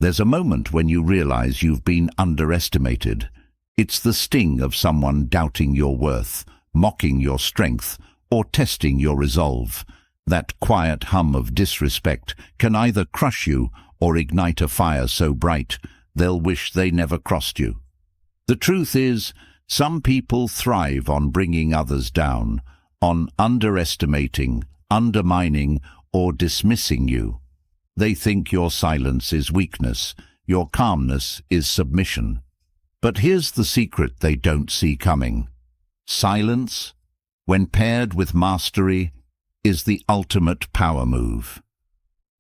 There's a moment when you realize you've been underestimated. It's the sting of someone doubting your worth, mocking your strength, or testing your resolve. That quiet hum of disrespect can either crush you or ignite a fire so bright they'll wish they never crossed you. The truth is, some people thrive on bringing others down, on underestimating, undermining, or dismissing you. They think your silence is weakness, your calmness is submission. But here's the secret they don't see coming. Silence, when paired with mastery, is the ultimate power move.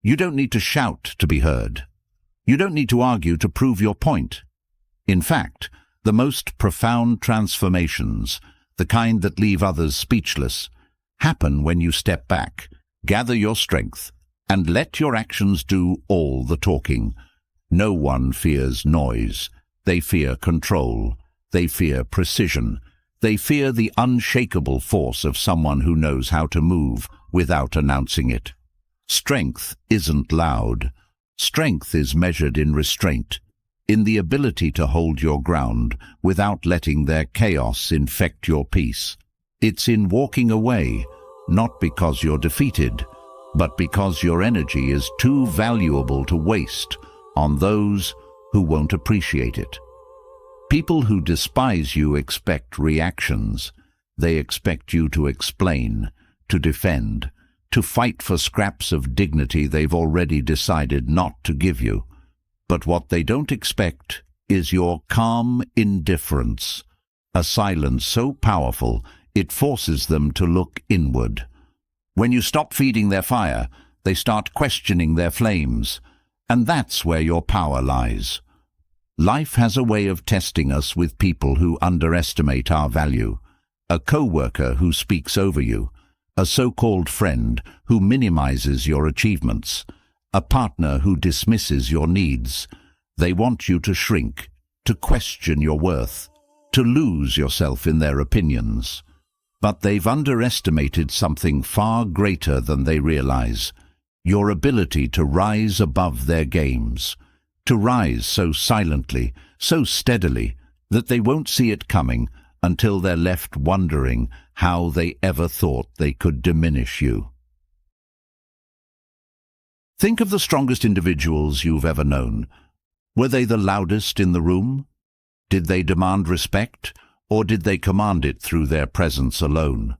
You don't need to shout to be heard. You don't need to argue to prove your point. In fact, the most profound transformations, the kind that leave others speechless, happen when you step back, gather your strength, and let your actions do all the talking. No one fears noise. They fear control. They fear precision. They fear the unshakable force of someone who knows how to move without announcing it. Strength isn't loud. Strength is measured in restraint, in the ability to hold your ground without letting their chaos infect your peace. It's in walking away, not because you're defeated, but because your energy is too valuable to waste on those who won't appreciate it. People who despise you expect reactions. They expect you to explain, to defend, to fight for scraps of dignity they've already decided not to give you. But what they don't expect is your calm indifference, a silence so powerful it forces them to look inward. When you stop feeding their fire, they start questioning their flames, and that's where your power lies. Life has a way of testing us with people who underestimate our value. A co-worker who speaks over you, a so-called friend who minimizes your achievements, a partner who dismisses your needs. They want you to shrink, to question your worth, to lose yourself in their opinions. But they've underestimated something far greater than they realize: your ability to rise above their games, to rise so silently, so steadily, that they won't see it coming until they're left wondering how they ever thought they could diminish you. Think of the strongest individuals you've ever known. Were they the loudest in the room? Did they demand respect, or did they command it through their presence alone?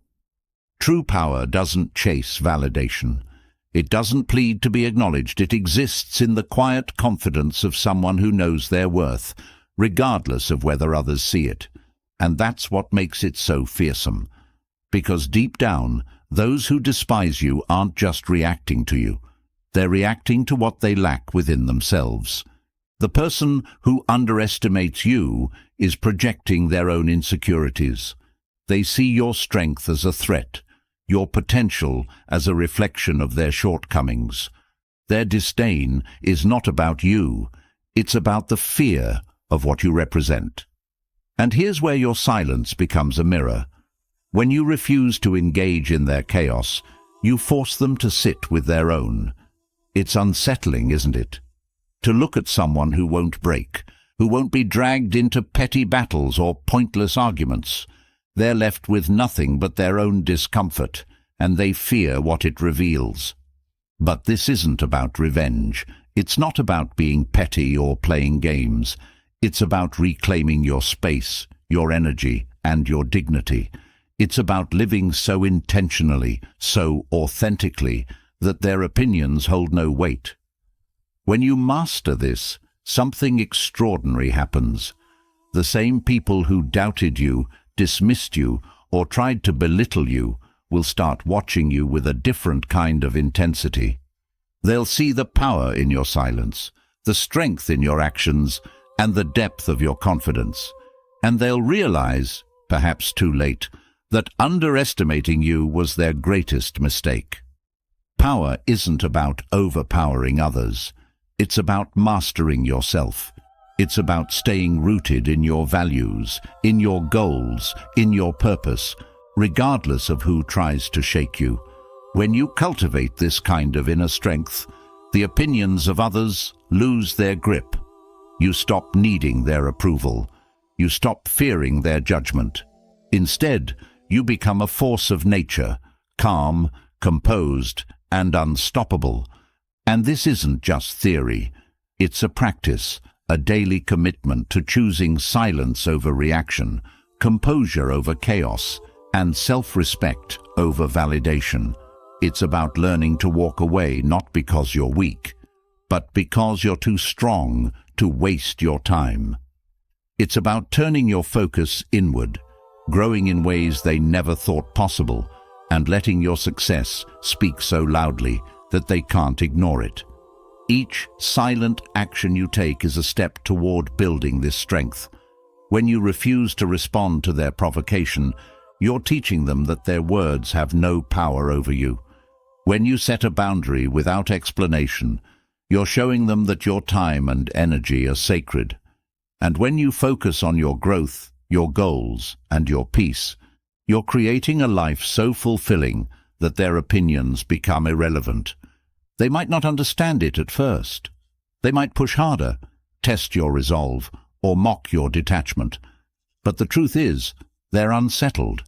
True power doesn't chase validation. It doesn't plead to be acknowledged. It exists in the quiet confidence of someone who knows their worth, regardless of whether others see it. And that's what makes it so fearsome. Because deep down, those who despise you aren't just reacting to you. They're reacting to what they lack within themselves. The person who underestimates you is projecting their own insecurities. They see your strength as a threat, your potential as a reflection of their shortcomings. Their disdain is not about you, it's about the fear of what you represent. And here's where your silence becomes a mirror. When you refuse to engage in their chaos, you force them to sit with their own. It's unsettling, isn't it? To look at someone who won't break, who won't be dragged into petty battles or pointless arguments. They're left with nothing but their own discomfort, and they fear what it reveals. But this isn't about revenge. It's not about being petty or playing games. It's about reclaiming your space, your energy, and your dignity. It's about living so intentionally, so authentically, that their opinions hold no weight. When you master this, something extraordinary happens. The same people who doubted you, dismissed you, or tried to belittle you will start watching you with a different kind of intensity. They'll see the power in your silence, the strength in your actions, and the depth of your confidence. And they'll realize, perhaps too late, that underestimating you was their greatest mistake. Power isn't about overpowering others. It's about mastering yourself. It's about staying rooted in your values, in your goals, in your purpose, regardless of who tries to shake you. When you cultivate this kind of inner strength, The opinions of others lose their grip. You stop needing their approval. You stop fearing their judgment. Instead, you become a force of nature, calm, composed, and unstoppable. And this isn't just theory. It's a practice, a daily commitment to choosing silence over reaction, composure over chaos, and self-respect over validation. It's about learning to walk away not because you're weak, but because you're too strong to waste your time. It's about turning your focus inward, growing in ways they never thought possible, and letting your success speak so loudly that they can't ignore it. Each silent action you take is a step toward building this strength. When you refuse to respond to their provocation, you're teaching them that their words have no power over you. When you set a boundary without explanation, you're showing them that your time and energy are sacred. And when you focus on your growth, your goals, and your peace, you're creating a life so fulfilling that their opinions become irrelevant. They might not understand it at first. They might push harder, test your resolve, or mock your detachment. But the truth is, they're unsettled.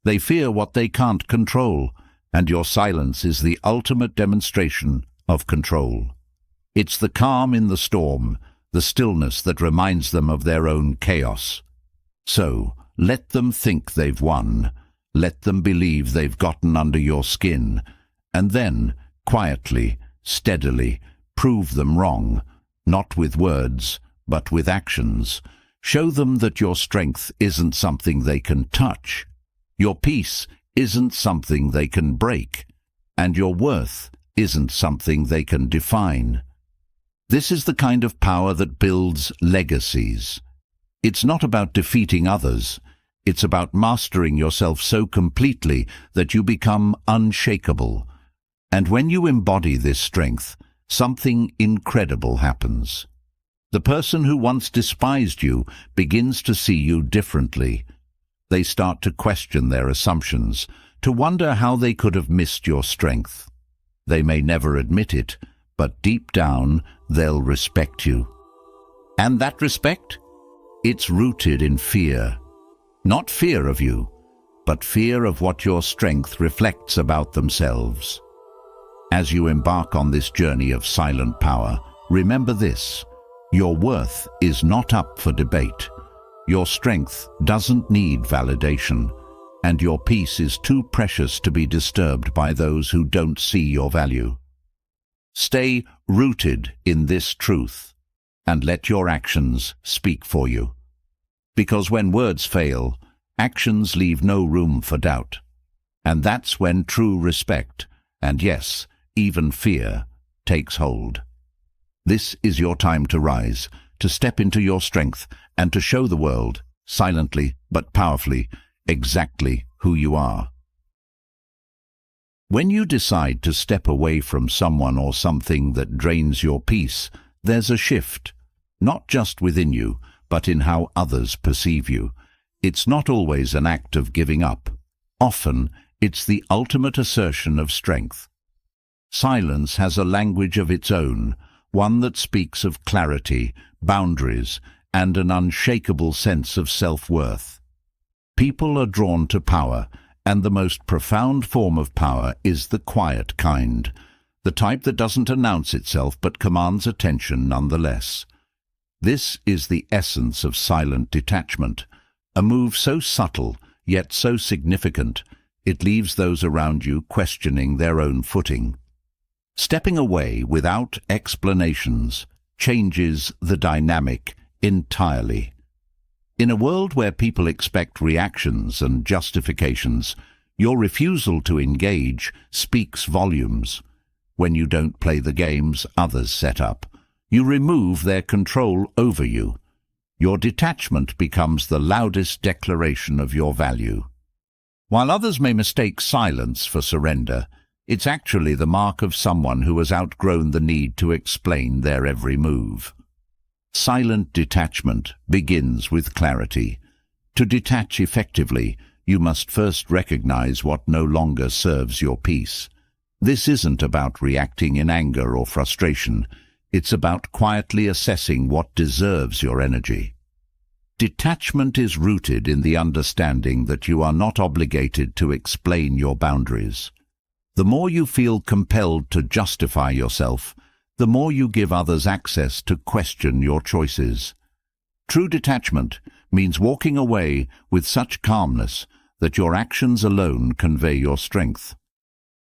They fear what they can't control, and your silence is the ultimate demonstration of control. It's the calm in the storm, the stillness that reminds them of their own chaos. So, let them think they've won. Let them believe they've gotten under your skin. And then, quietly, steadily, prove them wrong, not with words, but with actions. Show them that your strength isn't something they can touch. Your peace isn't something they can break. And your worth isn't something they can define. This is the kind of power that builds legacies. It's not about defeating others. It's about mastering yourself so completely that you become unshakable. And when you embody this strength, something incredible happens. The person who once despised you begins to see you differently. They start to question their assumptions, to wonder how they could have missed your strength. They may never admit it, but deep down, they'll respect you. And that respect? It's rooted in fear. Not fear of you, but fear of what your strength reflects about themselves. As you embark on this journey of silent power, remember this: your worth is not up for debate. Your strength doesn't need validation, and your peace is too precious to be disturbed by those who don't see your value. Stay rooted in this truth, and let your actions speak for you. Because when words fail, actions leave no room for doubt. And that's when true respect, and yes, even fear, takes hold. This is your time to rise, to step into your strength, and to show the world, silently but powerfully, exactly who you are. When you decide to step away from someone or something that drains your peace, there's a shift, not just within you, but in how others perceive you. It's not always an act of giving up. Often, it's the ultimate assertion of strength. Silence has a language of its own, one that speaks of clarity, boundaries, and an unshakable sense of self-worth. People are drawn to power, and the most profound form of power is the quiet kind, the type that doesn't announce itself but commands attention nonetheless. This is the essence of silent detachment, a move so subtle, yet so significant, it leaves those around you questioning their own footing. Stepping away without explanations changes the dynamic entirely. In a world where people expect reactions and justifications, your refusal to engage speaks volumes. When you don't play the games others set up, you remove their control over you. Your detachment becomes the loudest declaration of your value. While others may mistake silence for surrender, it's actually the mark of someone who has outgrown the need to explain their every move. Silent detachment begins with clarity. To detach effectively, you must first recognize what no longer serves your peace. This isn't about reacting in anger or frustration. It's about quietly assessing what deserves your energy. Detachment is rooted in the understanding that you are not obligated to explain your boundaries. The more you feel compelled to justify yourself, the more you give others access to question your choices. True detachment means walking away with such calmness that your actions alone convey your strength.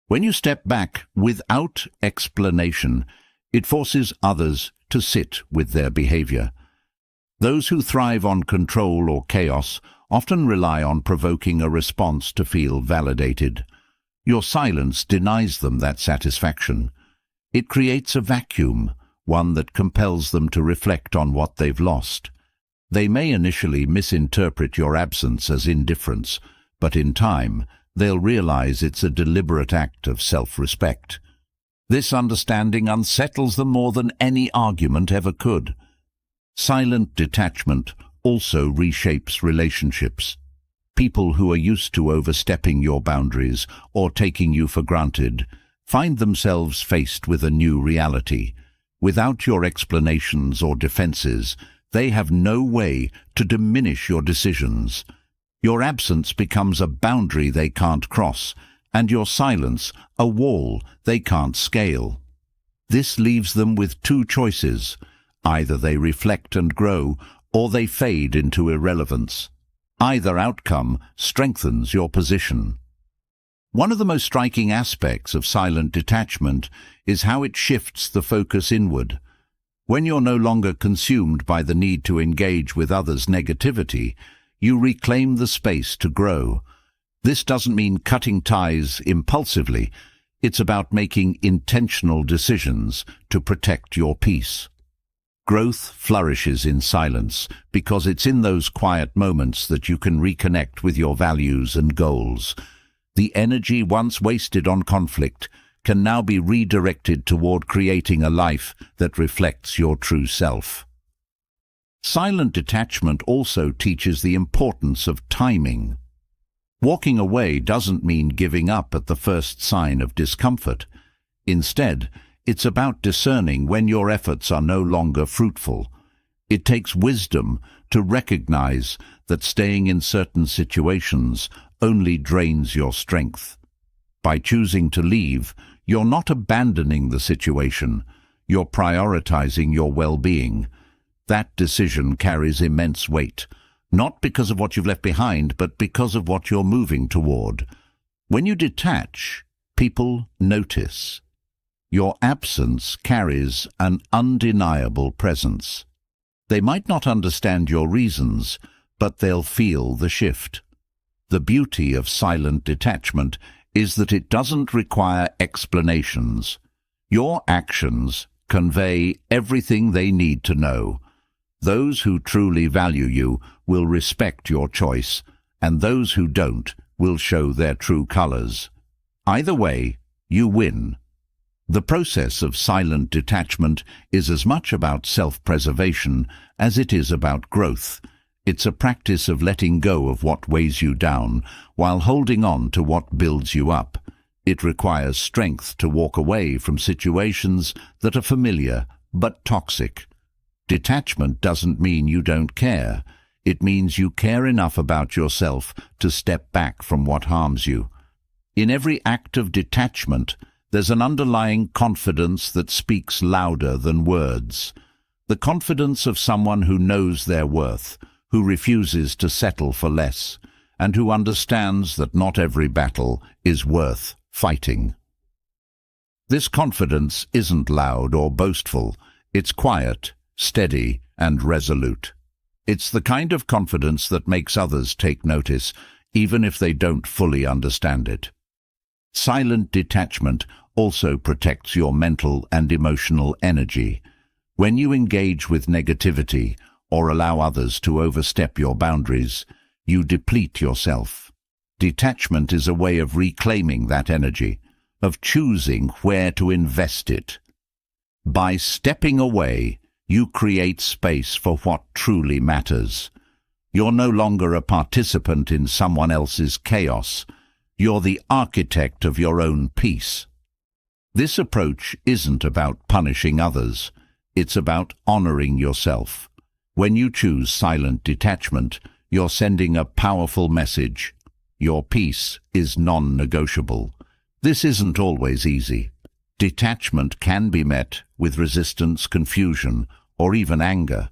When you step back without explanation, it forces others to sit with their behavior. Those who thrive on control or chaos often rely on provoking a response to feel validated. Your silence denies them that satisfaction. It creates a vacuum, one that compels them to reflect on what they've lost. They may initially misinterpret your absence as indifference, but in time, they'll realize it's a deliberate act of self-respect. This understanding unsettles them more than any argument ever could. Silent detachment also reshapes relationships. People who are used to overstepping your boundaries or taking you for granted find themselves faced with a new reality. Without your explanations or defenses, they have no way to diminish your decisions. Your absence becomes a boundary they can't cross, and your silence a wall they can't scale. This leaves them with two choices. Either they reflect and grow, or they fade into irrelevance. Either outcome strengthens your position. One of the most striking aspects of silent detachment is how it shifts the focus inward. When you're no longer consumed by the need to engage with others' negativity, you reclaim the space to grow. This doesn't mean cutting ties impulsively. It's about making intentional decisions to protect your peace. Growth flourishes in silence because it's in those quiet moments that you can reconnect with your values and goals. The energy once wasted on conflict can now be redirected toward creating a life that reflects your true self. Silent detachment also teaches the importance of timing. Walking away doesn't mean giving up at the first sign of discomfort. Instead, it's about discerning when your efforts are no longer fruitful. It takes wisdom to recognize that staying in certain situations only drains your strength. By choosing to leave, you're not abandoning the situation, you're prioritizing your well-being. That decision carries immense weight, not because of what you've left behind, but because of what you're moving toward. When you detach, people notice. Your absence carries an undeniable presence. They might not understand your reasons, but they'll feel the shift. The beauty of silent detachment is that it doesn't require explanations. Your actions convey everything they need to know. Those who truly value you will respect your choice, and those who don't will show their true colors. Either way, you win. The process of silent detachment is as much about self-preservation as it is about growth. It's a practice of letting go of what weighs you down while holding on to what builds you up. It requires strength to walk away from situations that are familiar but toxic. Detachment doesn't mean you don't care. It means you care enough about yourself to step back from what harms you. In every act of detachment, there's an underlying confidence that speaks louder than words. The confidence of someone who knows their worth, who refuses to settle for less, and who understands that not every battle is worth fighting. This confidence isn't loud or boastful. It's quiet, steady, and resolute. It's the kind of confidence that makes others take notice, even if they don't fully understand it. Silent detachment also protects your mental and emotional energy. When you engage with negativity or allow others to overstep your boundaries, you deplete yourself. Detachment is a way of reclaiming that energy, of choosing where to invest it. By stepping away, you create space for what truly matters. You're no longer a participant in someone else's chaos. You're the architect of your own peace. This approach isn't about punishing others. It's about honoring yourself. When you choose silent detachment, you're sending a powerful message. Your peace is non-negotiable. This isn't always easy. Detachment can be met with resistance, confusion, or even anger,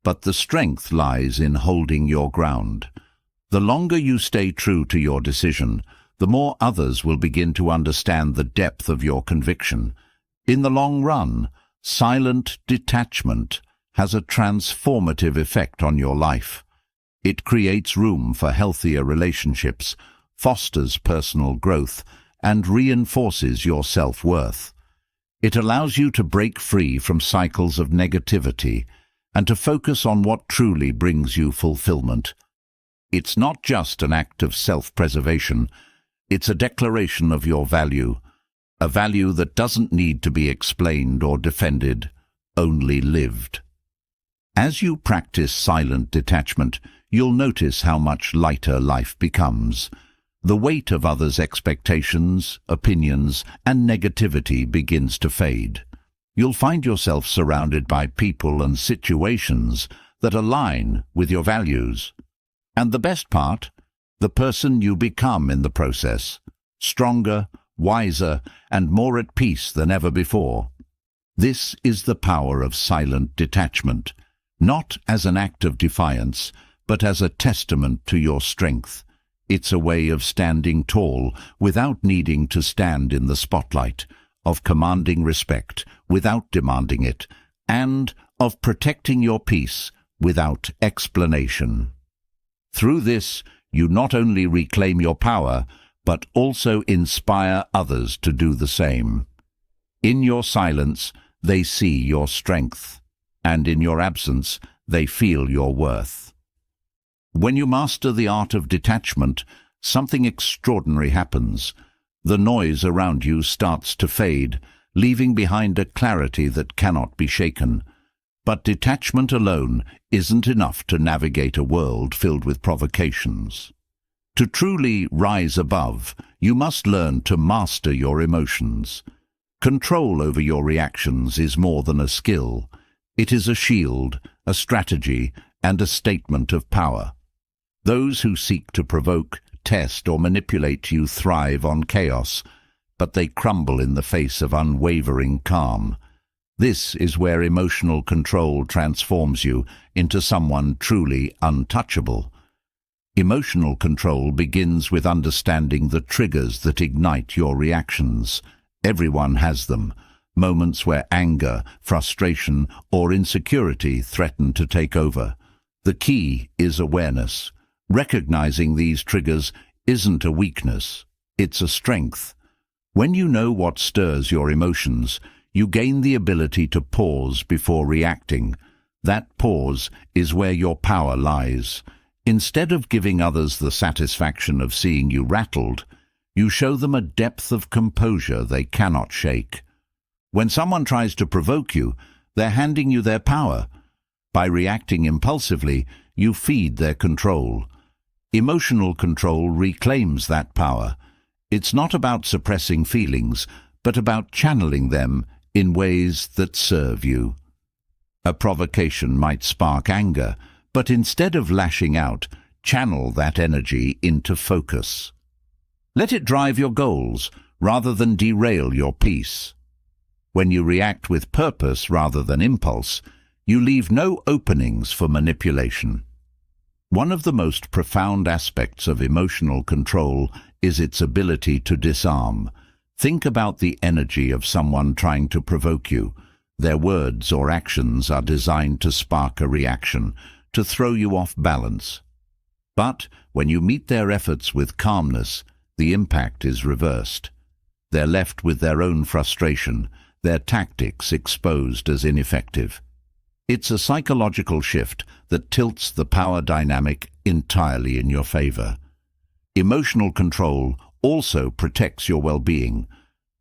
but the strength lies in holding your ground. The longer you stay true to your decision, the more others will begin to understand the depth of your conviction. In the long run, silent detachment has a transformative effect on your life. It creates room for healthier relationships, fosters personal growth, and reinforces your self-worth. It allows you to break free from cycles of negativity and to focus on what truly brings you fulfillment. It's not just an act of self-preservation, it's a declaration of your value, a value that doesn't need to be explained or defended, only lived. As you practice silent detachment, you'll notice how much lighter life becomes. The weight of others' expectations, opinions, and negativity begins to fade. You'll find yourself surrounded by people and situations that align with your values. And the best part, the person you become in the process, stronger, wiser, and more at peace than ever before. This is the power of silent detachment, not as an act of defiance, but as a testament to your strength. It's a way of standing tall without needing to stand in the spotlight, of commanding respect without demanding it, and of protecting your peace without explanation. Through this, you not only reclaim your power, but also inspire others to do the same. In your silence, they see your strength, and in your absence, they feel your worth. When you master the art of detachment, something extraordinary happens. The noise around you starts to fade, leaving behind a clarity that cannot be shaken. But detachment alone isn't enough to navigate a world filled with provocations. To truly rise above, you must learn to master your emotions. Control over your reactions is more than a skill. It is a shield, a strategy, and a statement of power. Those who seek to provoke, test, or manipulate you thrive on chaos, but they crumble in the face of unwavering calm. This is where emotional control transforms you into someone truly untouchable. Emotional control begins with understanding the triggers that ignite your reactions. Everyone has them. Moments where anger, frustration, or insecurity threaten to take over. The key is awareness. Recognizing these triggers isn't a weakness, it's a strength. When you know what stirs your emotions, you gain the ability to pause before reacting. That pause is where your power lies. Instead of giving others the satisfaction of seeing you rattled, you show them a depth of composure they cannot shake. When someone tries to provoke you, they're handing you their power. By reacting impulsively, you feed their control. Emotional control reclaims that power. It's not about suppressing feelings, but about channeling them in ways that serve you. A provocation might spark anger, but instead of lashing out, channel that energy into focus. Let it drive your goals rather than derail your peace. When you react with purpose rather than impulse, you leave no openings for manipulation. One of the most profound aspects of emotional control is its ability to disarm. Think about the energy of someone trying to provoke you. Their words or actions are designed to spark a reaction, to throw you off balance. But when you meet their efforts with calmness, the impact is reversed. They're left with their own frustration, their tactics exposed as ineffective. It's a psychological shift that tilts the power dynamic entirely in your favor. Emotional control also protects your well-being.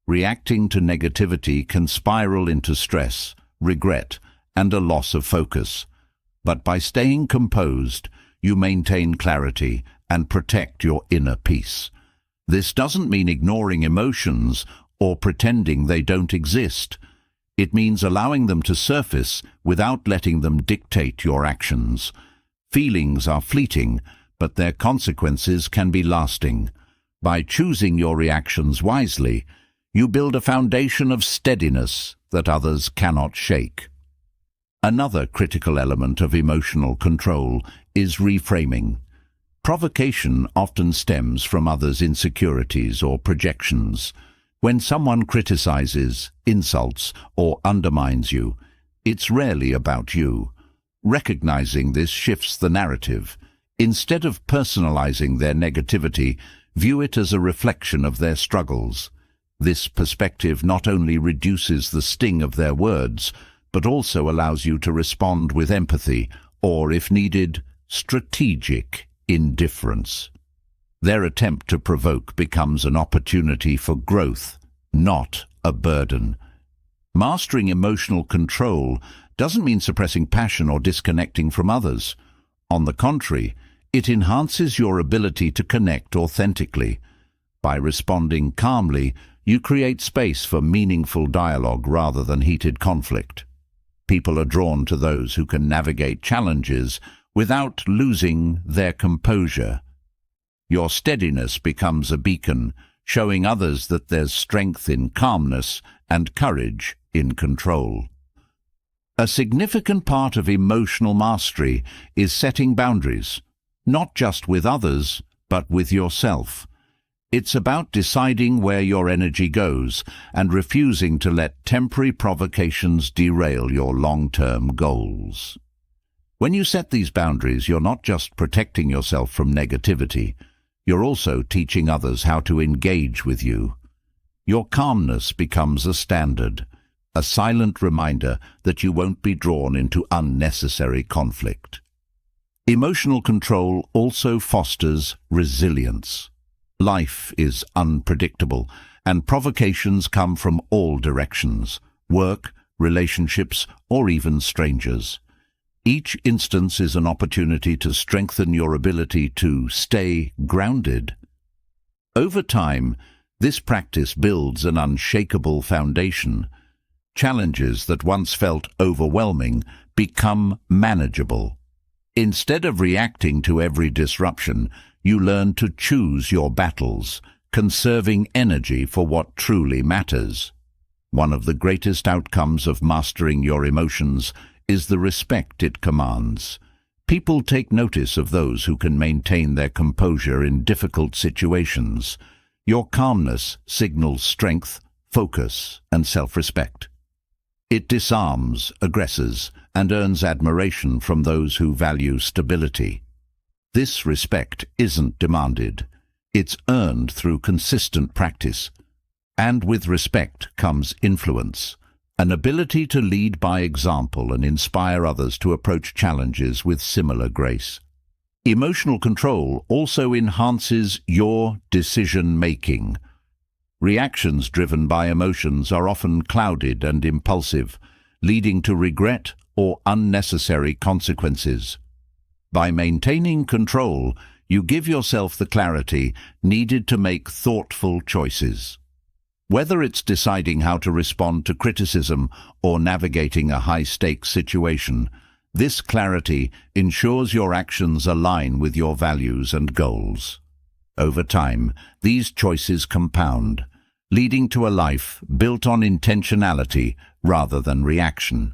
Reacting to negativity can spiral into stress, regret, and a loss of focus. But by staying composed, you maintain clarity and protect your inner peace. This doesn't mean ignoring emotions or pretending they don't exist. It means allowing them to surface without letting them dictate your actions. Feelings are fleeting, but their consequences can be lasting. By choosing your reactions wisely, you build a foundation of steadiness that others cannot shake. Another critical element of emotional control is reframing. Provocation often stems from others' insecurities or projections. When someone criticizes, insults, or undermines you, it's rarely about you. Recognizing this shifts the narrative. Instead of personalizing their negativity, view it as a reflection of their struggles. This perspective not only reduces the sting of their words, but also allows you to respond with empathy, or, if needed, strategic indifference. Their attempt to provoke becomes an opportunity for growth, not a burden. Mastering emotional control doesn't mean suppressing passion or disconnecting from others. On the contrary, it enhances your ability to connect authentically. By responding calmly, you create space for meaningful dialogue rather than heated conflict. People are drawn to those who can navigate challenges without losing their composure. Your steadiness becomes a beacon, showing others that there's strength in calmness and courage in control. A significant part of emotional mastery is setting boundaries, not just with others, but with yourself. It's about deciding where your energy goes and refusing to let temporary provocations derail your long-term goals. When you set these boundaries, you're not just protecting yourself from negativity, you're also teaching others how to engage with you. Your calmness becomes a standard, a silent reminder that you won't be drawn into unnecessary conflict. Emotional control also fosters resilience. Life is unpredictable, and provocations come from all directions: work, relationships, or even strangers. Each instance is an opportunity to strengthen your ability to stay grounded. Over time, this practice builds an unshakable foundation. Challenges that once felt overwhelming become manageable. Instead of reacting to every disruption, you learn to choose your battles, conserving energy for what truly matters. One of the greatest outcomes of mastering your emotions is the respect it commands. People take notice of those who can maintain their composure in difficult situations. Your calmness signals strength, focus, and self-respect. It disarms aggressors and earns admiration from those who value stability. This respect isn't demanded. It's earned through consistent practice. And with respect comes influence, an ability to lead by example and inspire others to approach challenges with similar grace. Emotional control also enhances your decision-making. Reactions driven by emotions are often clouded and impulsive, leading to regret or unnecessary consequences. By maintaining control, you give yourself the clarity needed to make thoughtful choices. Whether it's deciding how to respond to criticism or navigating a high-stakes situation, this clarity ensures your actions align with your values and goals. Over time, these choices compound, leading to a life built on intentionality rather than reaction.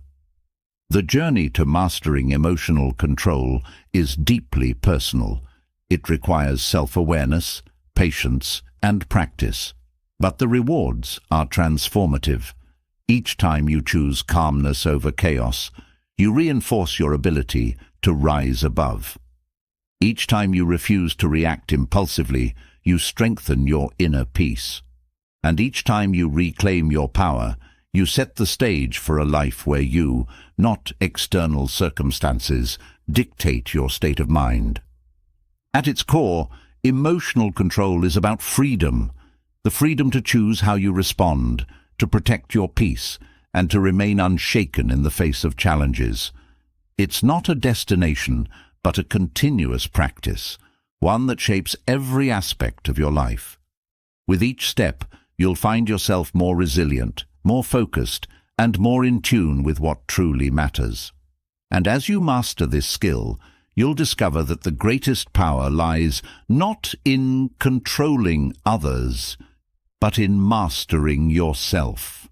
The journey to mastering emotional control is deeply personal. It requires self-awareness, patience, and practice. But the rewards are transformative. Each time you choose calmness over chaos, you reinforce your ability to rise above. Each time you refuse to react impulsively, you strengthen your inner peace. And each time you reclaim your power, you set the stage for a life where you, not external circumstances, dictate your state of mind. At its core, emotional control is about freedom. The freedom to choose how you respond, to protect your peace, and to remain unshaken in the face of challenges. It's not a destination, but a continuous practice, one that shapes every aspect of your life. With each step, you'll find yourself more resilient, more focused, and more in tune with what truly matters. And as you master this skill, you'll discover that the greatest power lies not in controlling others, but in mastering yourself.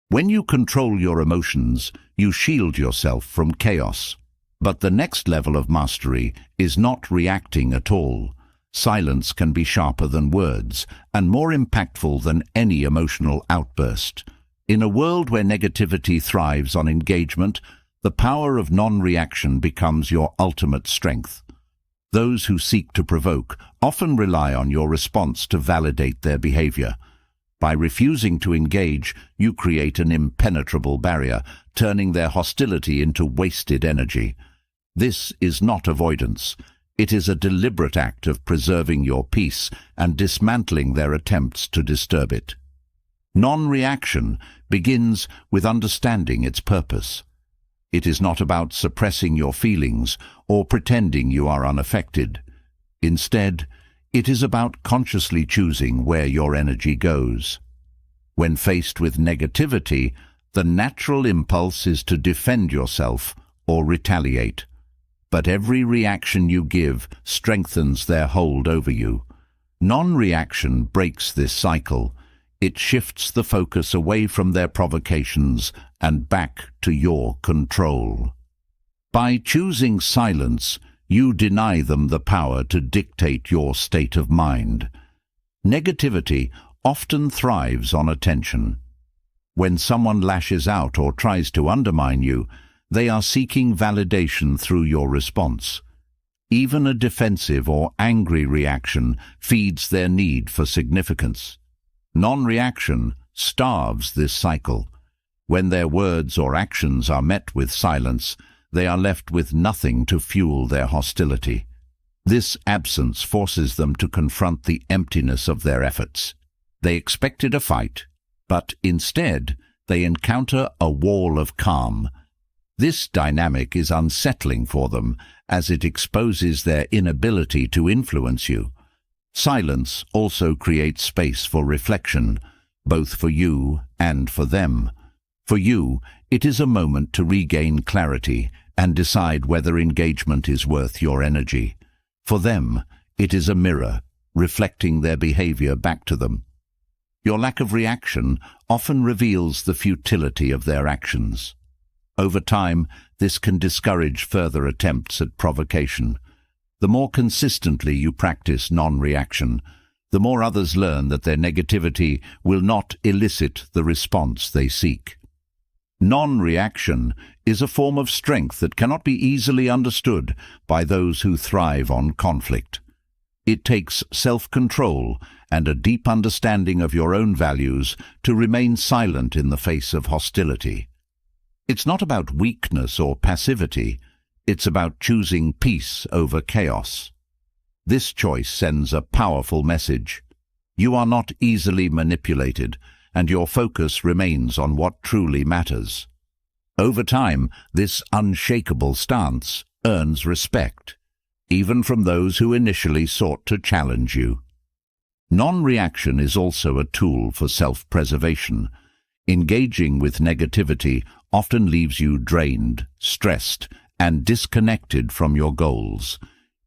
When you control your emotions, you shield yourself from chaos. But the next level of mastery is not reacting at all. Silence can be sharper than words and more impactful than any emotional outburst. In a world where negativity thrives on engagement, the power of non-reaction becomes your ultimate strength. Those who seek to provoke often rely on your response to validate their behavior. By refusing to engage, you create an impenetrable barrier, turning their hostility into wasted energy. This is not avoidance. It is a deliberate act of preserving your peace and dismantling their attempts to disturb it. Non-reaction begins with understanding its purpose. It is not about suppressing your feelings or pretending you are unaffected. Instead, it is about consciously choosing where your energy goes. When faced with negativity, the natural impulse is to defend yourself or retaliate. But every reaction you give strengthens their hold over you. Non-reaction breaks this cycle. It shifts the focus away from their provocations and back to your control. By choosing silence, you deny them the power to dictate your state of mind. Negativity often thrives on attention. When someone lashes out or tries to undermine you, they are seeking validation through your response. Even a defensive or angry reaction feeds their need for significance. Non-reaction starves this cycle. When their words or actions are met with silence, they are left with nothing to fuel their hostility. This absence forces them to confront the emptiness of their efforts. They expected a fight, but instead they encounter a wall of calm. This dynamic is unsettling for them, as it exposes their inability to influence you. Silence also creates space for reflection, both for you and for them. For you, it is a moment to regain clarity and decide whether engagement is worth your energy. For them, it is a mirror, reflecting their behavior back to them. Your lack of reaction often reveals the futility of their actions. Over time, this can discourage further attempts at provocation. The more consistently you practice non-reaction, the more others learn that their negativity will not elicit the response they seek. Non-reaction is a form of strength that cannot be easily understood by those who thrive on conflict. It takes self-control and a deep understanding of your own values to remain silent in the face of hostility. It's not about weakness or passivity. It's about choosing peace over chaos. This choice sends a powerful message. You are not easily manipulated, and your focus remains on what truly matters. Over time, this unshakable stance earns respect, even from those who initially sought to challenge you. Non-reaction is also a tool for self-preservation. Engaging with negativity often leaves you drained, stressed, and disconnected from your goals.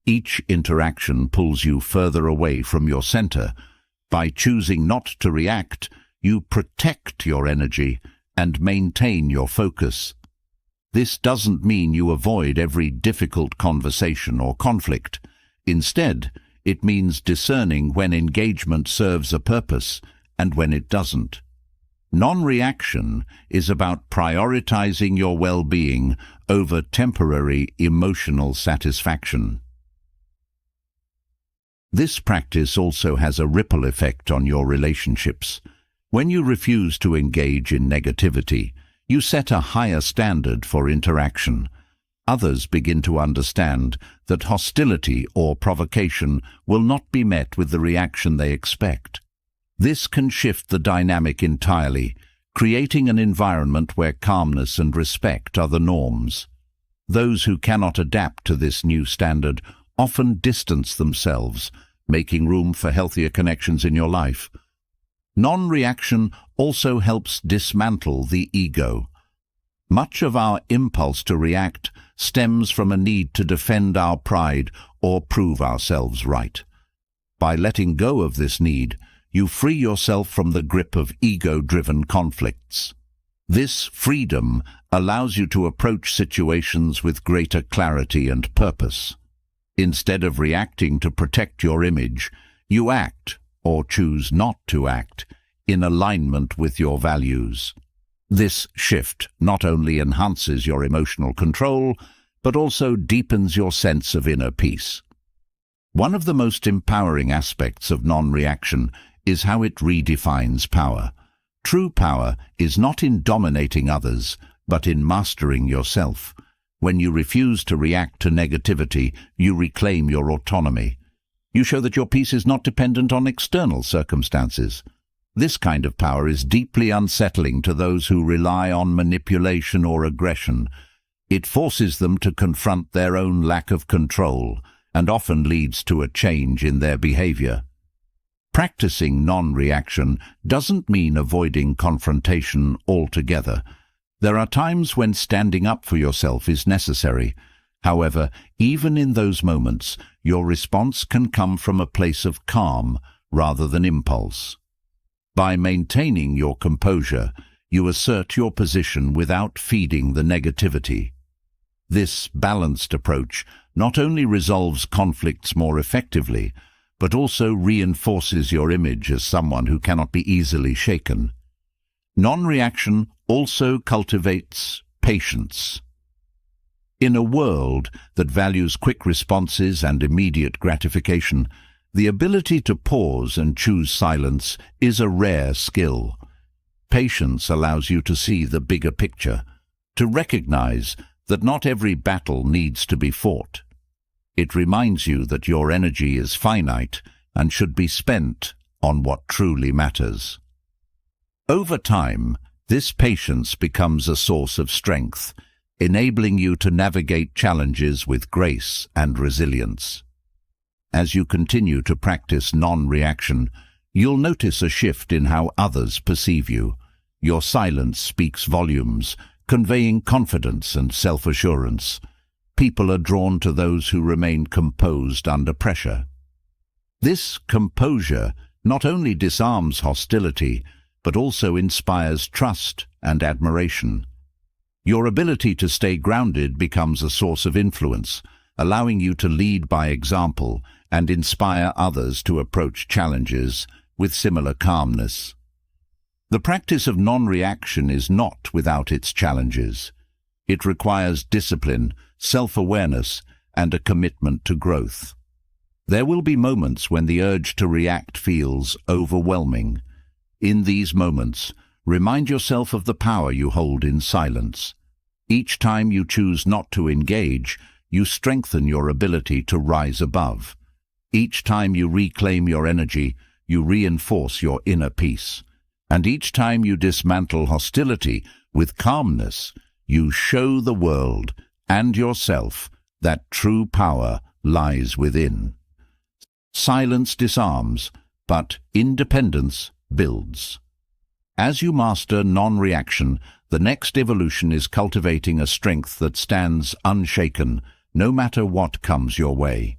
Each interaction pulls you further away from your center. By choosing not to react, you protect your energy and maintain your focus. This doesn't mean you avoid every difficult conversation or conflict. Instead, it means discerning when engagement serves a purpose and when it doesn't. Non-reaction is about prioritizing your well-being over temporary emotional satisfaction. This practice also has a ripple effect on your relationships. When you refuse to engage in negativity, you set a higher standard for interaction. Others begin to understand that hostility or provocation will not be met with the reaction they expect. This can shift the dynamic entirely, creating an environment where calmness and respect are the norms. Those who cannot adapt to this new standard often distance themselves, making room for healthier connections in your life. Non-reaction also helps dismantle the ego. Much of our impulse to react stems from a need to defend our pride or prove ourselves right. By letting go of this need, you free yourself from the grip of ego-driven conflicts. This freedom allows you to approach situations with greater clarity and purpose. Instead of reacting to protect your image, you act, or choose not to act, in alignment with your values. This shift not only enhances your emotional control, but also deepens your sense of inner peace. One of the most empowering aspects of non-reaction is how it redefines power. True power is not in dominating others, but in mastering yourself. When you refuse to react to negativity, you reclaim your autonomy. You show that your peace is not dependent on external circumstances. This kind of power is deeply unsettling to those who rely on manipulation or aggression. It forces them to confront their own lack of control and often leads to a change in their behavior. Practicing non-reaction doesn't mean avoiding confrontation altogether. There are times when standing up for yourself is necessary. However, even in those moments, your response can come from a place of calm rather than impulse. By maintaining your composure, you assert your position without feeding the negativity. This balanced approach not only resolves conflicts more effectively, but also reinforces your image as someone who cannot be easily shaken. Non-reaction also cultivates patience. In a world that values quick responses and immediate gratification, the ability to pause and choose silence is a rare skill. Patience allows you to see the bigger picture, to recognize that not every battle needs to be fought. It reminds you that your energy is finite and should be spent on what truly matters. Over time, this patience becomes a source of strength, enabling you to navigate challenges with grace and resilience. As you continue to practice non-reaction, you'll notice a shift in how others perceive you. Your silence speaks volumes, conveying confidence and self-assurance. People are drawn to those who remain composed under pressure. This composure not only disarms hostility, but also inspires trust and admiration. Your ability to stay grounded becomes a source of influence, allowing you to lead by example and inspire others to approach challenges with similar calmness. The practice of non-reaction is not without its challenges. It requires discipline, self-awareness, and a commitment to growth. There will be moments when the urge to react feels overwhelming. In these moments, remind yourself of the power you hold in silence. Each time you choose not to engage, you strengthen your ability to rise above. Each time you reclaim your energy, you reinforce your inner peace. And each time you dismantle hostility with calmness, you show the world and yourself that true power lies within. Silence disarms, but independence builds. As you master non-reaction, the next evolution is cultivating a strength that stands unshaken, no matter what comes your way.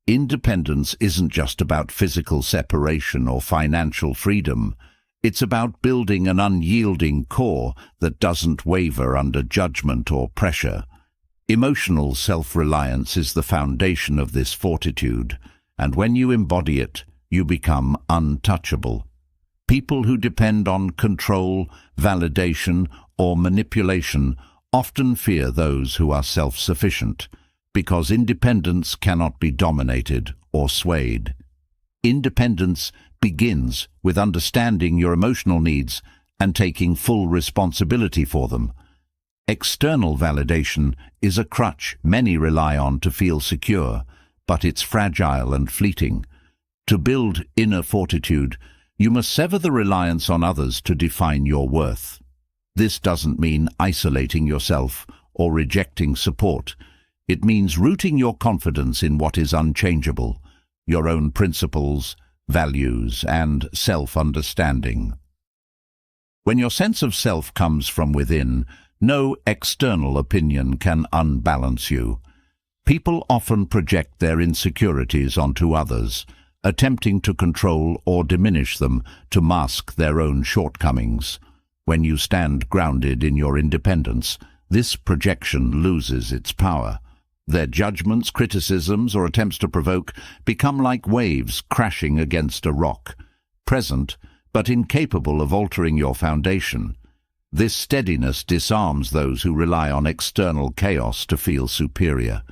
Independence isn't just about physical separation or financial freedom. It's about building an unyielding core that doesn't waver under judgment or pressure. Emotional self-reliance is the foundation of this fortitude, and when you embody it, you become untouchable. People who depend on control, validation, or manipulation often fear those who are self-sufficient, because independence cannot be dominated or swayed. Independence begins with understanding your emotional needs and taking full responsibility for them. External validation is a crutch many rely on to feel secure, but it's fragile and fleeting. To build inner fortitude, you must sever the reliance on others to define your worth. This doesn't mean isolating yourself or rejecting support. It means rooting your confidence in what is unchangeable. your own principles, values, and self-understanding. When your sense of self comes from within, no external opinion can unbalance you. People often project their insecurities onto others, attempting to control or diminish them to mask their own shortcomings. When you stand grounded in your independence, this projection loses its power. Their judgments, criticisms, or attempts to provoke become like waves crashing against a rock, present but incapable of altering your foundation. This steadiness disarms those who rely on external chaos to feel superior.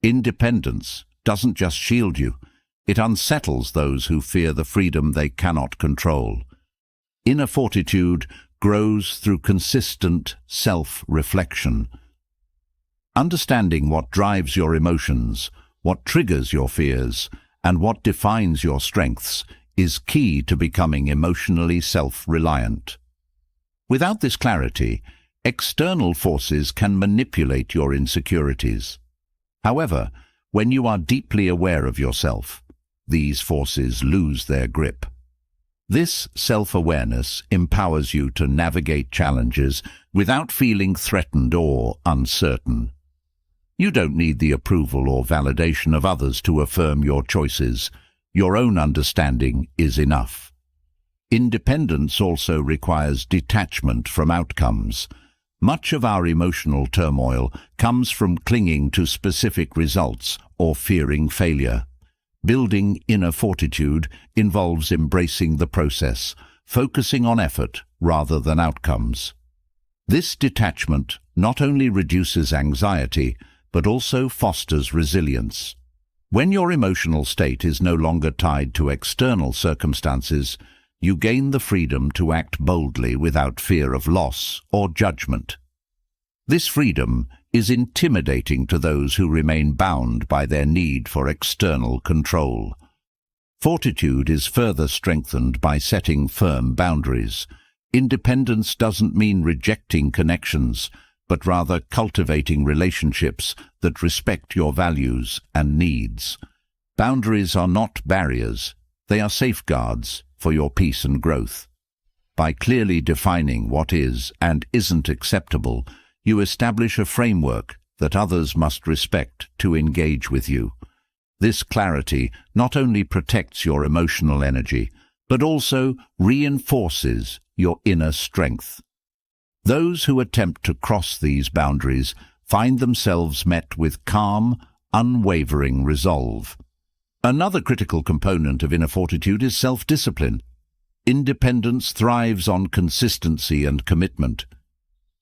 Independence doesn't just shield you, it unsettles those who fear the freedom they cannot control. Inner fortitude grows through consistent self-reflection. Understanding what drives your emotions, what triggers your fears, and what defines your strengths is key to becoming emotionally self-reliant. Without this clarity, external forces can manipulate your insecurities. However, when you are deeply aware of yourself, these forces lose their grip. This self-awareness empowers you to navigate challenges without feeling threatened or uncertain. You don't need the approval or validation of others to affirm your choices. Your own understanding is enough. Independence also requires detachment from outcomes. Much of our emotional turmoil comes from clinging to specific results or fearing failure. Building inner fortitude involves embracing the process, focusing on effort rather than outcomes. This detachment not only reduces anxiety, but also fosters resilience. When your emotional state is no longer tied to external circumstances, you gain the freedom to act boldly without fear of loss or judgment. This freedom is intimidating to those who remain bound by their need for external control. Fortitude is further strengthened by setting firm boundaries. Independence doesn't mean rejecting connections, but rather cultivating relationships that respect your values and needs. Boundaries are not barriers, they are safeguards for your peace and growth. By clearly defining what is and isn't acceptable, you establish a framework that others must respect to engage with you. This clarity not only protects your emotional energy, but also reinforces your inner strength. Those who attempt to cross these boundaries find themselves met with calm, unwavering resolve. Another critical component of inner fortitude is self-discipline. Independence thrives on consistency and commitment.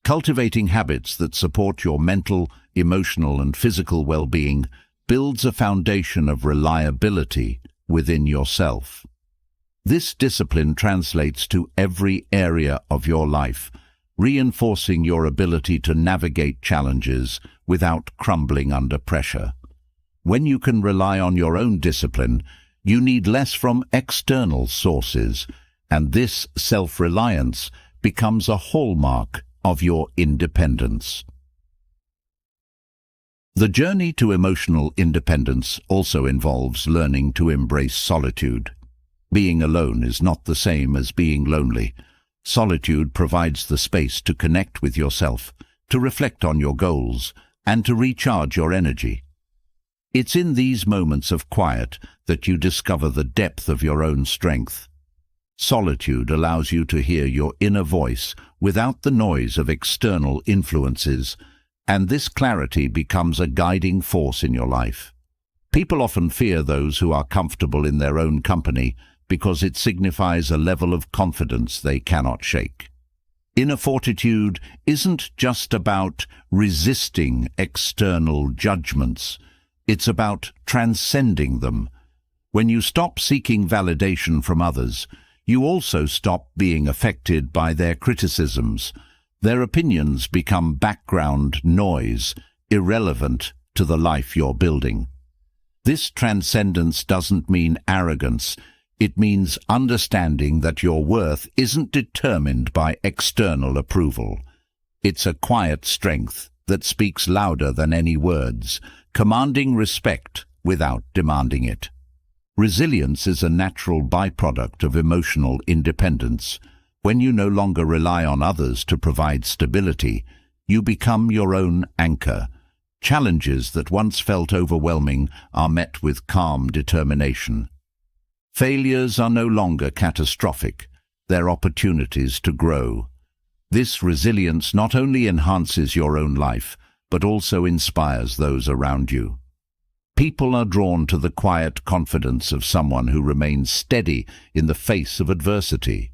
Cultivating habits that support your mental, emotional, and physical well-being builds a foundation of reliability within yourself. This discipline translates to every area of your life, reinforcing your ability to navigate challenges without crumbling under pressure. When you can rely on your own discipline, you need less from external sources, and this self-reliance becomes a hallmark of your independence. The journey to emotional independence also involves learning to embrace solitude. Being alone is not the same as being lonely. Solitude provides the space to connect with yourself, to reflect on your goals, and to recharge your energy. It's in these moments of quiet that you discover the depth of your own strength. Solitude allows you to hear your inner voice without the noise of external influences, and this clarity becomes a guiding force in your life. People often fear those who are comfortable in their own company because it signifies a level of confidence they cannot shake. Inner fortitude isn't just about resisting external judgments, it's about transcending them. When you stop seeking validation from others, you also stop being affected by their criticisms. Their opinions become background noise, irrelevant to the life you're building. This transcendence doesn't mean arrogance. It means understanding that your worth isn't determined by external approval. It's a quiet strength that speaks louder than any words, commanding respect without demanding it. Resilience is a natural byproduct of emotional independence. When you no longer rely on others to provide stability, you become your own anchor. Challenges that once felt overwhelming are met with calm determination. Failures are no longer catastrophic. They're opportunities to grow. This resilience not only enhances your own life, but also inspires those around you. People are drawn to the quiet confidence of someone who remains steady in the face of adversity,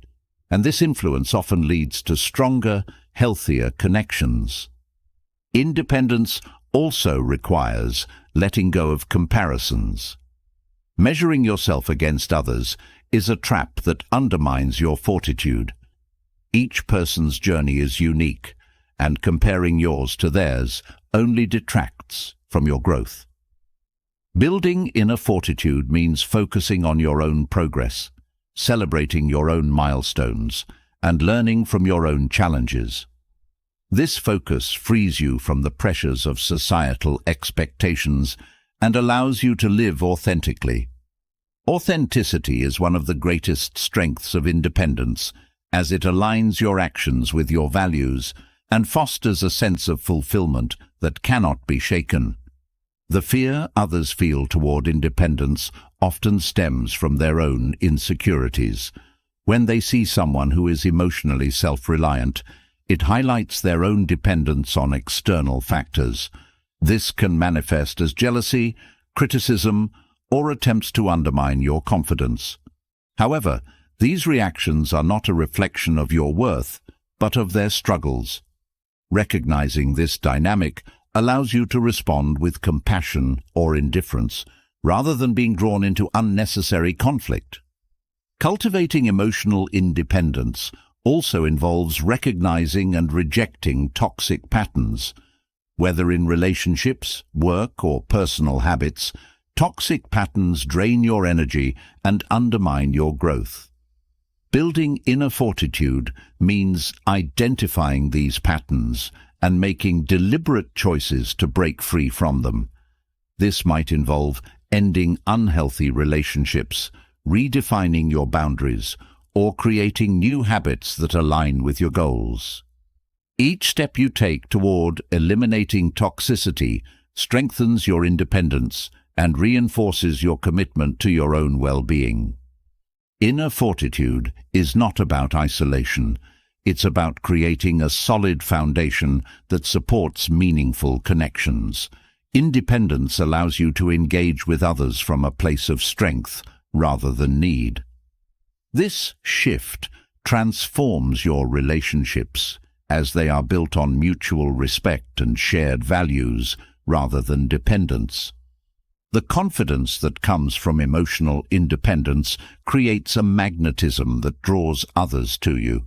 and this influence often leads to stronger, healthier connections. Independence also requires letting go of comparisons. Measuring yourself against others is a trap that undermines your fortitude. Each person's journey is unique, and comparing yours to theirs only detracts from your growth. Building inner fortitude means focusing on your own progress, celebrating your own milestones, and learning from your own challenges. This focus frees you from the pressures of societal expectations and allows you to live authentically. Authenticity is one of the greatest strengths of independence, as it aligns your actions with your values and fosters a sense of fulfillment that cannot be shaken. The fear others feel toward independence often stems from their own insecurities. When they see someone who is emotionally self-reliant, it highlights their own dependence on external factors. This can manifest as jealousy, criticism, or attempts to undermine your confidence. However, these reactions are not a reflection of your worth, but of their struggles. Recognizing this dynamic allows you to respond with compassion or indifference, rather than being drawn into unnecessary conflict. Cultivating emotional independence also involves recognizing and rejecting toxic patterns. Whether in relationships, work, or personal habits, toxic patterns drain your energy and undermine your growth. Building inner fortitude means identifying these patterns and making deliberate choices to break free from them. This might involve ending unhealthy relationships, redefining your boundaries, or creating new habits that align with your goals. Each step you take toward eliminating toxicity strengthens your independence and reinforces your commitment to your own well-being. Inner fortitude is not about isolation. It's about creating a solid foundation that supports meaningful connections. Independence allows you to engage with others from a place of strength rather than need. This shift transforms your relationships, as they are built on mutual respect and shared values rather than dependence. The confidence that comes from emotional independence creates a magnetism that draws others to you,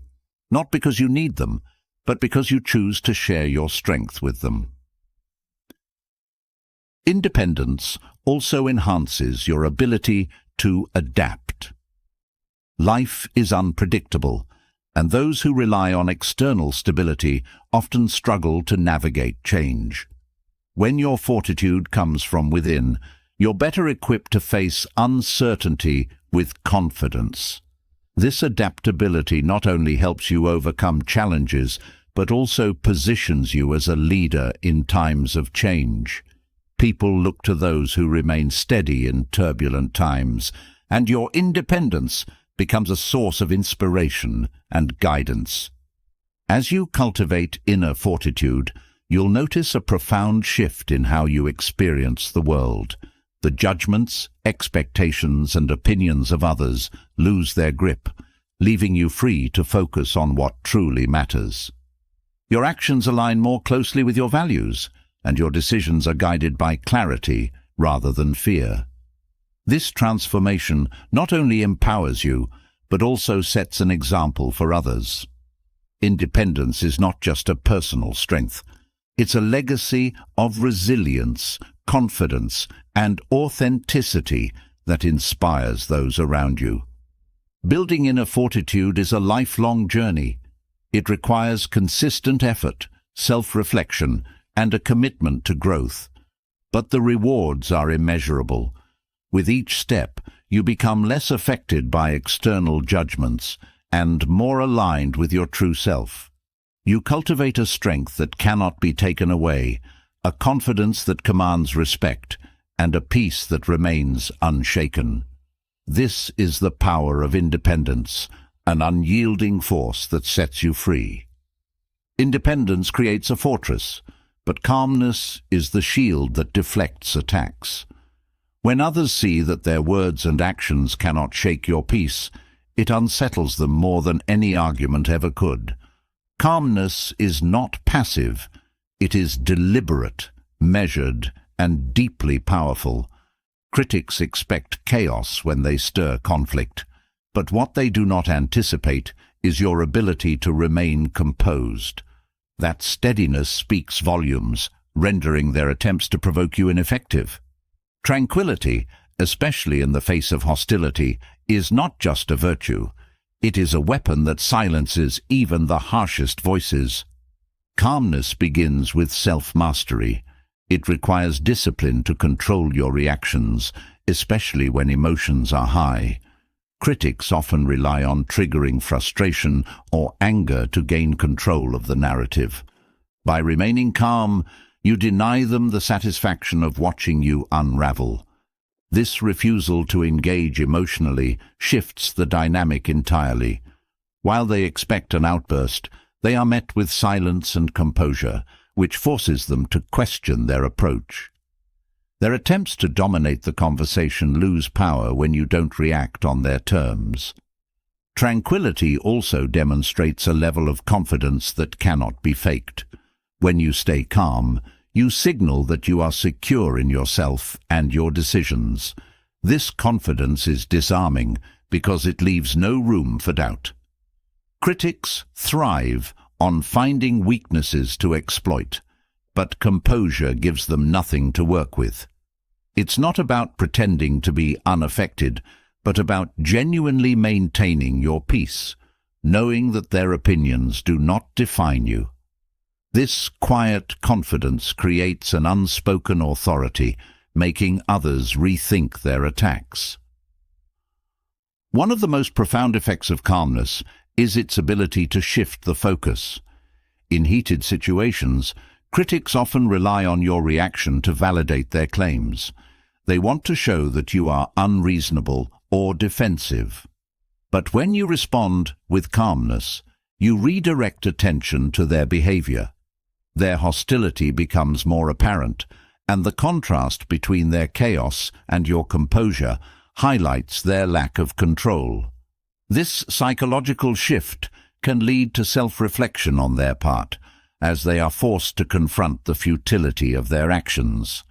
not because you need them, but because you choose to share your strength with them. Independence also enhances your ability to adapt. Life is unpredictable, and those who rely on external stability often struggle to navigate change. When your fortitude comes from within, you're better equipped to face uncertainty with confidence. This adaptability not only helps you overcome challenges, but also positions you as a leader in times of change. People look to those who remain steady in turbulent times, and your independence becomes a source of inspiration and guidance. As you cultivate inner fortitude, you'll notice a profound shift in how you experience the world. The judgments, expectations, and opinions of others lose their grip, leaving you free to focus on what truly matters. Your actions align more closely with your values, and your decisions are guided by clarity rather than fear. This transformation not only empowers you, but also sets an example for others. Independence is not just a personal strength. It's a legacy of resilience, confidence, and authenticity that inspires those around you. Building inner fortitude is a lifelong journey. It requires consistent effort, self-reflection, and a commitment to growth. But the rewards are immeasurable. With each step, you become less affected by external judgments and more aligned with your true self. You cultivate a strength that cannot be taken away, a confidence that commands respect, and a peace that remains unshaken. This is the power of independence, an unyielding force that sets you free. Independence creates a fortress, but calmness is the shield that deflects attacks. When others see that their words and actions cannot shake your peace, it unsettles them more than any argument ever could. Calmness is not passive, it is deliberate, measured, and deeply powerful. Critics expect chaos when they stir conflict, but what they do not anticipate is your ability to remain composed. That steadiness speaks volumes, rendering their attempts to provoke you ineffective. Tranquility, especially in the face of hostility, is not just a virtue. It is a weapon that silences even the harshest voices. Calmness begins with self-mastery. It requires discipline to control your reactions, especially when emotions are high. Critics often rely on triggering frustration or anger to gain control of the narrative. By remaining calm, you deny them the satisfaction of watching you unravel. This refusal to engage emotionally shifts the dynamic entirely. While they expect an outburst, they are met with silence and composure, which forces them to question their approach. Their attempts to dominate the conversation lose power when you don't react on their terms. Tranquility also demonstrates a level of confidence that cannot be faked. When you stay calm, you signal that you are secure in yourself and your decisions. This confidence is disarming because it leaves no room for doubt. Critics thrive on finding weaknesses to exploit, but composure gives them nothing to work with. It's not about pretending to be unaffected, but about genuinely maintaining your peace, knowing that their opinions do not define you. This quiet confidence creates an unspoken authority, making others rethink their attacks. One of the most profound effects of calmness is its ability to shift the focus. In heated situations, critics often rely on your reaction to validate their claims. They want to show that you are unreasonable or defensive. But when you respond with calmness, you redirect attention to their behavior. Their hostility becomes more apparent, and the contrast between their chaos and your composure highlights their lack of control. This psychological shift can lead to self-reflection on their part, as they are forced to confront the futility of their actions.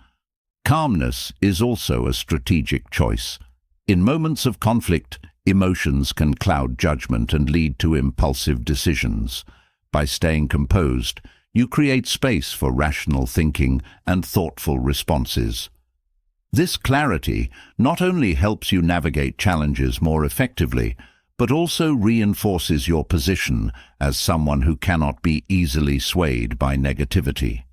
Calmness is also a strategic choice. In moments of conflict, emotions can cloud judgment and lead to impulsive decisions. By staying composed, you create space for rational thinking and thoughtful responses. This clarity not only helps you navigate challenges more effectively, but also reinforces your position as someone who cannot be easily swayed by negativity.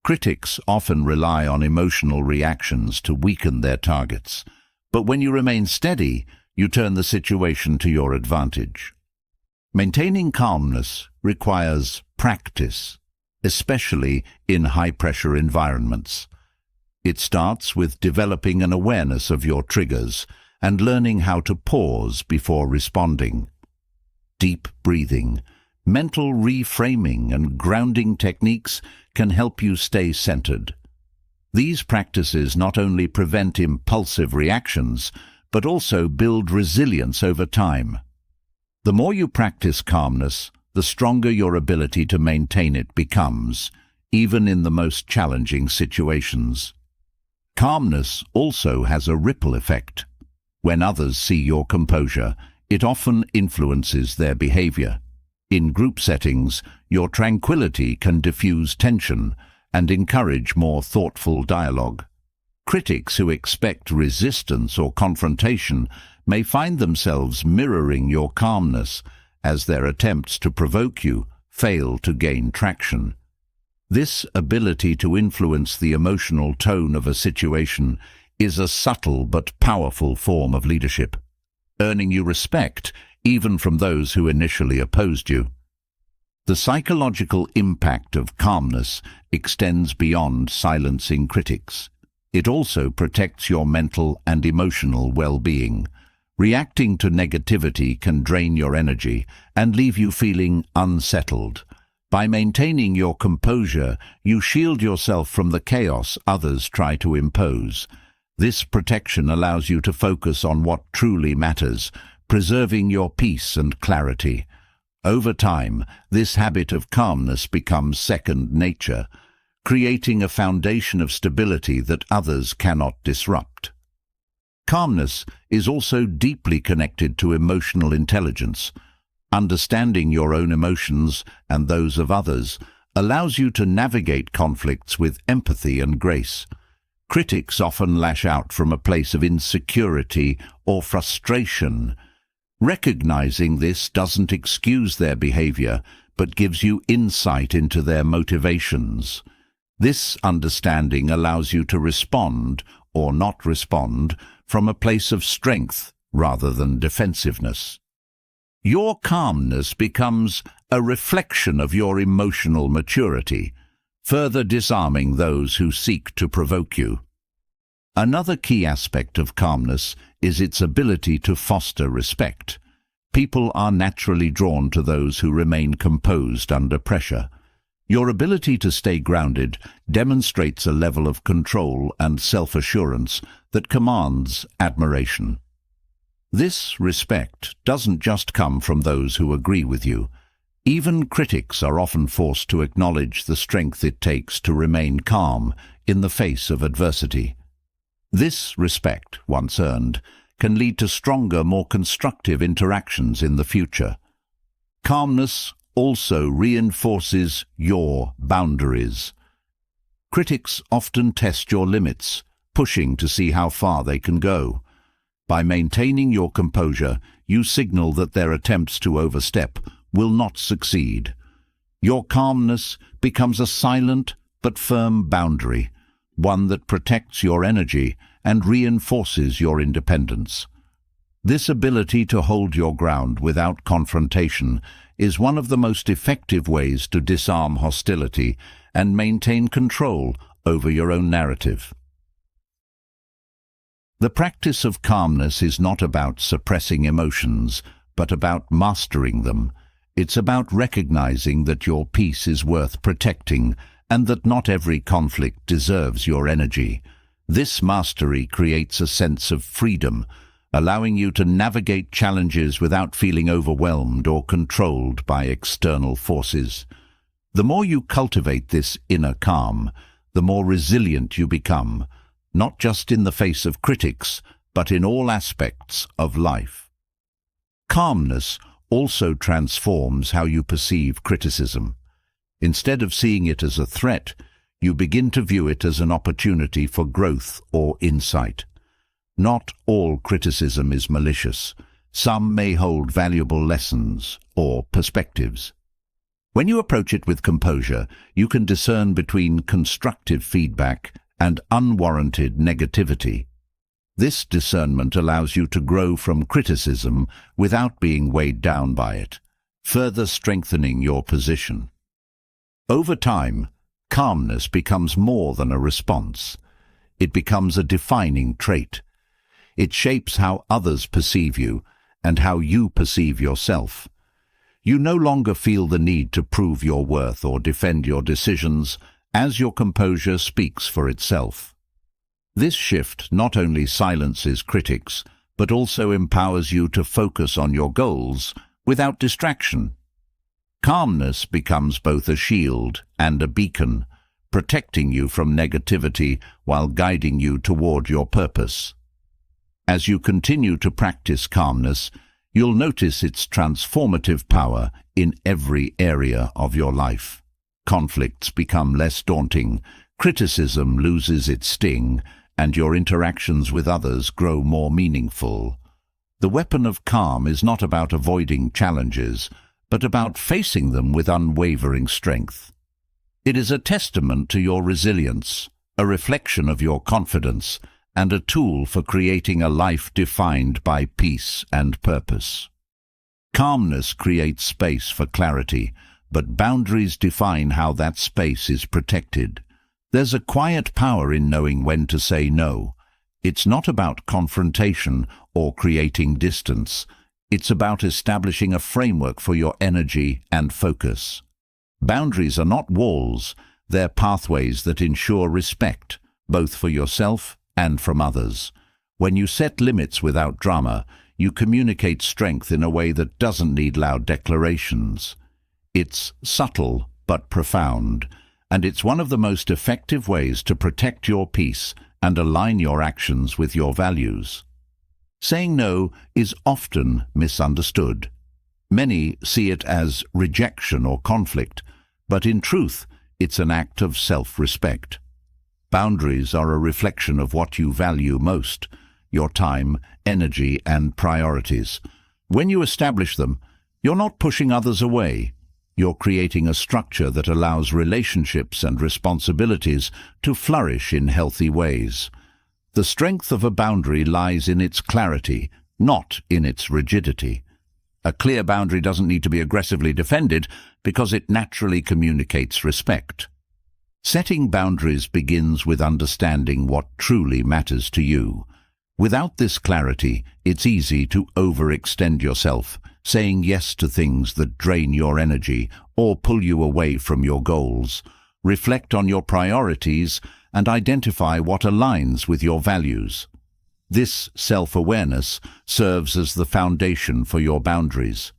Critics often rely on emotional reactions to weaken their targets, but when you remain steady, you turn the situation to your advantage. Maintaining calmness requires practice, especially in high-pressure environments. It starts with developing an awareness of your triggers and learning how to pause before responding. Deep breathing, mental reframing, and grounding techniques can help you stay centered. These practices not only prevent impulsive reactions, but also build resilience over time. The more you practice calmness, the stronger your ability to maintain it becomes, even in the most challenging situations. Calmness also has a ripple effect. When others see your composure, it often influences their behavior. In group settings, your tranquility can diffuse tension and encourage more thoughtful dialogue. Critics who expect resistance or confrontation may find themselves mirroring your calmness as their attempts to provoke you fail to gain traction. This ability to influence the emotional tone of a situation is a subtle but powerful form of leadership, earning you respect even from those who initially opposed you. The psychological impact of calmness extends beyond silencing critics. It also protects your mental and emotional well-being. Reacting to negativity can drain your energy and leave you feeling unsettled. By maintaining your composure, you shield yourself from the chaos others try to impose. This protection allows you to focus on what truly matters, preserving your peace and clarity. Over time, this habit of calmness becomes second nature, creating a foundation of stability that others cannot disrupt. Calmness is also deeply connected to emotional intelligence. Understanding your own emotions and those of others allows you to navigate conflicts with empathy and grace. Critics often lash out from a place of insecurity or frustration. Recognizing this doesn't excuse their behavior, but gives you insight into their motivations. This understanding allows you to respond, or not respond, from a place of strength rather than defensiveness. Your calmness becomes a reflection of your emotional maturity, further disarming those who seek to provoke you. Another key aspect of calmness is its ability to foster respect. People are naturally drawn to those who remain composed under pressure. Your ability to stay grounded demonstrates a level of control and self-assurance that commands admiration. This respect doesn't just come from those who agree with you. Even critics are often forced to acknowledge the strength it takes to remain calm in the face of adversity. This respect, once earned, can lead to stronger, more constructive interactions in the future. Calmness also reinforces your boundaries. Critics often test your limits, pushing to see how far they can go. By maintaining your composure, you signal that their attempts to overstep will not succeed. Your calmness becomes a silent but firm boundary, one that protects your energy and reinforces your independence. This ability to hold your ground without confrontation is one of the most effective ways to disarm hostility and maintain control over your own narrative. The practice of calmness is not about suppressing emotions, but about mastering them. It's about recognizing that your peace is worth protecting and that not every conflict deserves your energy. This mastery creates a sense of freedom, allowing you to navigate challenges without feeling overwhelmed or controlled by external forces. The more you cultivate this inner calm, the more resilient you become, not just in the face of critics, but in all aspects of life. Calmness also transforms how you perceive criticism. Instead of seeing it as a threat, you begin to view it as an opportunity for growth or insight. Not all criticism is malicious. Some may hold valuable lessons or perspectives. When you approach it with composure, you can discern between constructive feedback and unwarranted negativity. This discernment allows you to grow from criticism without being weighed down by it, further strengthening your position. Over time, calmness becomes more than a response. It becomes a defining trait. It shapes how others perceive you and how you perceive yourself. You no longer feel the need to prove your worth or defend your decisions, as your composure speaks for itself. This shift not only silences critics, but also empowers you to focus on your goals without distraction. Calmness becomes both a shield and a beacon, protecting you from negativity while guiding you toward your purpose. As you continue to practice calmness, you'll notice its transformative power in every area of your life. Conflicts become less daunting, criticism loses its sting, and your interactions with others grow more meaningful. The weapon of calm is not about avoiding challenges, but about facing them with unwavering strength. It is a testament to your resilience, a reflection of your confidence, and a tool for creating a life defined by peace and purpose. Calmness creates space for clarity, but boundaries define how that space is protected. There's a quiet power in knowing when to say no. It's not about confrontation or creating distance. It's about establishing a framework for your energy and focus. Boundaries are not walls, they're pathways that ensure respect, both for yourself and from others. When you set limits without drama, you communicate strength in a way that doesn't need loud declarations. It's subtle but profound, and it's one of the most effective ways to protect your peace and align your actions with your values. Saying no is often misunderstood. Many see it as rejection or conflict, but in truth, it's an act of self-respect. Boundaries are a reflection of what you value most: your time, energy, and priorities. When you establish them, you're not pushing others away. You're creating a structure that allows relationships and responsibilities to flourish in healthy ways. The strength of a boundary lies in its clarity, not in its rigidity. A clear boundary doesn't need to be aggressively defended because it naturally communicates respect. Setting boundaries begins with understanding what truly matters to you. Without this clarity, it's easy to overextend yourself, saying yes to things that drain your energy or pull you away from your goals. Reflect on your priorities and identify what aligns with your values. This self-awareness serves as the foundation for your boundaries.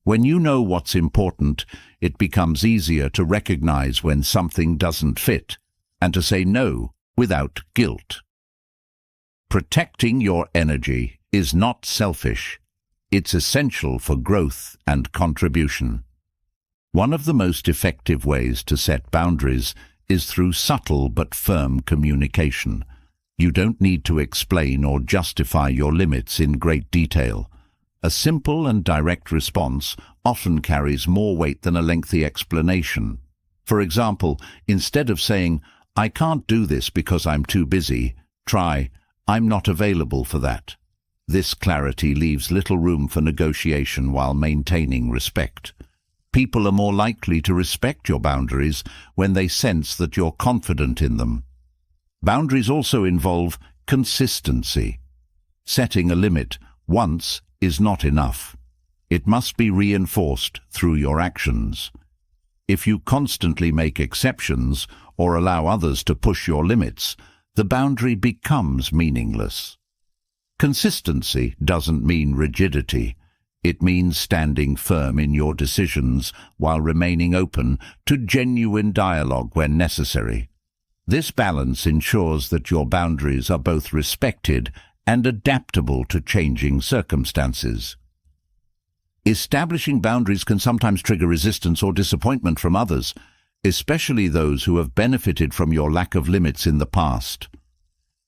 When you know what's important, it becomes easier to recognize when something doesn't fit and to say no without guilt. Protecting your energy is not selfish. It's essential for growth and contribution. One of the most effective ways to set boundaries is through subtle but firm communication. You don't need to explain or justify your limits in great detail. A simple and direct response often carries more weight than a lengthy explanation. For example, instead of saying, "I can't do this because I'm too busy," try, "I'm not available for that." This clarity leaves little room for negotiation while maintaining respect. People are more likely to respect your boundaries when they sense that you're confident in them. Boundaries also involve consistency. Setting a limit once is not enough. It must be reinforced through your actions. If you constantly make exceptions or allow others to push your limits, the boundary becomes meaningless. Consistency doesn't mean rigidity. It means standing firm in your decisions while remaining open to genuine dialogue when necessary. This balance ensures that your boundaries are both respected and adaptable to changing circumstances. Establishing boundaries can sometimes trigger resistance or disappointment from others, especially those who have benefited from your lack of limits in the past.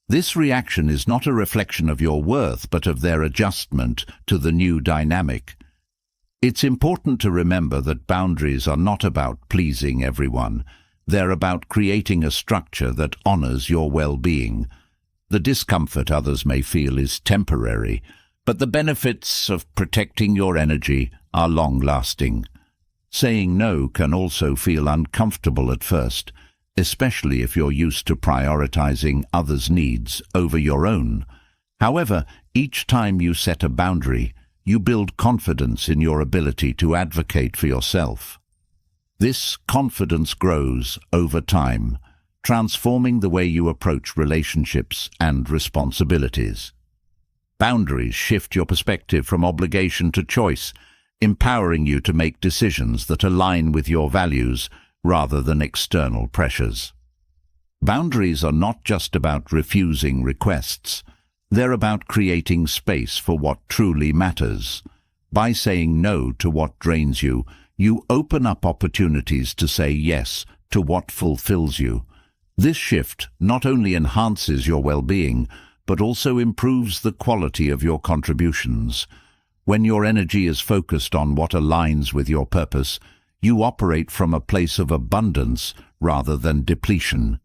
This reaction is not a reflection of your worth, but of their adjustment to the new dynamic. It's important to remember that boundaries are not about pleasing everyone. They're about creating a structure that honors your well-being. The discomfort others may feel is temporary, but the benefits of protecting your energy are long-lasting. Saying no can also feel uncomfortable at first, especially if you're used to prioritizing others' needs over your own. However, each time you set a boundary, you build confidence in your ability to advocate for yourself. This confidence grows over time, transforming the way you approach relationships and responsibilities. Boundaries shift your perspective from obligation to choice, empowering you to make decisions that align with your values rather than external pressures. Boundaries are not just about refusing requests. They're about creating space for what truly matters. By saying no to what drains you, you open up opportunities to say yes to what fulfills you. This shift not only enhances your well-being, but also improves the quality of your contributions. When your energy is focused on what aligns with your purpose, you operate from a place of abundance rather than depletion.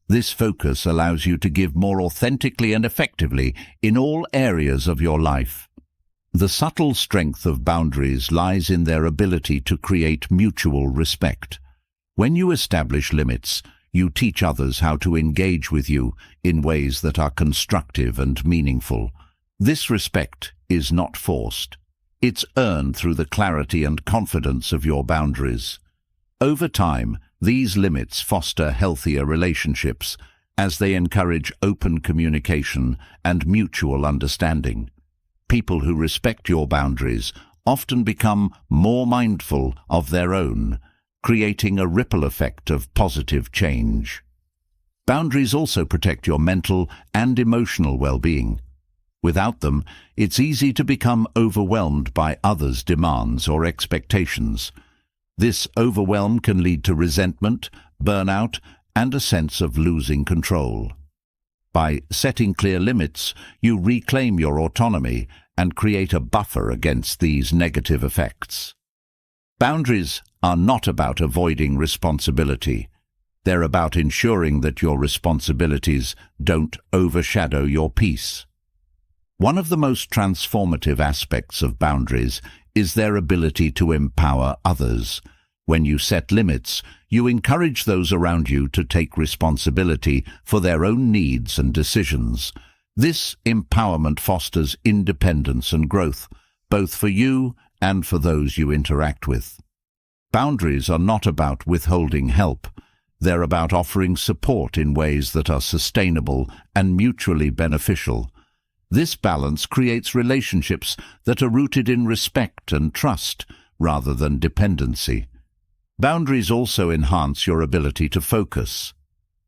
This focus allows you to give more authentically and effectively in all areas of your life. The subtle strength of boundaries lies in their ability to create mutual respect. When you establish limits, you teach others how to engage with you in ways that are constructive and meaningful. This respect is not forced. It's earned through the clarity and confidence of your boundaries. Over time, these limits foster healthier relationships as they encourage open communication and mutual understanding. People who respect your boundaries often become more mindful of their own, creating a ripple effect of positive change. Boundaries also protect your mental and emotional well-being. Without them, it's easy to become overwhelmed by others' demands or expectations. This overwhelm can lead to resentment, burnout, and a sense of losing control. By setting clear limits, you reclaim your autonomy and create a buffer against these negative effects. Boundaries are not about avoiding responsibility. They're about ensuring that your responsibilities don't overshadow your peace. One of the most transformative aspects of boundaries is their ability to empower others. When you set limits, you encourage those around you to take responsibility for their own needs and decisions. This empowerment fosters independence and growth, both for you and for those you interact with. Boundaries are not about withholding help. They're about offering support in ways that are sustainable and mutually beneficial. This balance creates relationships that are rooted in respect and trust rather than dependency. Boundaries also enhance your ability to focus.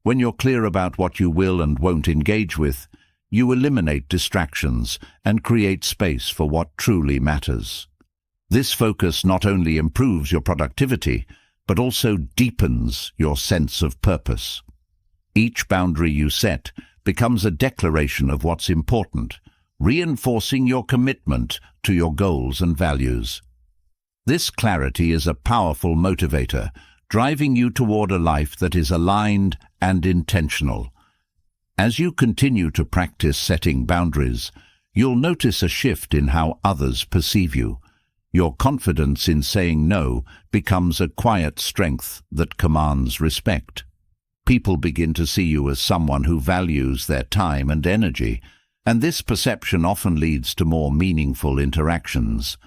When you're clear about what you will and won't engage with, you eliminate distractions and create space for what truly matters. This focus not only improves your productivity, but also deepens your sense of purpose. Each boundary you set becomes a declaration of what's important, reinforcing your commitment to your goals and values. This clarity is a powerful motivator, driving you toward a life that is aligned and intentional. As you continue to practice setting boundaries, you'll notice a shift in how others perceive you. Your confidence in saying no becomes a quiet strength that commands respect. People begin to see you as someone who values their time and energy, and this perception often leads to more meaningful interactions.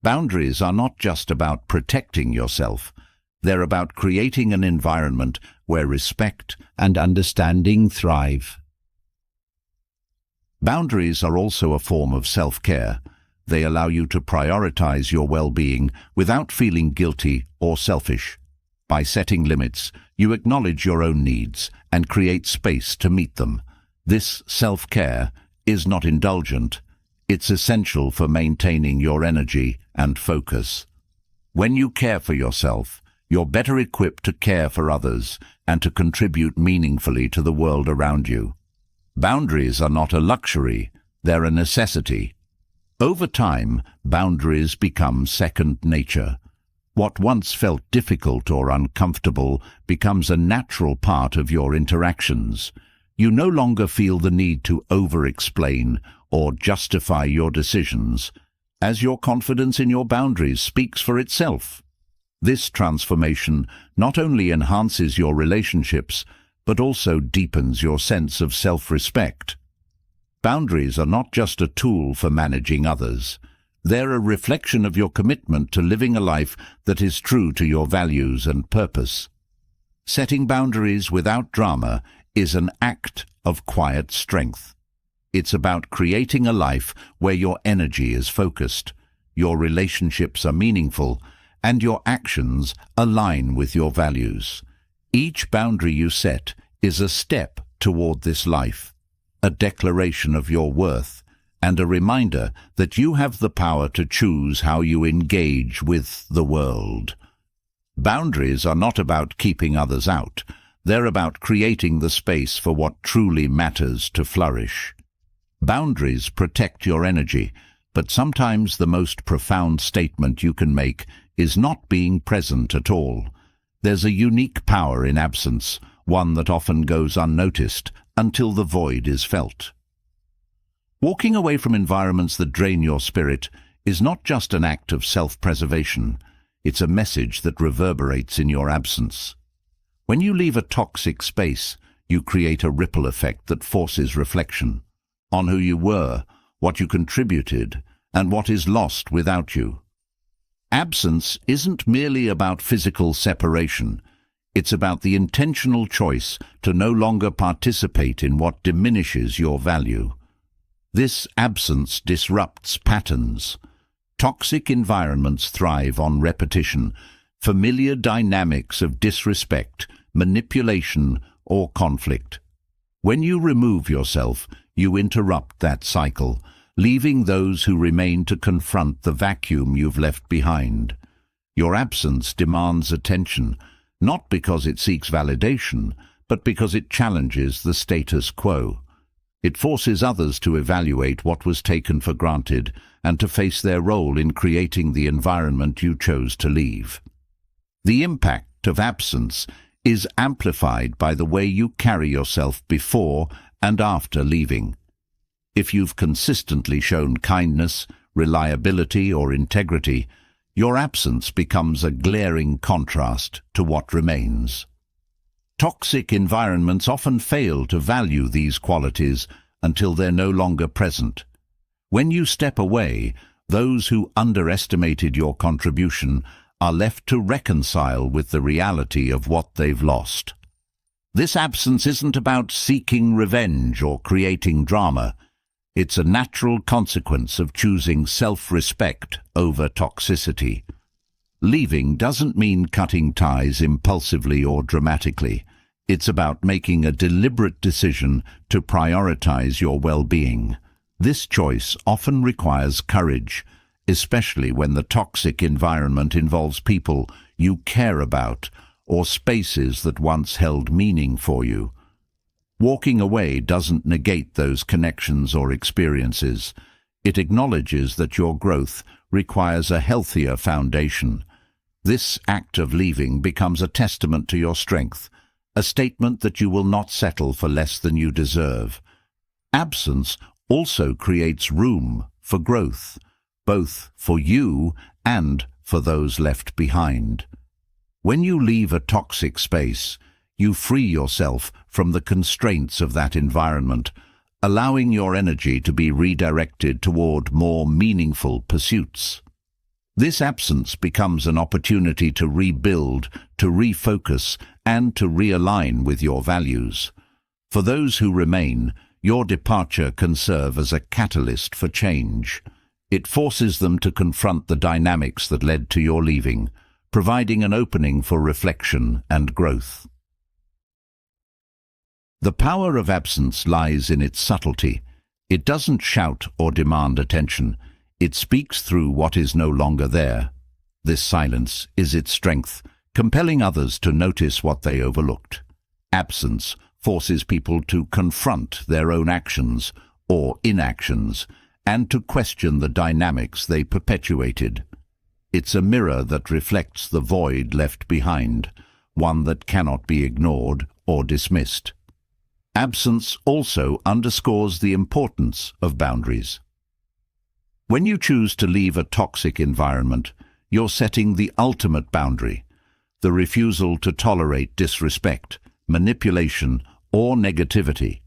Boundaries are not just about protecting yourself. They're about creating an environment where respect and understanding thrive. Boundaries are also a form of self-care. They allow you to prioritize your well-being without feeling guilty or selfish. By setting limits, you acknowledge your own needs and create space to meet them. This self-care is not indulgent. It's essential for maintaining your energy and focus. When you care for yourself, you're better equipped to care for others and to contribute meaningfully to the world around you. Boundaries are not a luxury, they're a necessity. Over time, boundaries become second nature. What once felt difficult or uncomfortable becomes a natural part of your interactions. You no longer feel the need to over-explain or justify your decisions, as your confidence in your boundaries speaks for itself. This transformation not only enhances your relationships, but also deepens your sense of self-respect. Boundaries are not just a tool for managing others. They're a reflection of your commitment to living a life that is true to your values and purpose. Setting boundaries without drama is an act of quiet strength. It's about creating a life where your energy is focused, your relationships are meaningful, and your actions align with your values. Each boundary you set is a step toward this life, a declaration of your worth, and a reminder that you have the power to choose how you engage with the world. Boundaries are not about keeping others out. They're about creating the space for what truly matters to flourish. Boundaries protect your energy, but sometimes the most profound statement you can make is not being present at all. There's a unique power in absence, one that often goes unnoticed until the void is felt. Walking away from environments that drain your spirit is not just an act of self-preservation, it's a message that reverberates in your absence. When you leave a toxic space, you create a ripple effect that forces reflection on who you were, what you contributed, and what is lost without you. Absence isn't merely about physical separation. It's about the intentional choice to no longer participate in what diminishes your value. This absence disrupts patterns. Toxic environments thrive on repetition, familiar dynamics of disrespect, manipulation, or conflict. When you remove yourself, you interrupt that cycle, leaving those who remain to confront the vacuum you've left behind. Your absence demands attention, not because it seeks validation, but because it challenges the status quo. It forces others to evaluate what was taken for granted and to face their role in creating the environment you chose to leave. The impact of absence is amplified by the way you carry yourself before and after leaving. If you've consistently shown kindness, reliability, or integrity, your absence becomes a glaring contrast to what remains. Toxic environments often fail to value these qualities until they're no longer present. When you step away, those who underestimated your contribution are left to reconcile with the reality of what they've lost. This absence isn't about seeking revenge or creating drama. It's a natural consequence of choosing self-respect over toxicity. Leaving doesn't mean cutting ties impulsively or dramatically. It's about making a deliberate decision to prioritize your well-being. This choice often requires courage, especially when the toxic environment involves people you care about or spaces that once held meaning for you. Walking away doesn't negate those connections or experiences. It acknowledges that your growth requires a healthier foundation. This act of leaving becomes a testament to your strength, a statement that you will not settle for less than you deserve. Absence also creates room for growth, both for you and for those left behind. When you leave a toxic space, you free yourself from the constraints of that environment, allowing your energy to be redirected toward more meaningful pursuits. This absence becomes an opportunity to rebuild, to refocus, and to realign with your values. For those who remain, your departure can serve as a catalyst for change. It forces them to confront the dynamics that led to your leaving, providing an opening for reflection and growth. The power of absence lies in its subtlety. It doesn't shout or demand attention. It speaks through what is no longer there. This silence is its strength, compelling others to notice what they overlooked. Absence forces people to confront their own actions or inactions and to question the dynamics they perpetuated. It's a mirror that reflects the void left behind, one that cannot be ignored or dismissed. Absence also underscores the importance of boundaries. When you choose to leave a toxic environment, you're setting the ultimate boundary, the refusal to tolerate disrespect, manipulation, or negativity.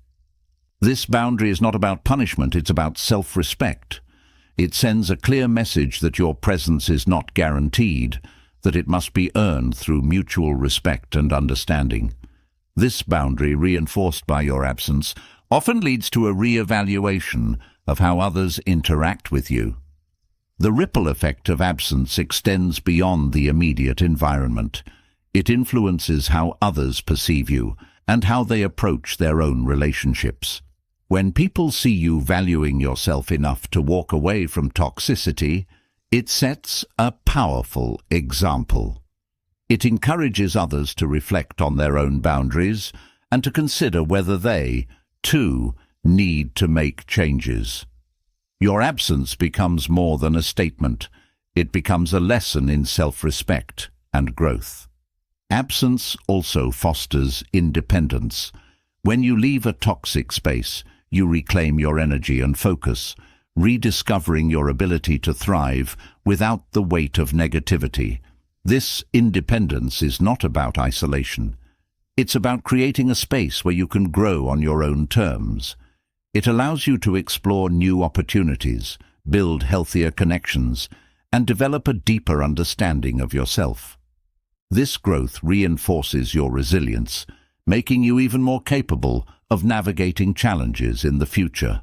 This boundary is not about punishment, it's about self-respect. It sends a clear message that your presence is not guaranteed, that it must be earned through mutual respect and understanding. This boundary, reinforced by your absence, often leads to a re-evaluation of how others interact with you. The ripple effect of absence extends beyond the immediate environment. It influences how others perceive you and how they approach their own relationships. When people see you valuing yourself enough to walk away from toxicity, it sets a powerful example. It encourages others to reflect on their own boundaries and to consider whether they, too, need to make changes. Your absence becomes more than a statement. It becomes a lesson in self-respect and growth. Absence also fosters independence. When you leave a toxic space, you reclaim your energy and focus, rediscovering your ability to thrive without the weight of negativity. This independence is not about isolation. It's about creating a space where you can grow on your own terms. It allows you to explore new opportunities, build healthier connections, and develop a deeper understanding of yourself. This growth reinforces your resilience, making you even more capable of navigating challenges in the future.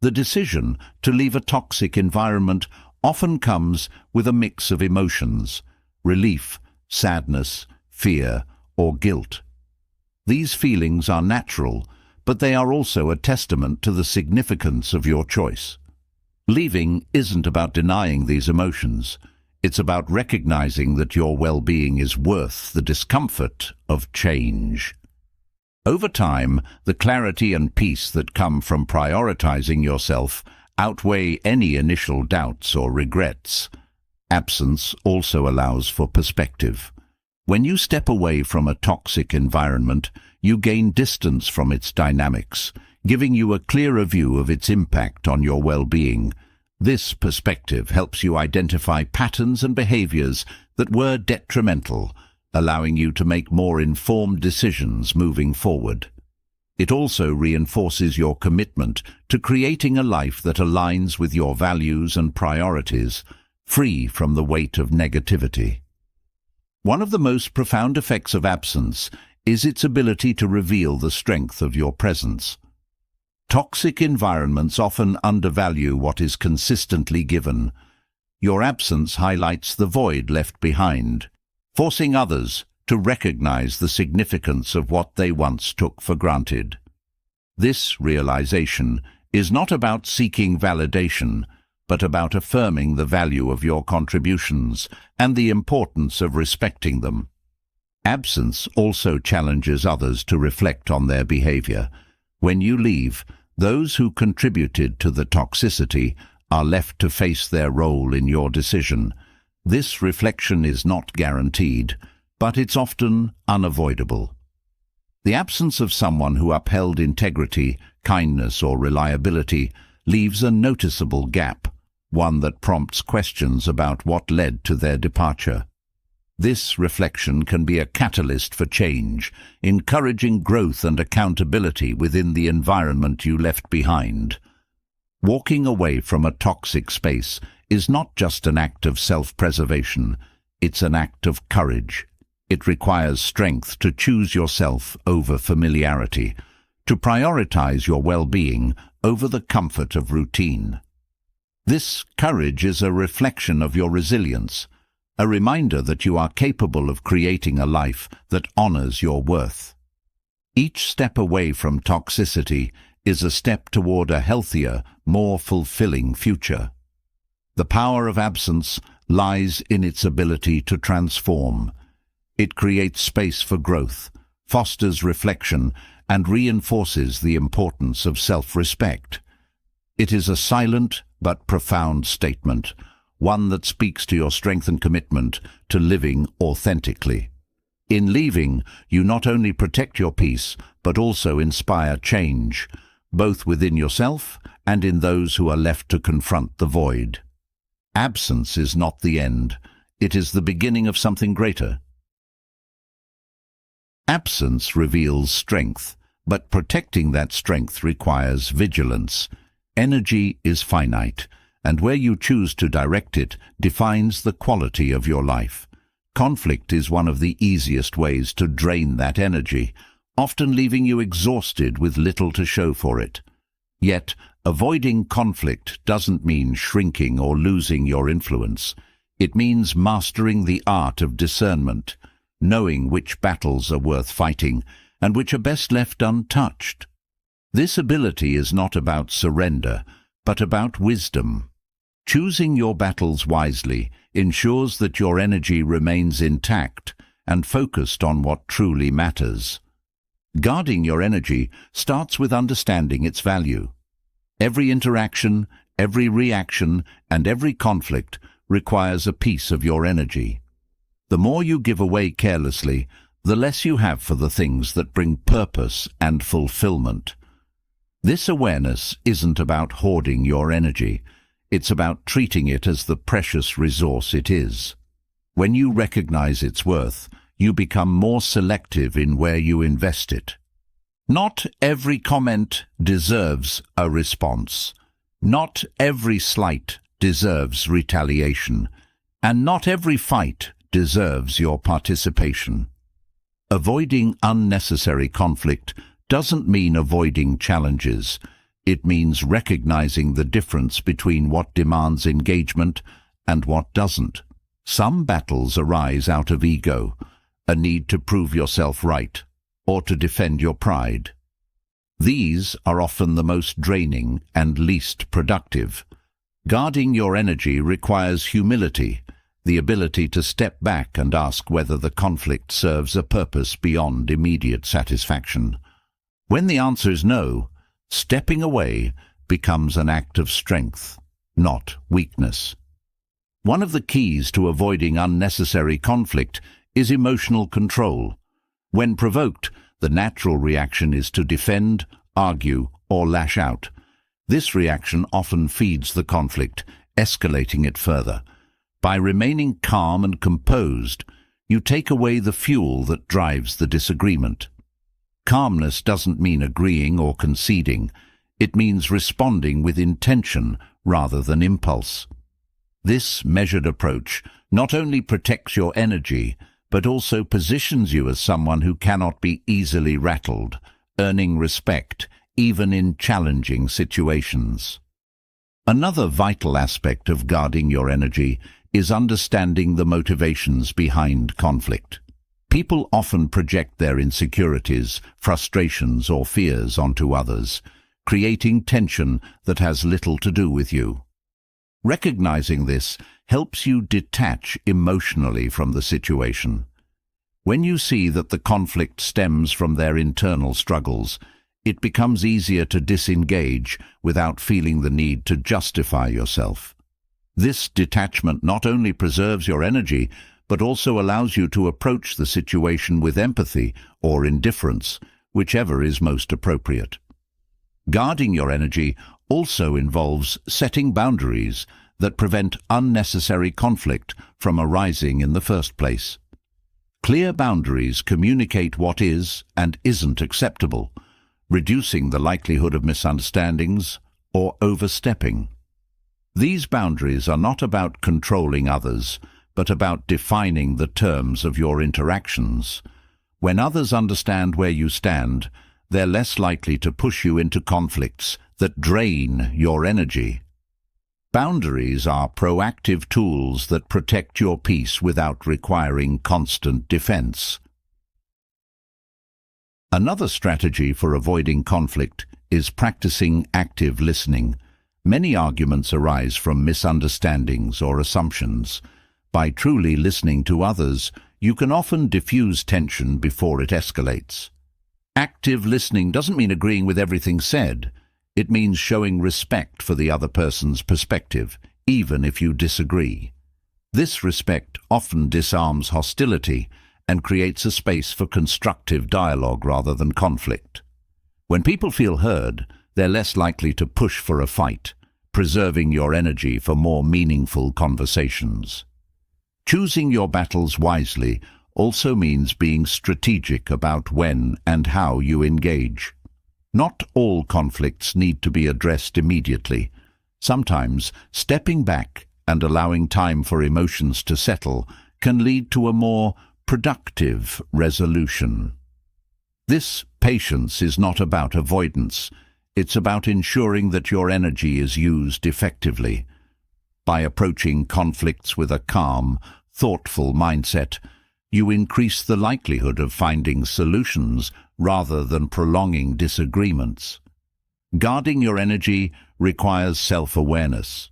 The decision to leave a toxic environment often comes with a mix of emotions: relief, sadness, fear, or guilt. These feelings are natural, but they are also a testament to the significance of your choice. Leaving isn't about denying these emotions. It's about recognizing that your well-being is worth the discomfort of change. Over time, the clarity and peace that come from prioritizing yourself outweigh any initial doubts or regrets. Absence also allows for perspective. When you step away from a toxic environment, you gain distance from its dynamics, giving you a clearer view of its impact on your well-being. This perspective helps you identify patterns and behaviors that were detrimental, allowing you to make more informed decisions moving forward. It also reinforces your commitment to creating a life that aligns with your values and priorities, free from the weight of negativity. One of the most profound effects of absence is its ability to reveal the strength of your presence. Toxic environments often undervalue what is consistently given. Your absence highlights the void left behind, forcing others to recognize the significance of what they once took for granted. This realization is not about seeking validation, but about affirming the value of your contributions and the importance of respecting them. Absence also challenges others to reflect on their behavior. When you leave, those who contributed to the toxicity are left to face their role in your decision. This reflection is not guaranteed, but it's often unavoidable. The absence of someone who upheld integrity, kindness, or reliability leaves a noticeable gap, one that prompts questions about what led to their departure. This reflection can be a catalyst for change, encouraging growth and accountability within the environment you left behind. Walking away from a toxic space is not just an act of self-preservation, it's an act of courage. It requires strength to choose yourself over familiarity, to prioritize your well-being over the comfort of routine. This courage is a reflection of your resilience, a reminder that you are capable of creating a life that honors your worth. Each step away from toxicity is a step toward a healthier, more fulfilling future. The power of absence lies in its ability to transform. It creates space for growth, fosters reflection, and reinforces the importance of self-respect. It is a silent but profound statement, one that speaks to your strength and commitment to living authentically. In leaving, you not only protect your peace, but also inspire change, both within yourself and in those who are left to confront the void. Absence is not the end, it is the beginning of something greater. Absence reveals strength, but protecting that strength requires vigilance. Energy is finite, and where you choose to direct it defines the quality of your life. Conflict is one of the easiest ways to drain that energy, often leaving you exhausted with little to show for it. Yet, avoiding conflict doesn't mean shrinking or losing your influence. It means mastering the art of discernment, knowing which battles are worth fighting and which are best left untouched. This ability is not about surrender, but about wisdom. Choosing your battles wisely ensures that your energy remains intact and focused on what truly matters. Guarding your energy starts with understanding its value. Every interaction, every reaction, and every conflict requires a piece of your energy. The more you give away carelessly, the less you have for the things that bring purpose and fulfillment. This awareness isn't about hoarding your energy. It's about treating it as the precious resource it is. When you recognize its worth, you become more selective in where you invest it. Not every comment deserves a response. Not every slight deserves retaliation. And not every fight deserves your participation. Avoiding unnecessary conflict doesn't mean avoiding challenges. It means recognizing the difference between what demands engagement and what doesn't. Some battles arise out of ego, a need to prove yourself right, or to defend your pride. These are often the most draining and least productive. Guarding your energy requires humility, the ability to step back and ask whether the conflict serves a purpose beyond immediate satisfaction. When the answer is no, stepping away becomes an act of strength, not weakness. One of the keys to avoiding unnecessary conflict is emotional control. When provoked, the natural reaction is to defend, argue, or lash out. This reaction often feeds the conflict, escalating it further. By remaining calm and composed, you take away the fuel that drives the disagreement. Calmness doesn't mean agreeing or conceding. It means responding with intention rather than impulse. This measured approach not only protects your energy, but also positions you as someone who cannot be easily rattled, earning respect even in challenging situations. Another vital aspect of guarding your energy is understanding the motivations behind conflict. People often project their insecurities, frustrations, or fears onto others, creating tension that has little to do with you. Recognizing this helps you detach emotionally from the situation. When you see that the conflict stems from their internal struggles, it becomes easier to disengage without feeling the need to justify yourself. This detachment not only preserves your energy, but also allows you to approach the situation with empathy or indifference, whichever is most appropriate. Guarding your energy also involves setting boundaries that prevent unnecessary conflict from arising in the first place. Clear boundaries communicate what is and isn't acceptable, reducing the likelihood of misunderstandings or overstepping. These boundaries are not about controlling others, but about defining the terms of your interactions. When others understand where you stand, they're less likely to push you into conflicts that drain your energy. Boundaries are proactive tools that protect your peace without requiring constant defense. Another strategy for avoiding conflict is practicing active listening. Many arguments arise from misunderstandings or assumptions. By truly listening to others, you can often diffuse tension before it escalates. Active listening doesn't mean agreeing with everything said. It means showing respect for the other person's perspective, even if you disagree. This respect often disarms hostility and creates a space for constructive dialogue rather than conflict. When people feel heard, they're less likely to push for a fight, preserving your energy for more meaningful conversations. Choosing your battles wisely also means being strategic about when and how you engage. Not all conflicts need to be addressed immediately. Sometimes stepping back and allowing time for emotions to settle can lead to a more productive resolution. This patience is not about avoidance. It's about ensuring that your energy is used effectively. By approaching conflicts with a calm, thoughtful mindset, you increase the likelihood of finding solutions rather than prolonging disagreements. Guarding your energy requires self-awareness.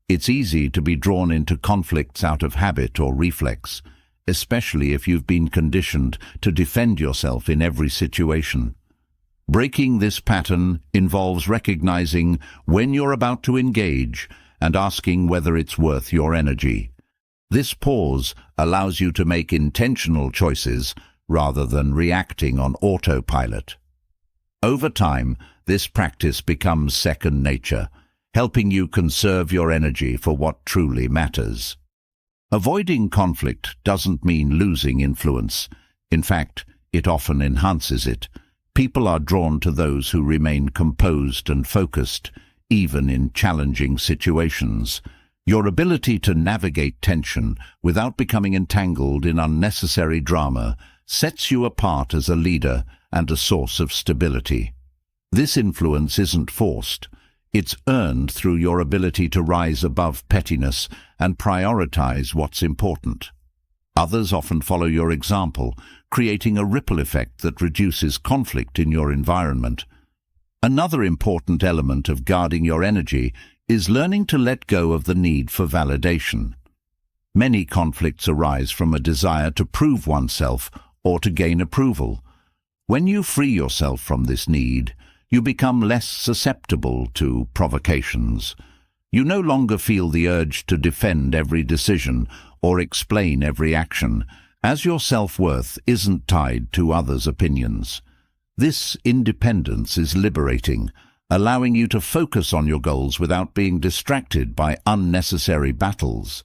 It's easy to be drawn into conflicts out of habit or reflex, especially if you've been conditioned to defend yourself in every situation. Breaking this pattern involves recognizing when you're about to engage and asking whether it's worth your energy. This pause allows you to make intentional choices rather than reacting on autopilot. Over time, this practice becomes second nature, helping you conserve your energy for what truly matters. Avoiding conflict doesn't mean losing influence. In fact, it often enhances it. People are drawn to those who remain composed and focused, even in challenging situations. Your ability to navigate tension without becoming entangled in unnecessary drama sets you apart as a leader and a source of stability. This influence isn't forced. It's earned through your ability to rise above pettiness and prioritize what's important. Others often follow your example, creating a ripple effect that reduces conflict in your environment. Another important element of guarding your energy is learning to let go of the need for validation. Many conflicts arise from a desire to prove oneself or to gain approval. When you free yourself from this need, you become less susceptible to provocations. You no longer feel the urge to defend every decision or explain every action, as your self-worth isn't tied to others' opinions. This independence is liberating, allowing you to focus on your goals without being distracted by unnecessary battles.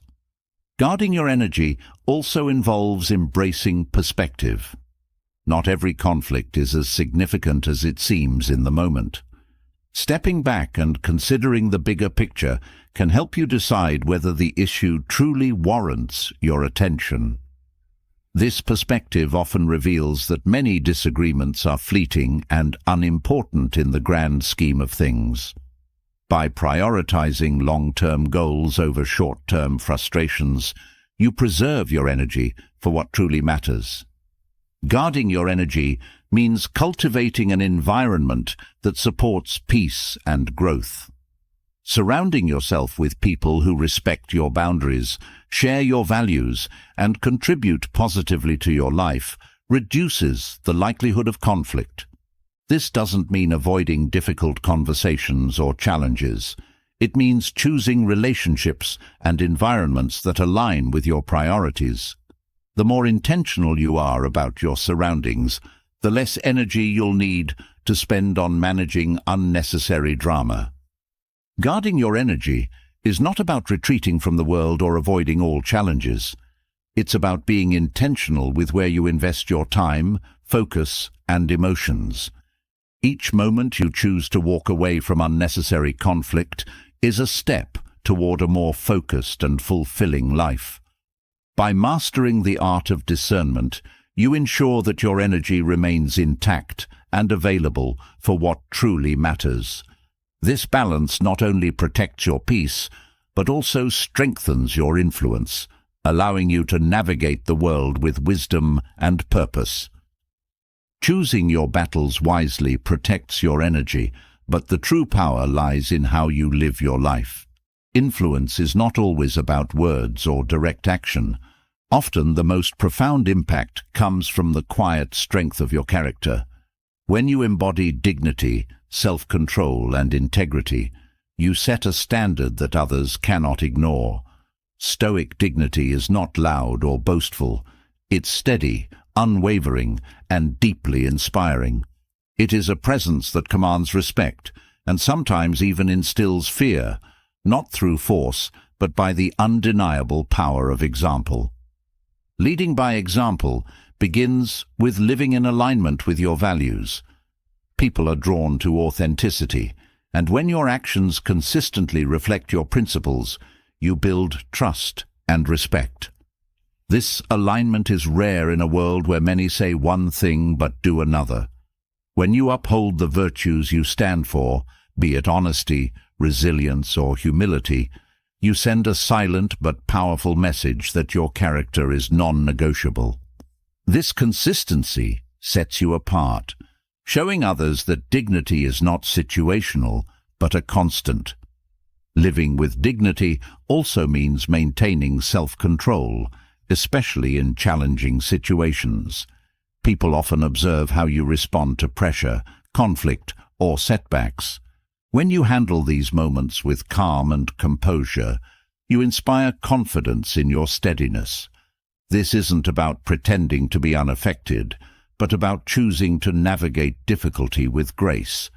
Guarding your energy also involves embracing perspective. Not every conflict is as significant as it seems in the moment. Stepping back and considering the bigger picture can help you decide whether the issue truly warrants your attention. This perspective often reveals that many disagreements are fleeting and unimportant in the grand scheme of things. By prioritizing long-term goals over short-term frustrations, you preserve your energy for what truly matters. Guarding your energy means cultivating an environment that supports peace and growth. Surrounding yourself with people who respect your boundaries, share your values, and contribute positively to your life reduces the likelihood of conflict. This doesn't mean avoiding difficult conversations or challenges. It means choosing relationships and environments that align with your priorities. The more intentional you are about your surroundings, the less energy you'll need to spend on managing unnecessary drama. Guarding your energy is not about retreating from the world or avoiding all challenges. It's about being intentional with where you invest your time, focus, and emotions. Each moment you choose to walk away from unnecessary conflict is a step toward a more focused and fulfilling life. By mastering the art of discernment, you ensure that your energy remains intact and available for what truly matters. This balance not only protects your peace, but also strengthens your influence, allowing you to navigate the world with wisdom and purpose. Choosing your battles wisely protects your energy, but the true power lies in how you live your life. Influence is not always about words or direct action. Often the most profound impact comes from the quiet strength of your character. When you embody dignity, self-control, and integrity, you set a standard that others cannot ignore. Stoic dignity is not loud or boastful. It's steady, unwavering, and deeply inspiring. It is a presence that commands respect, and sometimes even instills fear, not through force, but by the undeniable power of example. Leading by example begins with living in alignment with your values. People are drawn to authenticity, and when your actions consistently reflect your principles, you build trust and respect. This alignment is rare in a world where many say one thing but do another. When you uphold the virtues you stand for, be it honesty, resilience, or humility, you send a silent but powerful message that your character is non-negotiable. This consistency sets you apart, showing others that dignity is not situational, but a constant. Living with dignity also means maintaining self-control, especially in challenging situations. People often observe how you respond to pressure, conflict, or setbacks. When you handle these moments with calm and composure, You inspire confidence in your steadiness. This isn't about pretending to be unaffected, but about choosing to navigate difficulty with grace.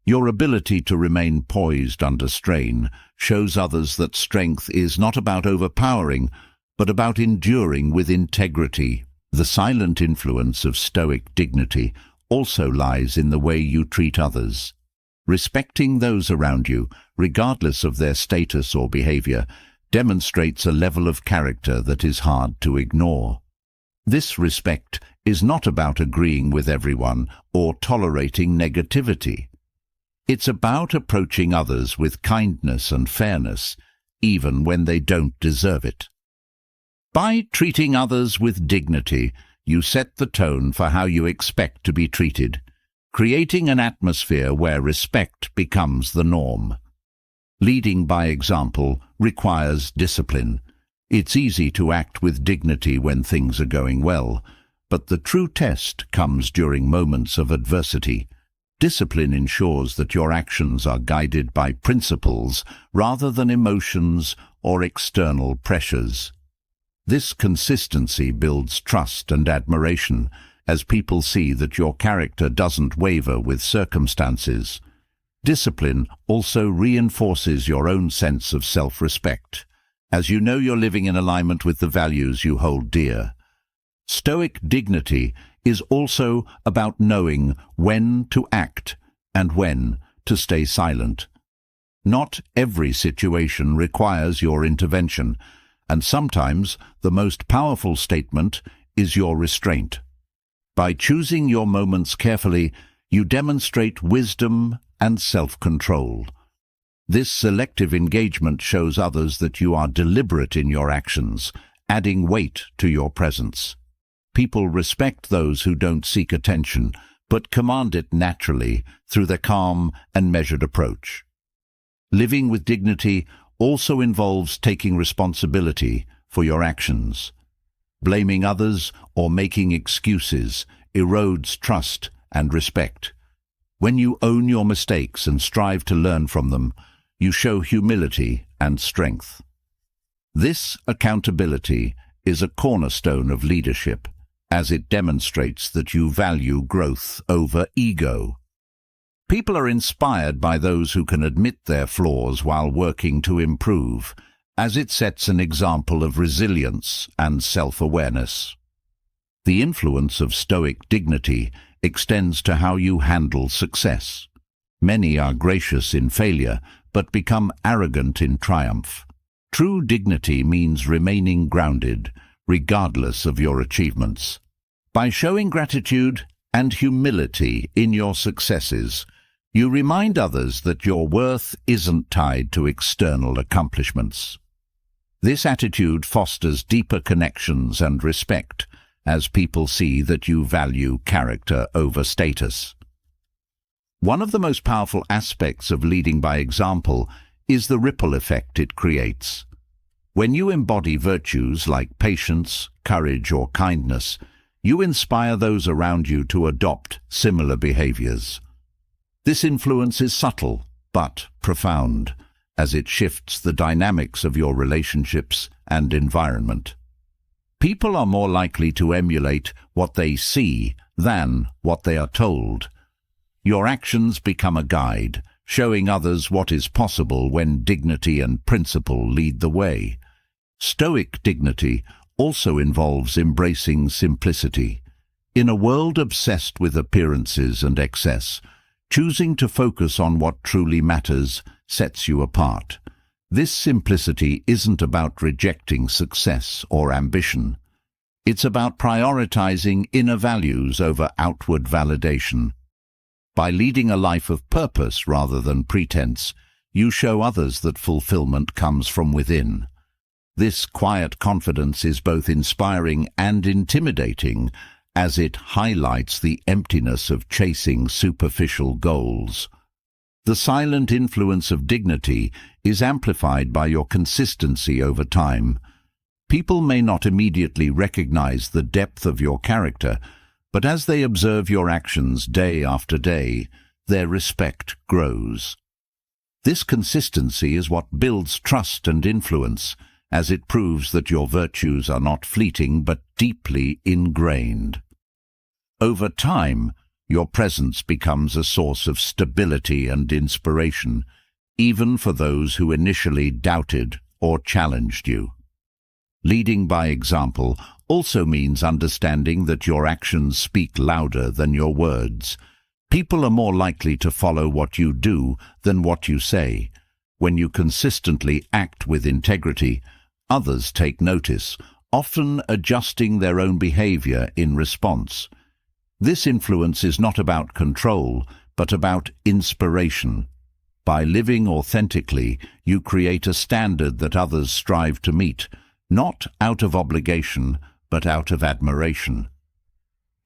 Your ability to remain poised under strain shows others that strength is not about overpowering, but about enduring with integrity. The silent influence of Stoic dignity also lies in the way you treat others. Respecting those around you, regardless of their status or behavior, demonstrates a level of character that is hard to ignore. This respect is not about agreeing with everyone or tolerating negativity. It's about approaching others with kindness and fairness, even when they don't deserve it. By treating others with dignity, you set the tone for how you expect to be treated, creating an atmosphere where respect becomes the norm. Leading by example requires discipline. It's easy to act with dignity when things are going well, but the true test comes during moments of adversity. Discipline ensures that your actions are guided by principles rather than emotions or external pressures. This consistency builds trust and admiration as people see that your character doesn't waver with circumstances. Discipline also reinforces your own sense of self-respect, as you know you're living in alignment with the values you hold dear. Stoic dignity is also about knowing when to act and when to stay silent. Not every situation requires your intervention, and sometimes the most powerful statement is your restraint. By choosing your moments carefully, you demonstrate wisdom and self-control. This selective engagement shows others that you are deliberate in your actions, adding weight to your presence. People respect those who don't seek attention, but command it naturally through their calm and measured approach. Living with dignity also involves taking responsibility for your actions. Blaming others or making excuses erodes trust and respect. When you own your mistakes and strive to learn from them, you show humility and strength. This accountability is a cornerstone of leadership, as it demonstrates that you value growth over ego. People are inspired by those who can admit their flaws while working to improve, as it sets an example of resilience and self-awareness. The influence of Stoic dignity extends to how you handle success. Many are gracious in failure, but become arrogant in triumph. True dignity means remaining grounded, regardless of your achievements. By showing gratitude and humility in your successes, you remind others that your worth isn't tied to external accomplishments. This attitude fosters deeper connections and respect, as people see that you value character over status. One of the most powerful aspects of leading by example is the ripple effect it creates. When you embody virtues like patience, courage, or kindness, you inspire those around you to adopt similar behaviors. This influence is subtle but profound, as it shifts the dynamics of your relationships and environment. People are more likely to emulate what they see than what they are told. Your actions become a guide, showing others what is possible when dignity and principle lead the way. Stoic dignity also involves embracing simplicity. In a world obsessed with appearances and excess, choosing to focus on what truly matters sets you apart. This simplicity isn't about rejecting success or ambition. It's about prioritizing inner values over outward validation. By leading a life of purpose rather than pretense, you show others that fulfillment comes from within. This quiet confidence is both inspiring and intimidating, as it highlights the emptiness of chasing superficial goals. The silent influence of dignity is amplified by your consistency over time. People may not immediately recognize the depth of your character, but as they observe your actions day after day, their respect grows. This consistency is what builds trust and influence, as it proves that your virtues are not fleeting but deeply ingrained. Over time, your presence becomes a source of stability and inspiration, even for those who initially doubted or challenged you. Leading by example also means understanding that your actions speak louder than your words. People are more likely to follow what you do than what you say. When you consistently act with integrity, others take notice, often adjusting their own behavior in response. This influence is not about control, but about inspiration. By living authentically, you create a standard that others strive to meet, not out of obligation, but out of admiration.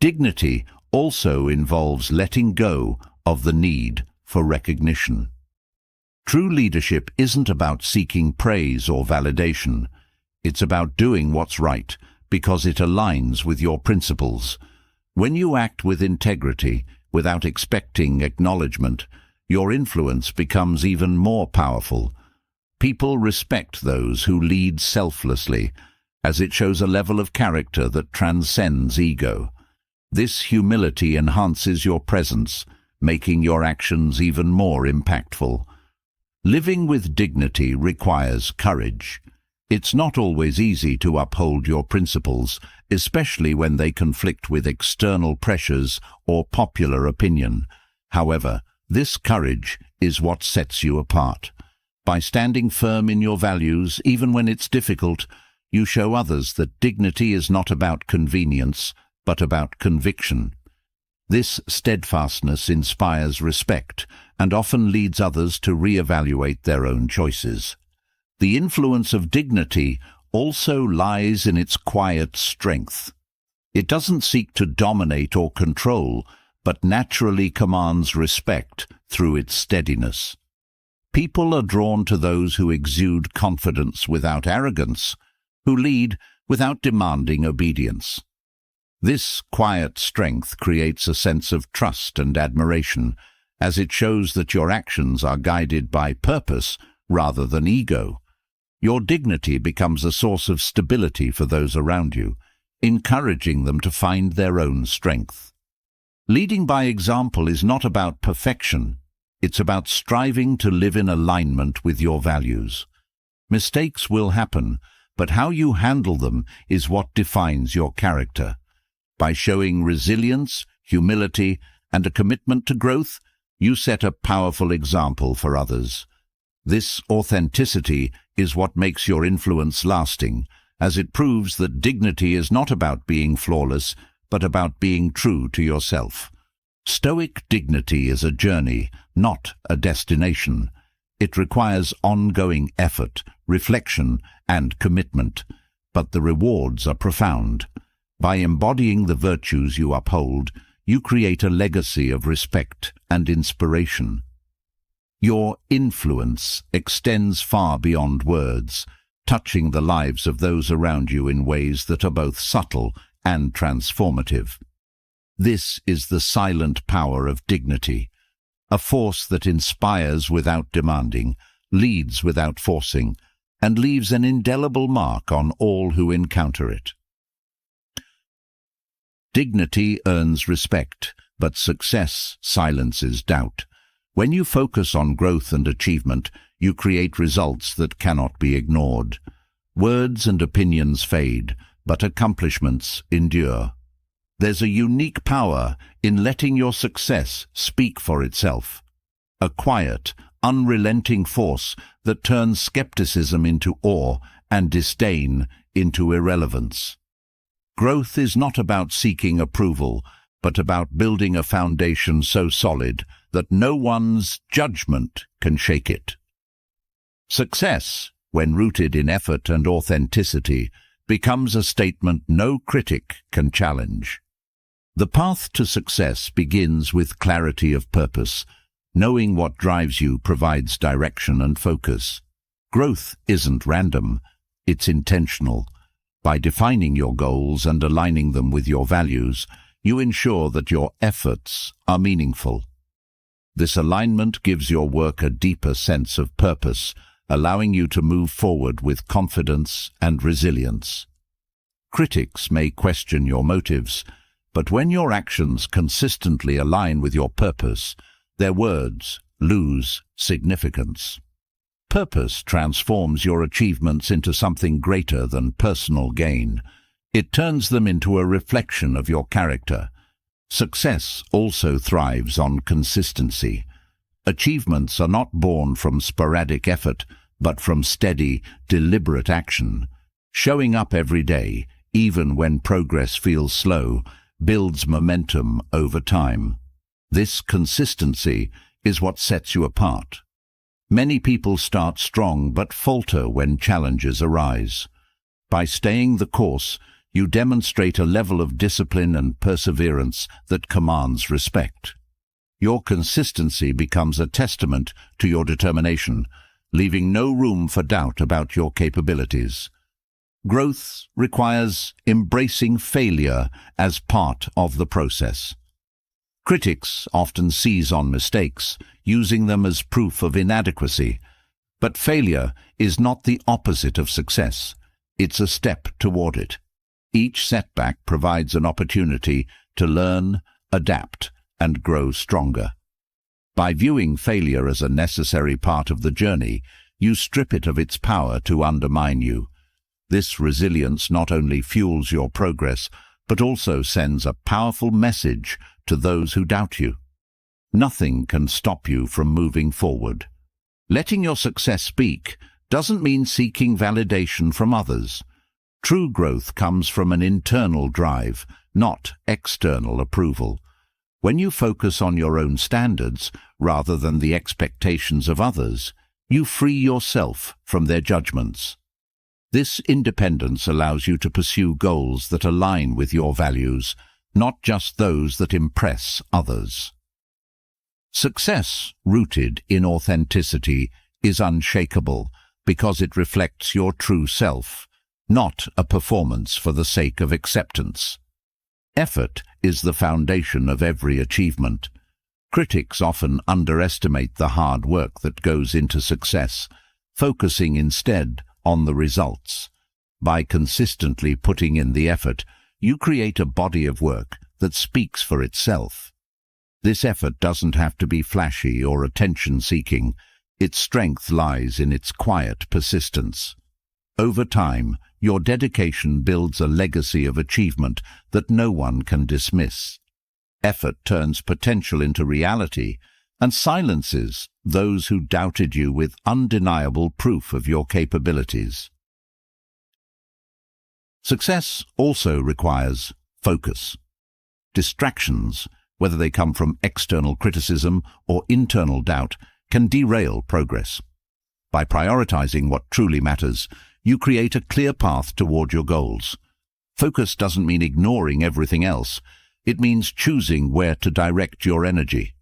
Dignity also involves letting go of the need for recognition. True leadership isn't about seeking praise or validation. It's about doing what's right because it aligns with your principles. When you act with integrity, without expecting acknowledgement, your influence becomes even more powerful. People respect those who lead selflessly, as it shows a level of character that transcends ego. This humility enhances your presence, making your actions even more impactful. Living with dignity requires courage. It's not always easy to uphold your principles, especially when they conflict with external pressures or popular opinion. However, this courage is what sets you apart. By standing firm in your values, even when it's difficult, you show others that dignity is not about convenience, but about conviction. This steadfastness inspires respect and often leads others to reevaluate their own choices. The influence of dignity also lies in its quiet strength. It doesn't seek to dominate or control, but naturally commands respect through its steadiness. People are drawn to those who exude confidence without arrogance, who lead without demanding obedience. This quiet strength creates a sense of trust and admiration, as it shows that your actions are guided by purpose rather than ego. Your dignity becomes a source of stability for those around you, encouraging them to find their own strength. Leading by example is not about perfection. It's about striving to live in alignment with your values. Mistakes will happen, but how you handle them is what defines your character. By showing resilience, humility, and a commitment to growth, you set a powerful example for others. This authenticity is what makes your influence lasting, as it proves that dignity is not about being flawless, but about being true to yourself. Stoic dignity is a journey, not a destination. It requires ongoing effort, reflection, and commitment, but the rewards are profound. By embodying the virtues you uphold, you create a legacy of respect and inspiration. Your influence extends far beyond words, touching the lives of those around you in ways that are both subtle and transformative. This is the silent power of dignity, a force that inspires without demanding, leads without forcing, and leaves an indelible mark on all who encounter it. Dignity earns respect, but success silences doubt. When you focus on growth and achievement, you create results that cannot be ignored. Words and opinions fade, but accomplishments endure. There's a unique power in letting your success speak for itself. A quiet, unrelenting force that turns skepticism into awe and disdain into irrelevance. Growth is not about seeking approval, but about building a foundation so solid that no one's judgment can shake it. Success, when rooted in effort and authenticity, becomes a statement no critic can challenge. The path to success begins with clarity of purpose. Knowing what drives you provides direction and focus. Growth isn't random, it's intentional. By defining your goals and aligning them with your values, you ensure that your efforts are meaningful. This alignment gives your work a deeper sense of purpose, allowing you to move forward with confidence and resilience. Critics may question your motives, but when your actions consistently align with your purpose, their words lose significance. Purpose transforms your achievements into something greater than personal gain. It turns them into a reflection of your character. Success also thrives on consistency. Achievements are not born from sporadic effort, but from steady, deliberate action. Showing up every day, even when progress feels slow, builds momentum over time. This consistency is what sets you apart. Many people start strong but falter when challenges arise. By staying the course, you demonstrate a level of discipline and perseverance that commands respect. Your consistency becomes a testament to your determination, leaving no room for doubt about your capabilities. Growth requires embracing failure as part of the process. Critics often seize on mistakes, using them as proof of inadequacy. But failure is not the opposite of success. It's a step toward it. Each setback provides an opportunity to learn, adapt, and grow stronger. By viewing failure as a necessary part of the journey, you strip it of its power to undermine you. This resilience not only fuels your progress, but also sends a powerful message to those who doubt you. Nothing can stop you from moving forward. Letting your success speak doesn't mean seeking validation from others. True growth comes from an internal drive, not external approval. When you focus on your own standards rather than the expectations of others, you free yourself from their judgments. This independence allows you to pursue goals that align with your values, not just those that impress others. Success rooted in authenticity is unshakable because it reflects your true self, not a performance for the sake of acceptance. Effort is the foundation of every achievement. Critics often underestimate the hard work that goes into success, focusing instead on the results. By consistently putting in the effort, you create a body of work that speaks for itself. This effort doesn't have to be flashy or attention-seeking. Its strength lies in its quiet persistence. Over time, your dedication builds a legacy of achievement that no one can dismiss. Effort turns potential into reality and silences those who doubted you with undeniable proof of your capabilities. Success also requires focus. Distractions, whether they come from external criticism or internal doubt, can derail progress. By prioritizing what truly matters, you create a clear path toward your goals. Focus doesn't mean ignoring everything else. It means choosing where to direct your energy.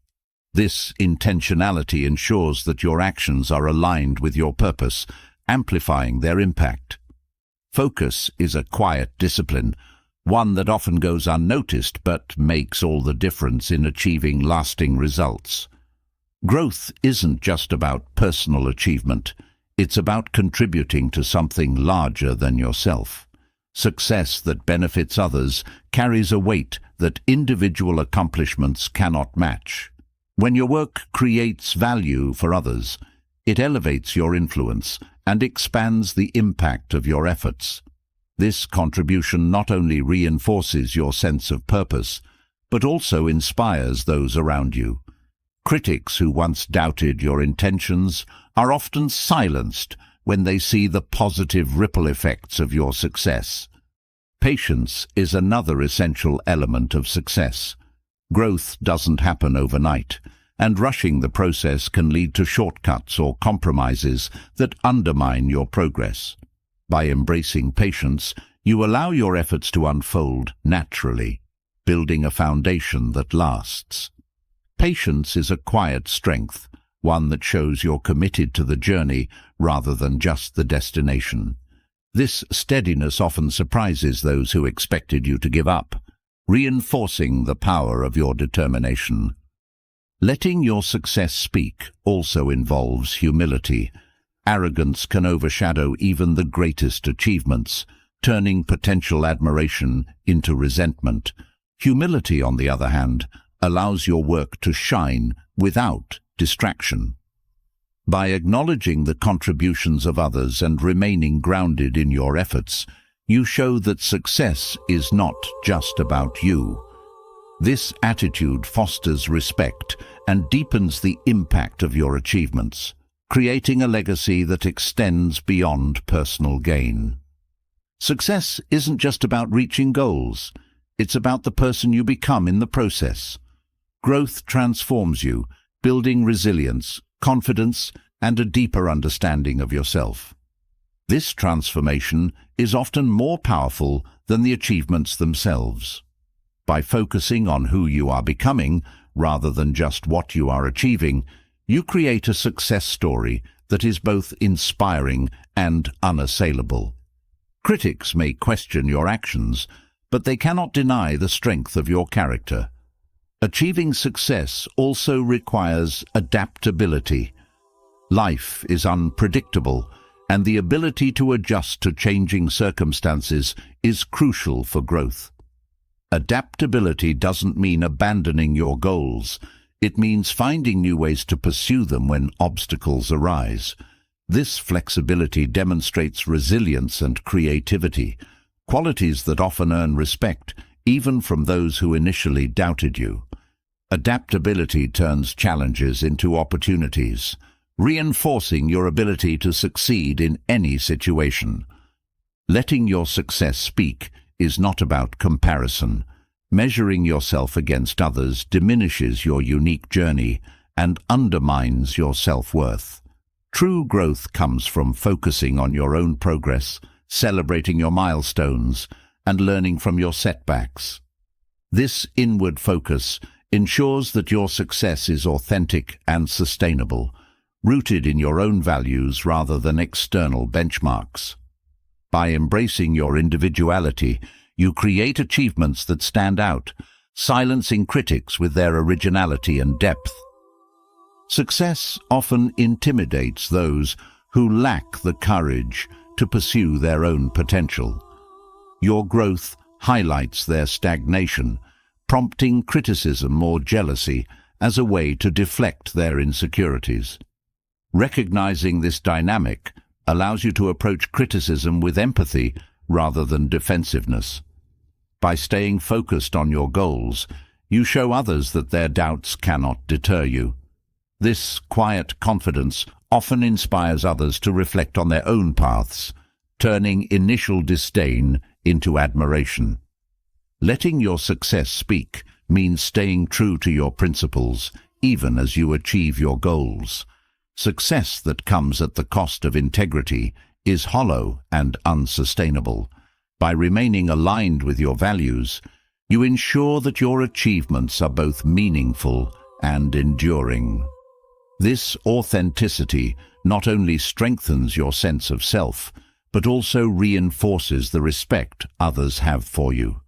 This intentionality ensures that your actions are aligned with your purpose, amplifying their impact. Focus is a quiet discipline, one that often goes unnoticed but makes all the difference in achieving lasting results. Growth isn't just about personal achievement. It's about contributing to something larger than yourself. Success that benefits others carries a weight that individual accomplishments cannot match. When your work creates value for others, it elevates your influence and expands the impact of your efforts. This contribution not only reinforces your sense of purpose, but also inspires those around you. Critics who once doubted your intentions are often silenced when they see the positive ripple effects of your success. Patience is another essential element of success. Growth doesn't happen overnight, and rushing the process can lead to shortcuts or compromises that undermine your progress. By embracing patience, you allow your efforts to unfold naturally, building a foundation that lasts. Patience is a quiet strength, one that shows you're committed to the journey rather than just the destination. This steadiness often surprises those who expected you to give up, reinforcing the power of your determination. Letting your success speak also involves humility. Arrogance can overshadow even the greatest achievements, turning potential admiration into resentment. Humility, on the other hand, allows your work to shine without distraction. By acknowledging the contributions of others and remaining grounded in your efforts, you show that success is not just about you. This attitude fosters respect and deepens the impact of your achievements, creating a legacy that extends beyond personal gain. Success isn't just about reaching goals, it's about the person you become in the process. Growth transforms you, building resilience, confidence, and a deeper understanding of yourself. This transformation is often more powerful than the achievements themselves. By focusing on who you are becoming, rather than just what you are achieving, you create a success story that is both inspiring and unassailable. Critics may question your actions, but they cannot deny the strength of your character. Achieving success also requires adaptability. Life is unpredictable, and the ability to adjust to changing circumstances is crucial for growth. Adaptability doesn't mean abandoning your goals. It means finding new ways to pursue them when obstacles arise. This flexibility demonstrates resilience and creativity, qualities that often earn respect, even from those who initially doubted you. Adaptability turns challenges into opportunities, reinforcing your ability to succeed in any situation. Letting your success speak is not about comparison. Measuring yourself against others diminishes your unique journey and undermines your self-worth. True growth comes from focusing on your own progress, celebrating your milestones, and learning from your setbacks. This inward focus ensures that your success is authentic and sustainable, rooted in your own values rather than external benchmarks. By embracing your individuality, you create achievements that stand out, silencing critics with their originality and depth. Success often intimidates those who lack the courage to pursue their own potential. Your growth highlights their stagnation, prompting criticism or jealousy as a way to deflect their insecurities. Recognizing this dynamic allows you to approach criticism with empathy rather than defensiveness. By staying focused on your goals, you show others that their doubts cannot deter you. This quiet confidence often inspires others to reflect on their own paths, turning initial disdain into admiration. Letting your success speak means staying true to your principles, even as you achieve your goals. Success that comes at the cost of integrity is hollow and unsustainable. By remaining aligned with your values, you ensure that your achievements are both meaningful and enduring. This authenticity not only strengthens your sense of self, but also reinforces the respect others have for you.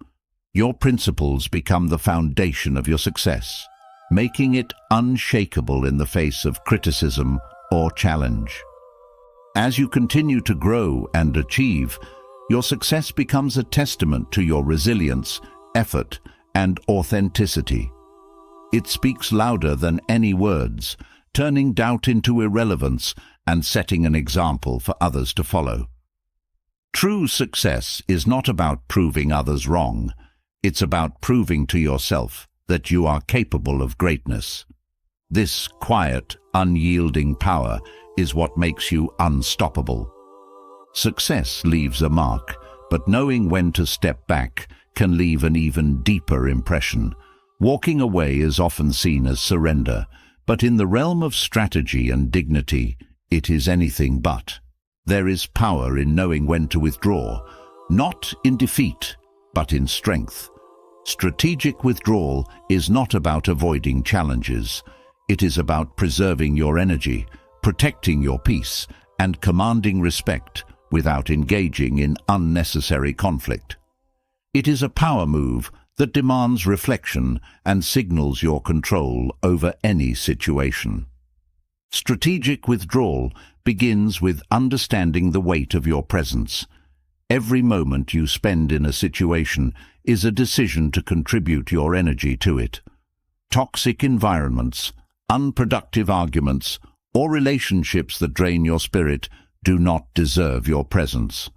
Your principles become the foundation of your success, making it unshakable in the face of criticism or challenge. As you continue to grow and achieve, your success becomes a testament to your resilience, effort, and authenticity. It speaks louder than any words, turning doubt into irrelevance and setting an example for others to follow. True success is not about proving others wrong. It's about proving to yourself that you are capable of greatness. This quiet, unyielding power is what makes you unstoppable. Success leaves a mark, but knowing when to step back can leave an even deeper impression. Walking away is often seen as surrender, but in the realm of strategy and dignity, it is anything but. There is power in knowing when to withdraw, not in defeat, but in strength. Strategic withdrawal is not about avoiding challenges. It is about preserving your energy, protecting your peace, and commanding respect without engaging in unnecessary conflict. It is a power move that demands reflection and signals your control over any situation. Strategic withdrawal begins with understanding the weight of your presence. Every moment you spend in a situation is a decision to contribute your energy to it. Toxic environments, unproductive arguments, or relationships that drain your spirit do not deserve your presence.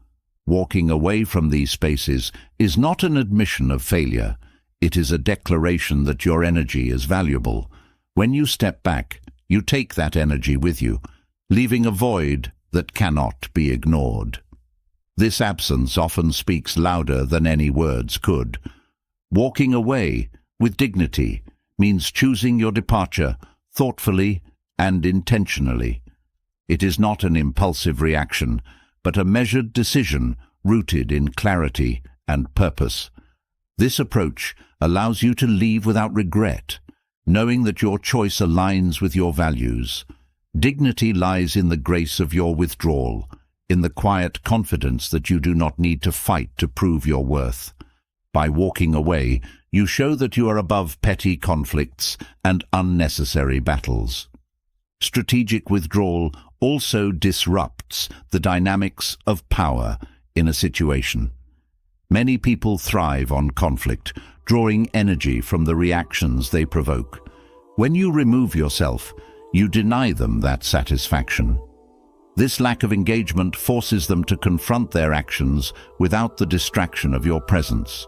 Walking away from these spaces is not an admission of failure. It is a declaration that your energy is valuable. When you step back, you take that energy with you, leaving a void that cannot be ignored. This absence often speaks louder than any words could. Walking away with dignity means choosing your departure thoughtfully and intentionally. It is not an impulsive reaction, but a measured decision rooted in clarity and purpose. This approach allows you to leave without regret, knowing that your choice aligns with your values. Dignity lies in the grace of your withdrawal, in the quiet confidence that you do not need to fight to prove your worth. By walking away, you show that you are above petty conflicts and unnecessary battles. Strategic withdrawal also disrupts the dynamics of power in a situation. Many people thrive on conflict, drawing energy from the reactions they provoke. When you remove yourself, you deny them that satisfaction. This lack of engagement forces them to confront their actions without the distraction of your presence.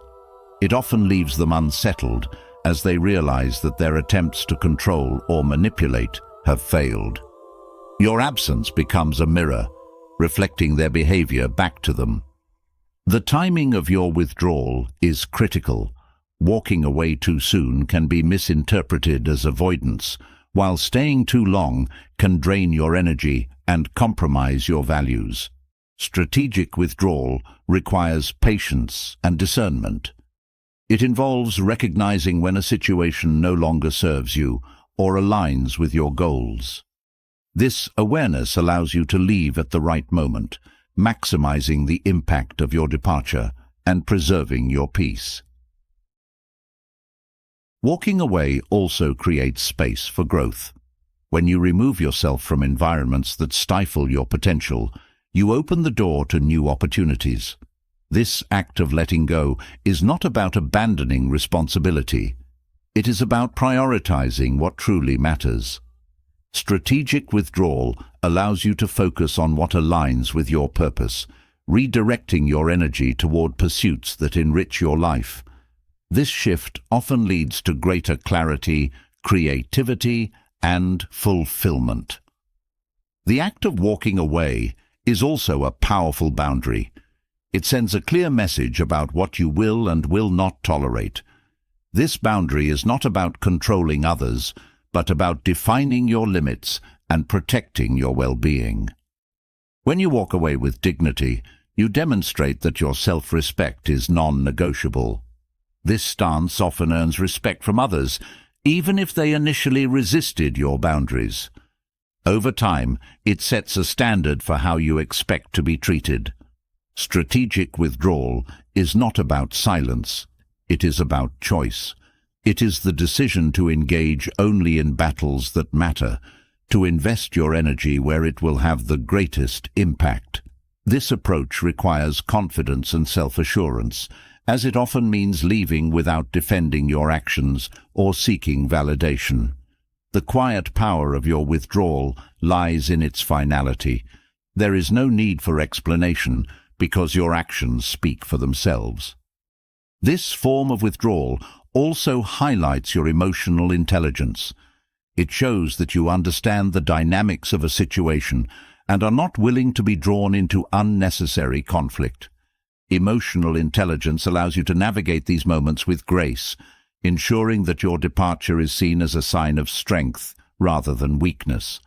It often leaves them unsettled as they realize that their attempts to control or manipulate have failed. Your absence becomes a mirror, reflecting their behavior back to them. The timing of your withdrawal is critical. Walking away too soon can be misinterpreted as avoidance, while staying too long can drain your energy and compromise your values. Strategic withdrawal requires patience and discernment. It involves recognizing when a situation no longer serves you or aligns with your goals. This awareness allows you to leave at the right moment, maximizing the impact of your departure and preserving your peace. Walking away also creates space for growth. When you remove yourself from environments that stifle your potential, you open the door to new opportunities. This act of letting go is not about abandoning responsibility. It is about prioritizing what truly matters. Strategic withdrawal allows you to focus on what aligns with your purpose, redirecting your energy toward pursuits that enrich your life. This shift often leads to greater clarity, creativity, and fulfillment. The act of walking away is also a powerful boundary. It sends a clear message about what you will and will not tolerate. This boundary is not about controlling others, but about defining your limits and protecting your well-being. When you walk away with dignity, you demonstrate that your self-respect is non-negotiable. This stance often earns respect from others, even if they initially resisted your boundaries. Over time, it sets a standard for how you expect to be treated. Strategic withdrawal is not about silence. It is about choice. It is the decision to engage only in battles that matter, to invest your energy where it will have the greatest impact. This approach requires confidence and self-assurance, as it often means leaving without defending your actions or seeking validation. The quiet power of your withdrawal lies in its finality. There is no need for explanation because your actions speak for themselves. This form of withdrawal also highlights your emotional intelligence. It shows that you understand the dynamics of a situation and are not willing to be drawn into unnecessary conflict. Emotional intelligence allows you to navigate these moments with grace, ensuring that your departure is seen as a sign of strength rather than weakness.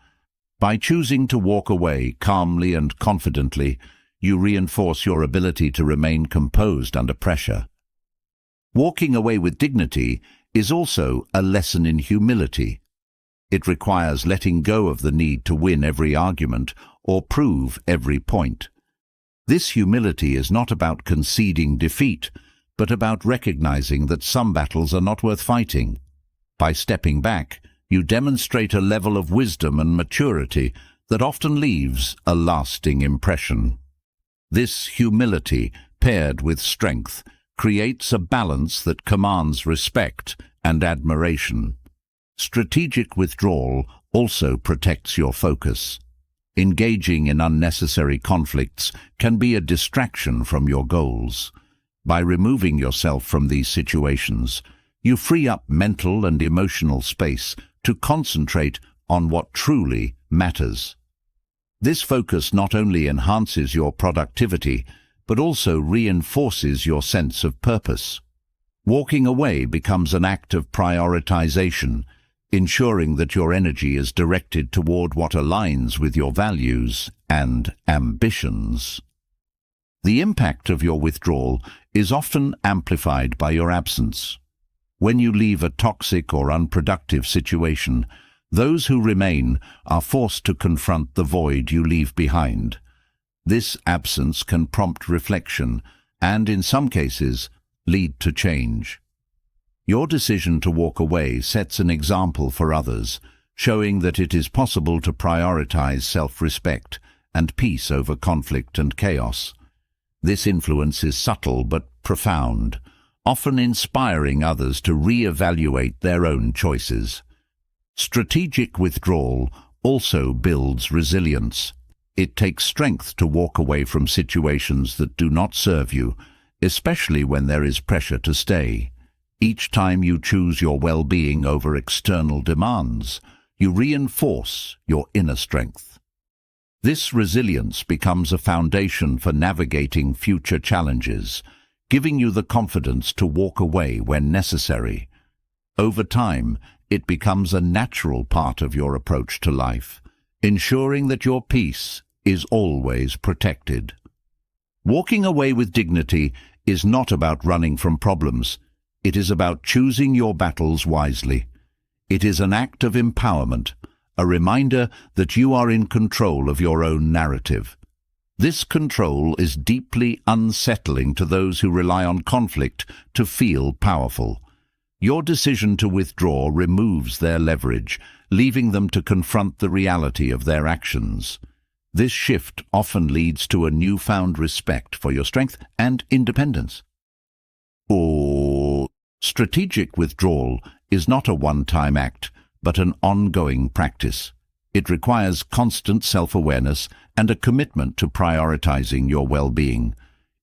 By choosing to walk away calmly and confidently, you reinforce your ability to remain composed under pressure. Walking away with dignity is also a lesson in humility. It requires letting go of the need to win every argument or prove every point. This humility is not about conceding defeat, but about recognizing that some battles are not worth fighting. By stepping back, you demonstrate a level of wisdom and maturity that often leaves a lasting impression. This humility, paired with strength, creates a balance that commands respect and admiration. Strategic withdrawal also protects your focus. Engaging in unnecessary conflicts can be a distraction from your goals. By removing yourself from these situations, you free up mental and emotional space to concentrate on what truly matters. This focus not only enhances your productivity, but also reinforces your sense of purpose. Walking away becomes an act of prioritization, ensuring that your energy is directed toward what aligns with your values and ambitions. The impact of your withdrawal is often amplified by your absence. When you leave a toxic or unproductive situation, those who remain are forced to confront the void you leave behind. This absence can prompt reflection and, in some cases, lead to change. Your decision to walk away sets an example for others, showing that it is possible to prioritize self-respect and peace over conflict and chaos. This influence is subtle but profound, often inspiring others to re-evaluate their own choices. Strategic withdrawal also builds resilience. It takes strength to walk away from situations that do not serve you, especially when there is pressure to stay. Each time you choose your well-being over external demands, you reinforce your inner strength. This resilience becomes a foundation for navigating future challenges, giving you the confidence to walk away when necessary. Over time, it becomes a natural part of your approach to life, ensuring that your peace is always protected. Walking away with dignity is not about running from problems. It is about choosing your battles wisely. It is an act of empowerment, a reminder that you are in control of your own narrative. This control is deeply unsettling to those who rely on conflict to feel powerful. Your decision to withdraw removes their leverage, leaving them to confront the reality of their actions. This shift often leads to a newfound respect for your strength and independence. Strategic withdrawal is not a one-time act, but an ongoing practice. It requires constant self-awareness and a commitment to prioritizing your well-being.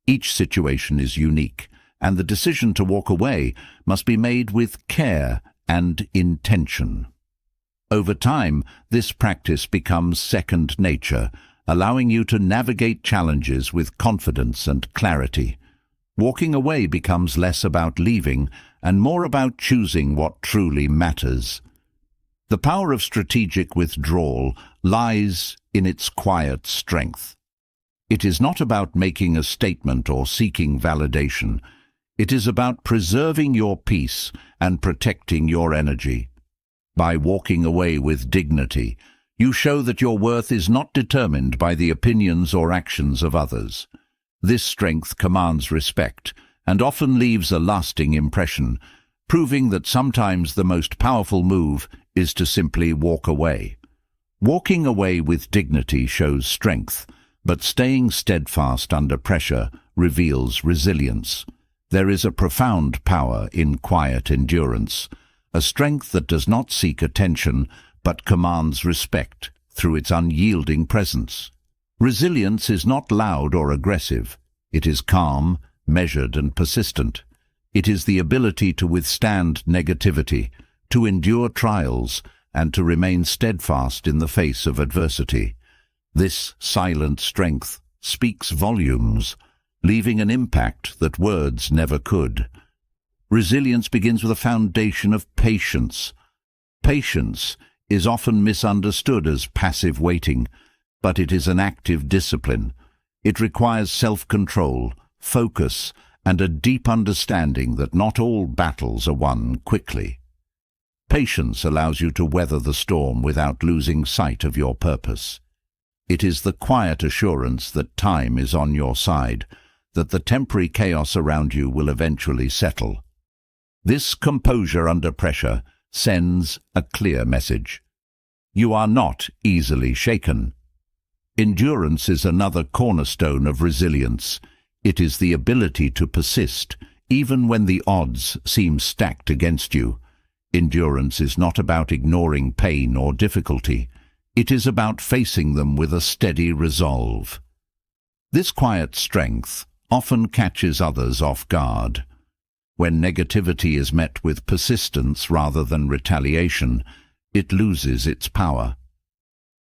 Each situation is unique, and the decision to walk away must be made with care and intention. Over time, this practice becomes second nature, allowing you to navigate challenges with confidence and clarity. Walking away becomes less about leaving and more about choosing what truly matters. The power of strategic withdrawal lies in its quiet strength. It is not about making a statement or seeking validation. It is about preserving your peace and protecting your energy. By walking away with dignity, you show that your worth is not determined by the opinions or actions of others. This strength commands respect and often leaves a lasting impression, proving that sometimes the most powerful move is to simply walk away. Walking away with dignity shows strength, but staying steadfast under pressure reveals resilience. There is a profound power in quiet endurance, a strength that does not seek attention but commands respect through its unyielding presence. Resilience is not loud or aggressive. It is calm, measured, and persistent. It is the ability to withstand negativity, to endure trials, and to remain steadfast in the face of adversity. This silent strength speaks volumes, leaving an impact that words never could. Resilience begins with a foundation of patience. Patience is often misunderstood as passive waiting, but it is an active discipline. It requires self-control, focus, and a deep understanding that not all battles are won quickly. Patience allows you to weather the storm without losing sight of your purpose. It is the quiet assurance that time is on your side, that the temporary chaos around you will eventually settle. This composure under pressure sends a clear message. You are not easily shaken. Endurance is another cornerstone of resilience. It is the ability to persist, even when the odds seem stacked against you. Endurance is not about ignoring pain or difficulty. It is about facing them with a steady resolve. This quiet strength often catches others off guard. When negativity is met with persistence rather than retaliation, it loses its power.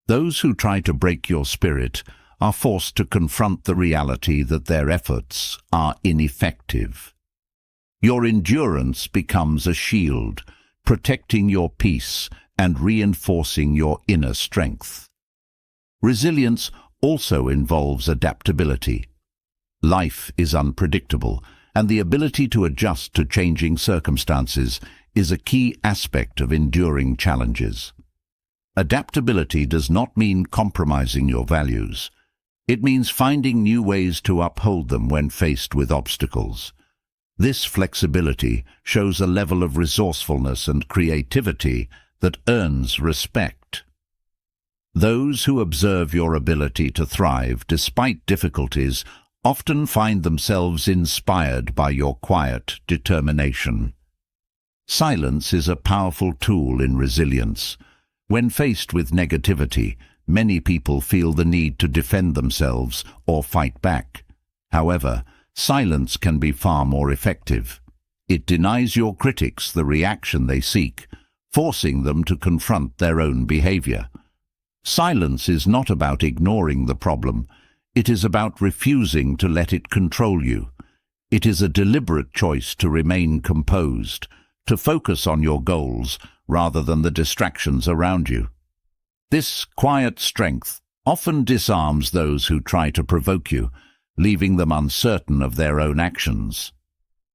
Those who try to break your spirit are forced to confront the reality that their efforts are ineffective. Your endurance becomes a shield, protecting your peace and reinforcing your inner strength. Resilience also involves adaptability. Life is unpredictable, and the ability to adjust to changing circumstances is a key aspect of enduring challenges. Adaptability does not mean compromising your values. It means finding new ways to uphold them when faced with obstacles. This flexibility shows a level of resourcefulness and creativity that earns respect. Those who observe your ability to thrive despite difficulties often find themselves inspired by your quiet determination. Silence is a powerful tool in resilience. When faced with negativity, many people feel the need to defend themselves or fight back. However, silence can be far more effective. It denies your critics the reaction they seek, forcing them to confront their own behavior. Silence is not about ignoring the problem. It is about refusing to let it control you. It is a deliberate choice to remain composed, to focus on your goals rather than the distractions around you. This quiet strength often disarms those who try to provoke you, leaving them uncertain of their own actions.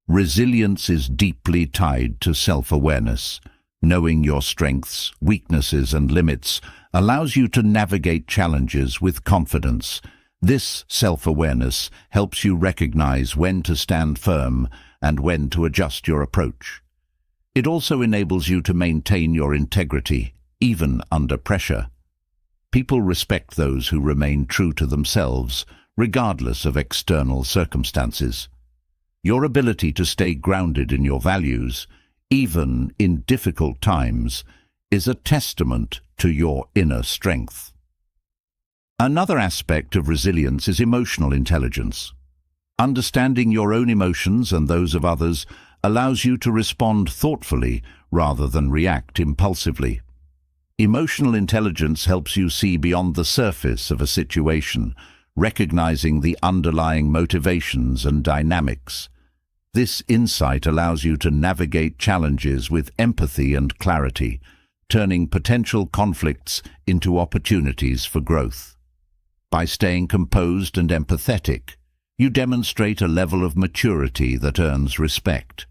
Resilience is deeply tied to self-awareness. Knowing your strengths, weaknesses, and limits allows you to navigate challenges with confidence. This self-awareness helps you recognize when to stand firm and when to adjust your approach. It also enables you to maintain your integrity, even under pressure. People respect those who remain true to themselves, regardless of external circumstances. Your ability to stay grounded in your values, even in difficult times, is a testament to your inner strength. Another aspect of resilience is emotional intelligence. Understanding your own emotions and those of others allows you to respond thoughtfully rather than react impulsively. Emotional intelligence helps you see beyond the surface of a situation, recognizing the underlying motivations and dynamics. This insight allows you to navigate challenges with empathy and clarity, turning potential conflicts into opportunities for growth. By staying composed and empathetic, you demonstrate a level of maturity that earns respect.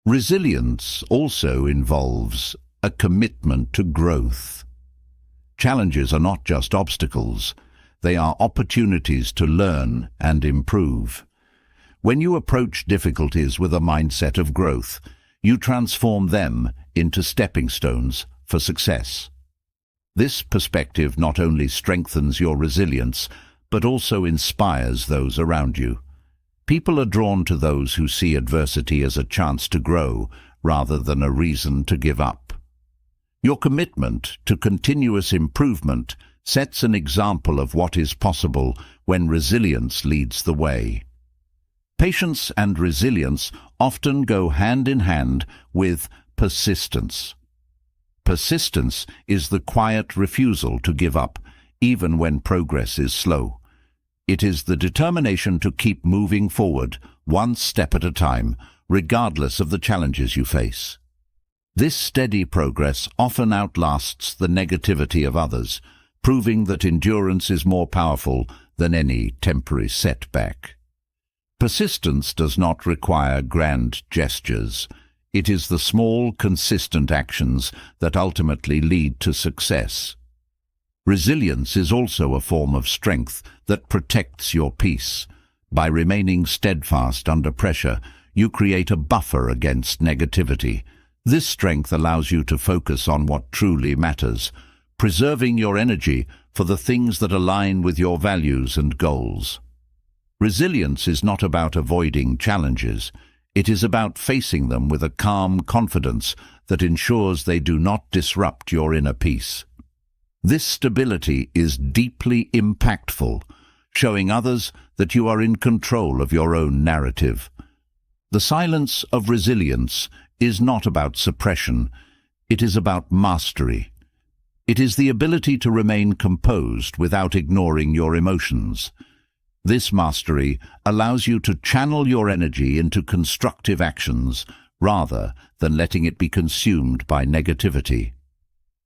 Resilience also involves a commitment to growth. Challenges are not just obstacles, they are opportunities to learn and improve. When you approach difficulties with a mindset of growth, you transform them into stepping stones for success. This perspective not only strengthens your resilience, but also inspires those around you. People are drawn to those who see adversity as a chance to grow rather than a reason to give up. Your commitment to continuous improvement sets an example of what is possible when resilience leads the way. Patience and resilience often go hand in hand with persistence. Persistence is the quiet refusal to give up, even when progress is slow. It is the determination to keep moving forward, one step at a time, regardless of the challenges you face. This steady progress often outlasts the negativity of others, proving that endurance is more powerful than any temporary setback. Persistence does not require grand gestures. It is the small, consistent actions that ultimately lead to success. Resilience is also a form of strength that protects your peace. By remaining steadfast under pressure, you create a buffer against negativity. This strength allows you to focus on what truly matters, preserving your energy for the things that align with your values and goals. Resilience is not about avoiding challenges. It is about facing them with a calm confidence that ensures they do not disrupt your inner peace. This stability is deeply impactful, showing others that you are in control of your own narrative. The silence of resilience is not about suppression, it is about mastery. It is the ability to remain composed without ignoring your emotions. This mastery allows you to channel your energy into constructive actions rather than letting it be consumed by negativity.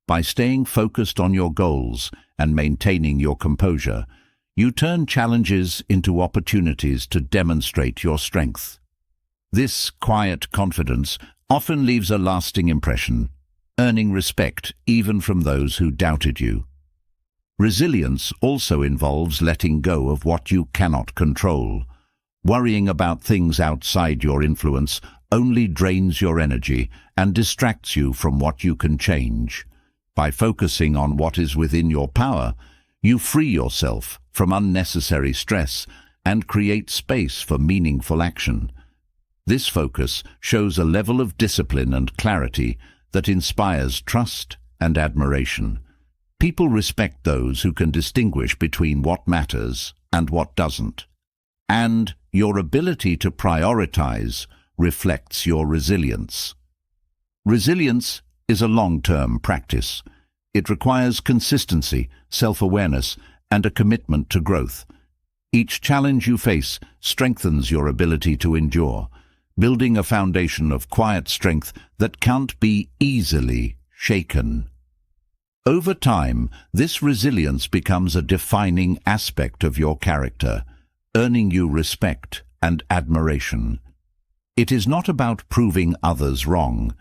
By staying focused on your goals and maintaining your composure, you turn challenges into opportunities to demonstrate your strength. This quiet confidence often leaves a lasting impression, earning respect even from those who doubted you. Resilience also involves letting go of what you cannot control. Worrying about things outside your influence only drains your energy and distracts you from what you can change. By focusing on what is within your power, you free yourself from unnecessary stress and create space for meaningful action. This focus shows a level of discipline and clarity that inspires trust and admiration. People respect those who can distinguish between what matters and what doesn't. And your ability to prioritize reflects your resilience. Resilience is a long-term practice. It requires consistency, self-awareness, and a commitment to growth. Each challenge you face strengthens your ability to endure, building a foundation of quiet strength that can't be easily shaken. Over time, this resilience becomes a defining aspect of your character, earning you respect and admiration. It is not about proving others wrong.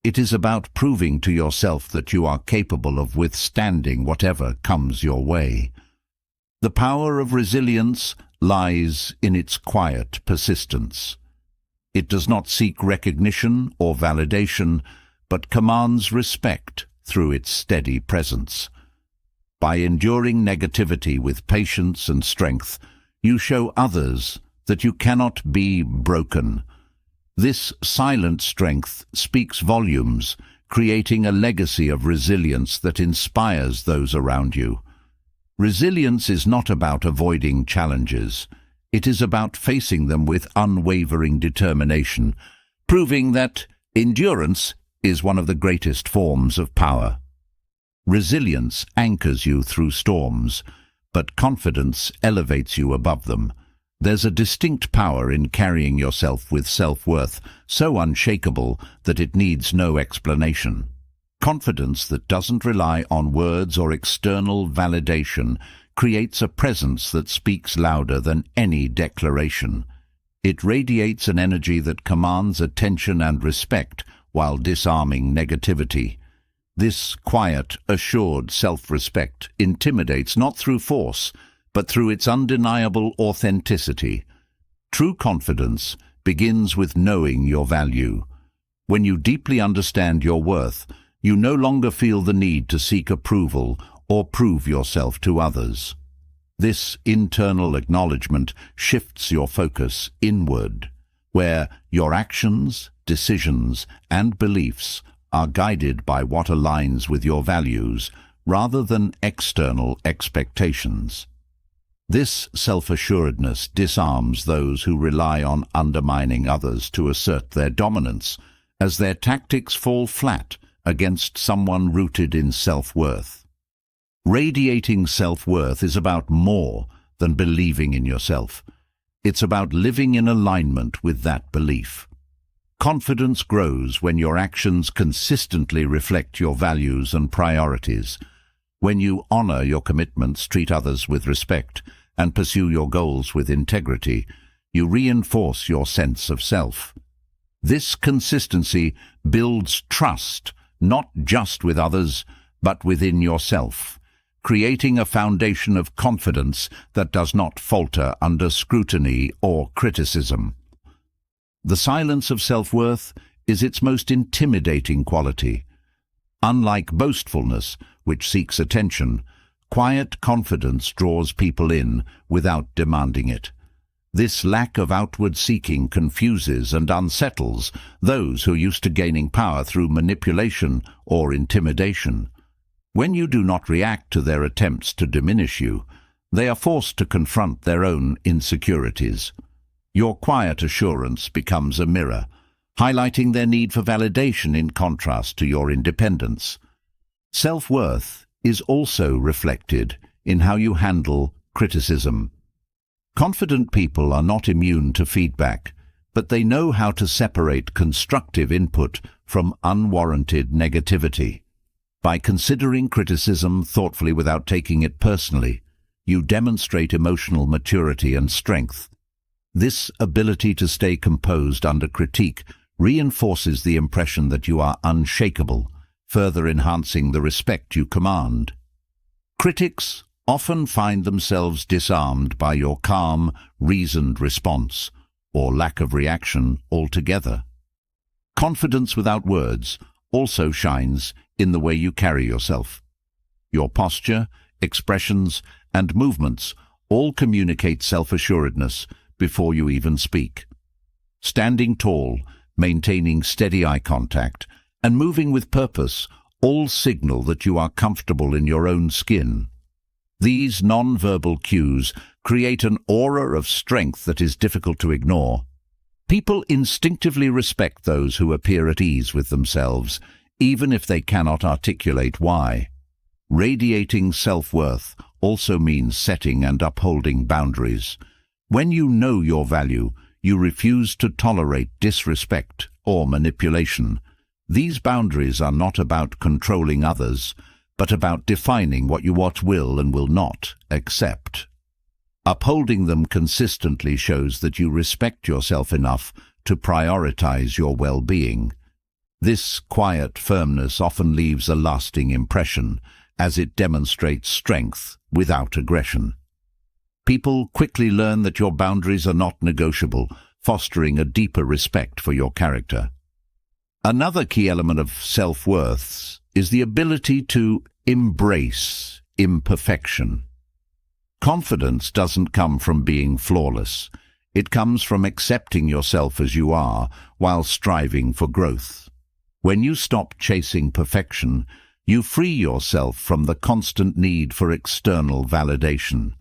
It is about proving to yourself that you are capable of withstanding whatever comes your way. The power of resilience lies in its quiet persistence. It does not seek recognition or validation, but commands respect through its steady presence. By enduring negativity with patience and strength, you show others that you cannot be broken. This silent strength speaks volumes, creating a legacy of resilience that inspires those around you. Resilience is not about avoiding challenges. It is about facing them with unwavering determination, proving that endurance is one of the greatest forms of power. Resilience anchors you through storms, but confidence elevates you above them. There's a distinct power in carrying yourself with self-worth so unshakable that it needs no explanation. Confidence that doesn't rely on words or external validation creates a presence that speaks louder than any declaration. It radiates an energy that commands attention and respect while disarming negativity. This quiet, assured self-respect intimidates not through force, but through its undeniable authenticity. True confidence begins with knowing your value. When you deeply understand your worth, you no longer feel the need to seek approval or prove yourself to others. This internal acknowledgement shifts your focus inward, where your actions, decisions, and beliefs are guided by what aligns with your values rather than external expectations. This self-assuredness disarms those who rely on undermining others to assert their dominance, as their tactics fall flat against someone rooted in self-worth. Radiating self-worth is about more than believing in yourself. It's about living in alignment with that belief. Confidence grows when your actions consistently reflect your values and priorities. When you honor your commitments, treat others with respect, and pursue your goals with integrity, you reinforce your sense of self. This consistency builds trust, not just with others, but within yourself, creating a foundation of confidence that does not falter under scrutiny or criticism. The silence of self-worth is its most intimidating quality. Unlike boastfulness, which seeks attention, quiet confidence draws people in without demanding it. This lack of outward seeking confuses and unsettles those who are used to gaining power through manipulation or intimidation. When you do not react to their attempts to diminish you, they are forced to confront their own insecurities. Your quiet assurance becomes a mirror, highlighting their need for validation in contrast to your independence. Self-worth is also reflected in how you handle criticism. Confident people are not immune to feedback, but they know how to separate constructive input from unwarranted negativity. By considering criticism thoughtfully without taking it personally, you demonstrate emotional maturity and strength. This ability to stay composed under critique reinforces the impression that you are unshakable, further enhancing the respect you command. Critics often find themselves disarmed by your calm, reasoned response, or lack of reaction altogether. Confidence without words also shines in the way you carry yourself. Your posture, expressions, and movements all communicate self-assuredness before you even speak. Standing tall, maintaining steady eye contact, and moving with purpose all signal that you are comfortable in your own skin. These non-verbal cues create an aura of strength that is difficult to ignore. People instinctively respect those who appear at ease with themselves, even if they cannot articulate why. Radiating self-worth also means setting and upholding boundaries. When you know your value, you refuse to tolerate disrespect or manipulation. These boundaries are not about controlling others, but about defining what you will and will not accept. Upholding them consistently shows that you respect yourself enough to prioritize your well-being. This quiet firmness often leaves a lasting impression, as it demonstrates strength without aggression. People quickly learn that your boundaries are not negotiable, fostering a deeper respect for your character. Another key element of self-worth is the ability to embrace imperfection. Confidence doesn't come from being flawless. It comes from accepting yourself as you are while striving for growth. When you stop chasing perfection, you free yourself from the constant need for external validation.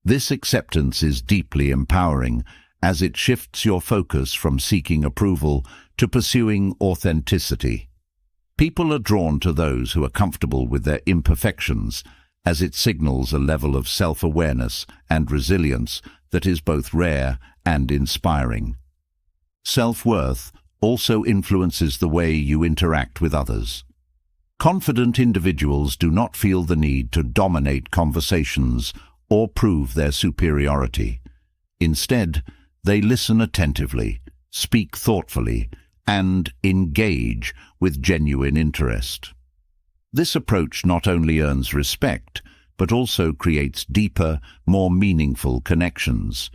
This acceptance is deeply empowering, as it shifts your focus from seeking approval to pursuing authenticity. People are drawn to those who are comfortable with their imperfections, as it signals a level of self-awareness and resilience that is both rare and inspiring. Self-worth also influences the way you interact with others. Confident individuals do not feel the need to dominate conversations or prove their superiority. Instead, they listen attentively, speak thoughtfully, and engage with genuine interest. This approach not only earns respect, but also creates deeper, more meaningful connections.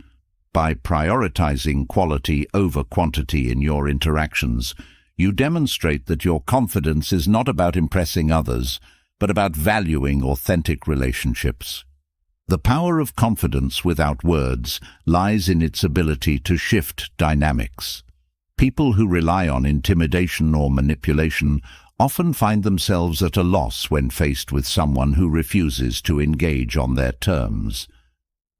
By prioritizing quality over quantity in your interactions, you demonstrate that your confidence is not about impressing others, but about valuing authentic relationships. The power of confidence without words lies in its ability to shift dynamics. People who rely on intimidation or manipulation often find themselves at a loss when faced with someone who refuses to engage on their terms.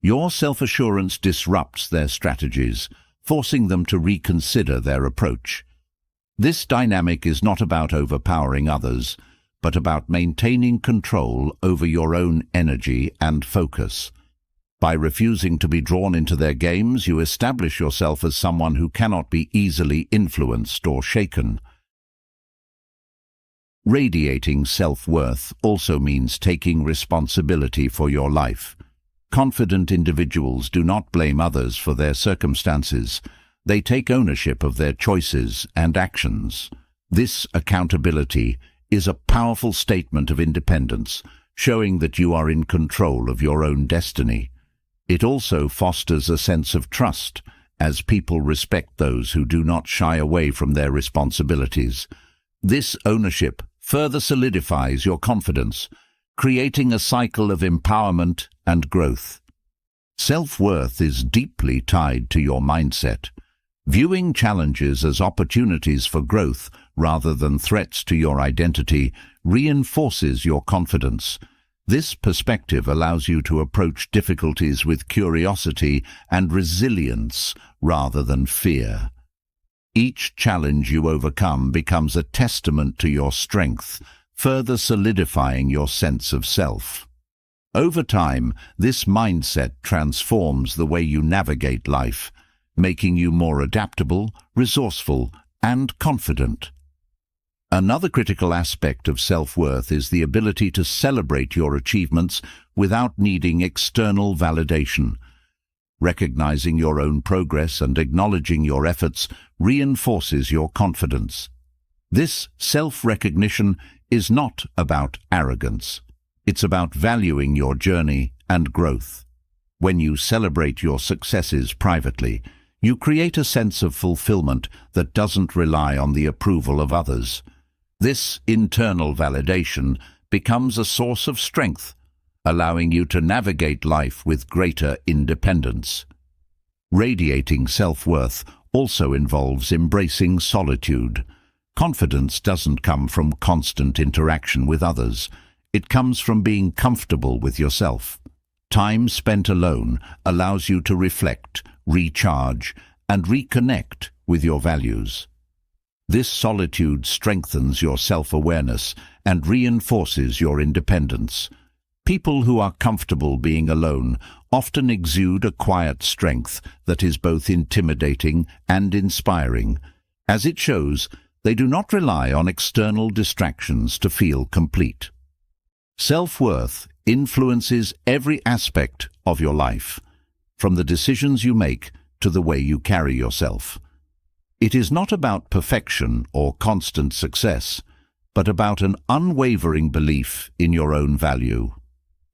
Your self-assurance disrupts their strategies, forcing them to reconsider their approach. This dynamic is not about overpowering others, but about maintaining control over your own energy and focus. By refusing to be drawn into their games, you establish yourself as someone who cannot be easily influenced or shaken. Radiating self-worth also means taking responsibility for your life. Confident individuals do not blame others for their circumstances. They take ownership of their choices and actions. This accountability is a powerful statement of independence, showing that you are in control of your own destiny. It also fosters a sense of trust, as people respect those who do not shy away from their responsibilities. This ownership further solidifies your confidence, creating a cycle of empowerment and growth. Self-worth is deeply tied to your mindset. Viewing challenges as opportunities for growth rather than threats to your identity reinforces your confidence. This perspective allows you to approach difficulties with curiosity and resilience rather than fear. Each challenge you overcome becomes a testament to your strength, further solidifying your sense of self. Over time, this mindset transforms the way you navigate life, making you more adaptable, resourceful, and confident. Another critical aspect of self-worth is the ability to celebrate your achievements without needing external validation. Recognizing your own progress and acknowledging your efforts reinforces your confidence. This self-recognition is not about arrogance. It's about valuing your journey and growth. When you celebrate your successes privately, you create a sense of fulfillment that doesn't rely on the approval of others. This internal validation becomes a source of strength, allowing you to navigate life with greater independence. Radiating self-worth also involves embracing solitude. Confidence doesn't come from constant interaction with others. It comes from being comfortable with yourself. Time spent alone allows you to reflect, recharge, and reconnect with your values. This solitude strengthens your self-awareness and reinforces your independence. People who are comfortable being alone often exude a quiet strength that is both intimidating and inspiring. As it shows, they do not rely on external distractions to feel complete. Self-worth influences every aspect of your life, from the decisions you make to the way you carry yourself. It is not about perfection or constant success, but about an unwavering belief in your own value.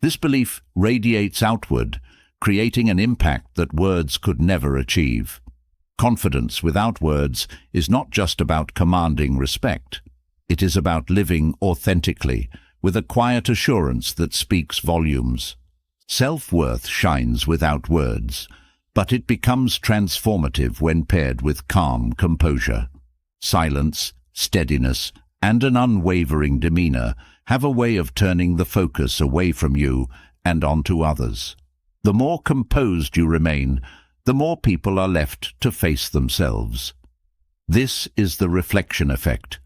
This belief radiates outward, creating an impact that words could never achieve. Confidence without words is not just about commanding respect. It is about living authentically, with a quiet assurance that speaks volumes. Self-worth shines without words, but it becomes transformative when paired with calm composure. Silence, steadiness, and an unwavering demeanor have a way of turning the focus away from you and onto others. The more composed you remain, the more people are left to face themselves. This is the reflection effect,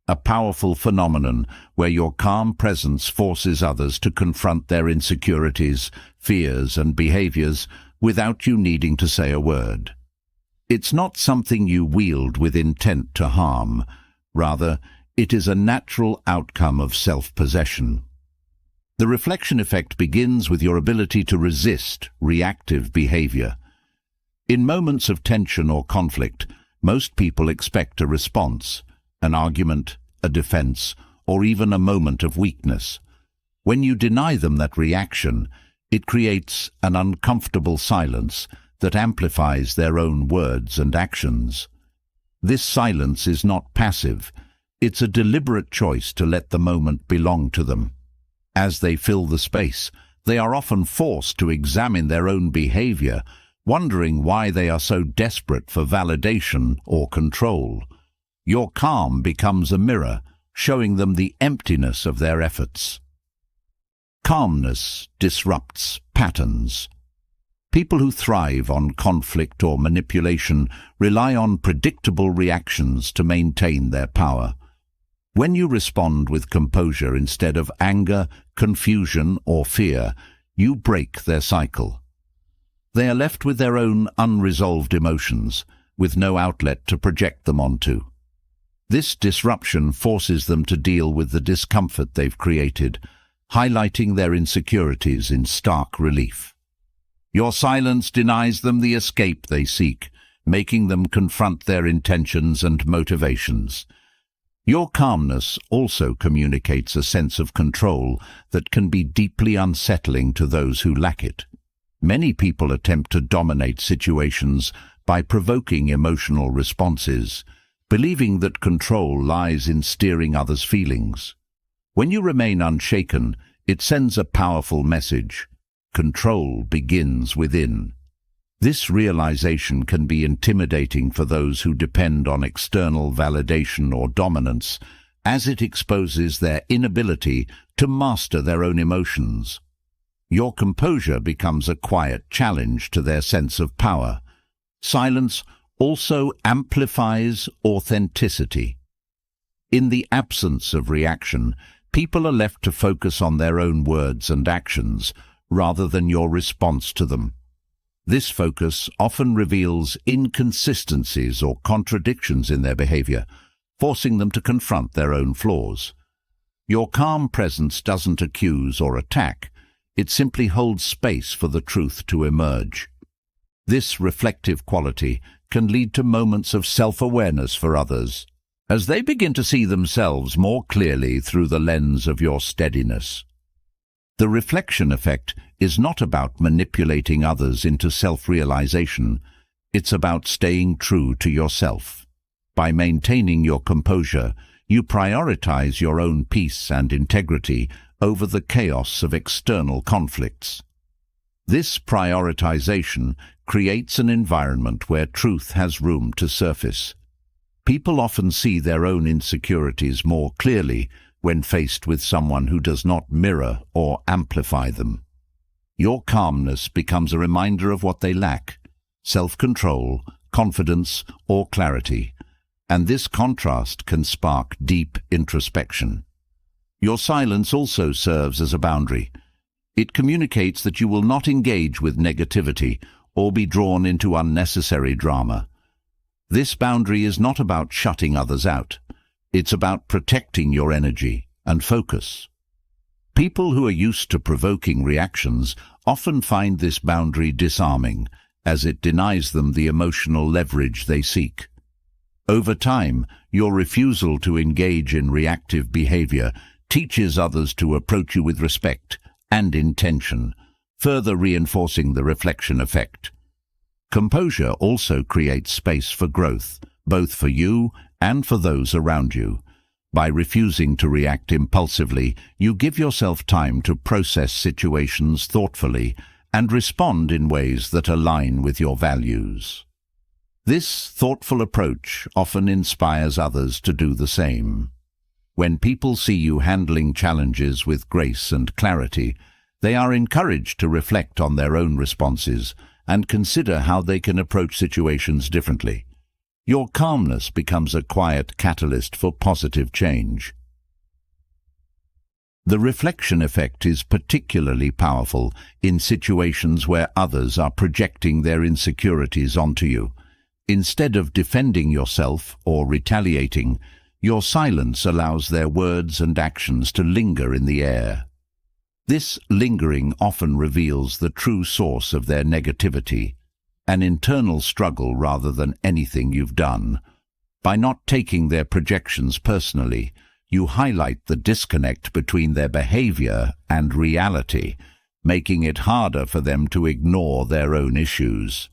a powerful phenomenon where your calm presence forces others to confront their insecurities, fears, and behaviors without you needing to say a word. It's not something you wield with intent to harm. Rather, it is a natural outcome of self-possession. The reflection effect begins with your ability to resist reactive behavior. In moments of tension or conflict, most people expect a response, an argument, a defense, or even a moment of weakness. When you deny them that reaction, it creates an uncomfortable silence that amplifies their own words and actions. This silence is not passive. It's a deliberate choice to let the moment belong to them. As they fill the space, they are often forced to examine their own behavior, wondering why they are so desperate for validation or control. Your calm becomes a mirror, showing them the emptiness of their efforts. Calmness disrupts patterns. People who thrive on conflict or manipulation rely on predictable reactions to maintain their power. When you respond with composure instead of anger, confusion, or fear, you break their cycle. They are left with their own unresolved emotions, with no outlet to project them onto. This disruption forces them to deal with the discomfort they've created, highlighting their insecurities in stark relief. Your silence denies them the escape they seek, making them confront their intentions and motivations. Your calmness also communicates a sense of control that can be deeply unsettling to those who lack it. Many people attempt to dominate situations by provoking emotional responses, believing that control lies in steering others' feelings. When you remain unshaken, it sends a powerful message. Control begins within. This realization can be intimidating for those who depend on external validation or dominance, as it exposes their inability to master their own emotions. Your composure becomes a quiet challenge to their sense of power. Silence also amplifies authenticity. In the absence of reaction, people are left to focus on their own words and actions rather than your response to them. This focus often reveals inconsistencies or contradictions in their behavior, forcing them to confront their own flaws. Your calm presence doesn't accuse or attack. It simply holds space for the truth to emerge. This reflective quality can lead to moments of self-awareness for others, as they begin to see themselves more clearly through the lens of your steadiness. The reflection effect is not about manipulating others into self-realization. It's about staying true to yourself. By maintaining your composure, you prioritize your own peace and integrity over the chaos of external conflicts. This prioritization creates an environment where truth has room to surface. People often see their own insecurities more clearly when faced with someone who does not mirror or amplify them. Your calmness becomes a reminder of what they lack: self-control, confidence, or clarity, and this contrast can spark deep introspection. Your silence also serves as a boundary. It communicates that you will not engage with negativity or be drawn into unnecessary drama. This boundary is not about shutting others out. It's about protecting your energy and focus. People who are used to provoking reactions often find this boundary disarming, as it denies them the emotional leverage they seek. Over time, your refusal to engage in reactive behavior teaches others to approach you with respect and intention, further reinforcing the reflection effect. Composure also creates space for growth, both for you and for those around you. By refusing to react impulsively, you give yourself time to process situations thoughtfully and respond in ways that align with your values. This thoughtful approach often inspires others to do the same. When people see you handling challenges with grace and clarity, they are encouraged to reflect on their own responses and consider how they can approach situations differently. Your calmness becomes a quiet catalyst for positive change. The reflection effect is particularly powerful in situations where others are projecting their insecurities onto you. Instead of defending yourself or retaliating, your silence allows their words and actions to linger in the air. This lingering often reveals the true source of their negativity, an internal struggle rather than anything you've done. By not taking their projections personally, you highlight the disconnect between their behavior and reality, making it harder for them to ignore their own issues.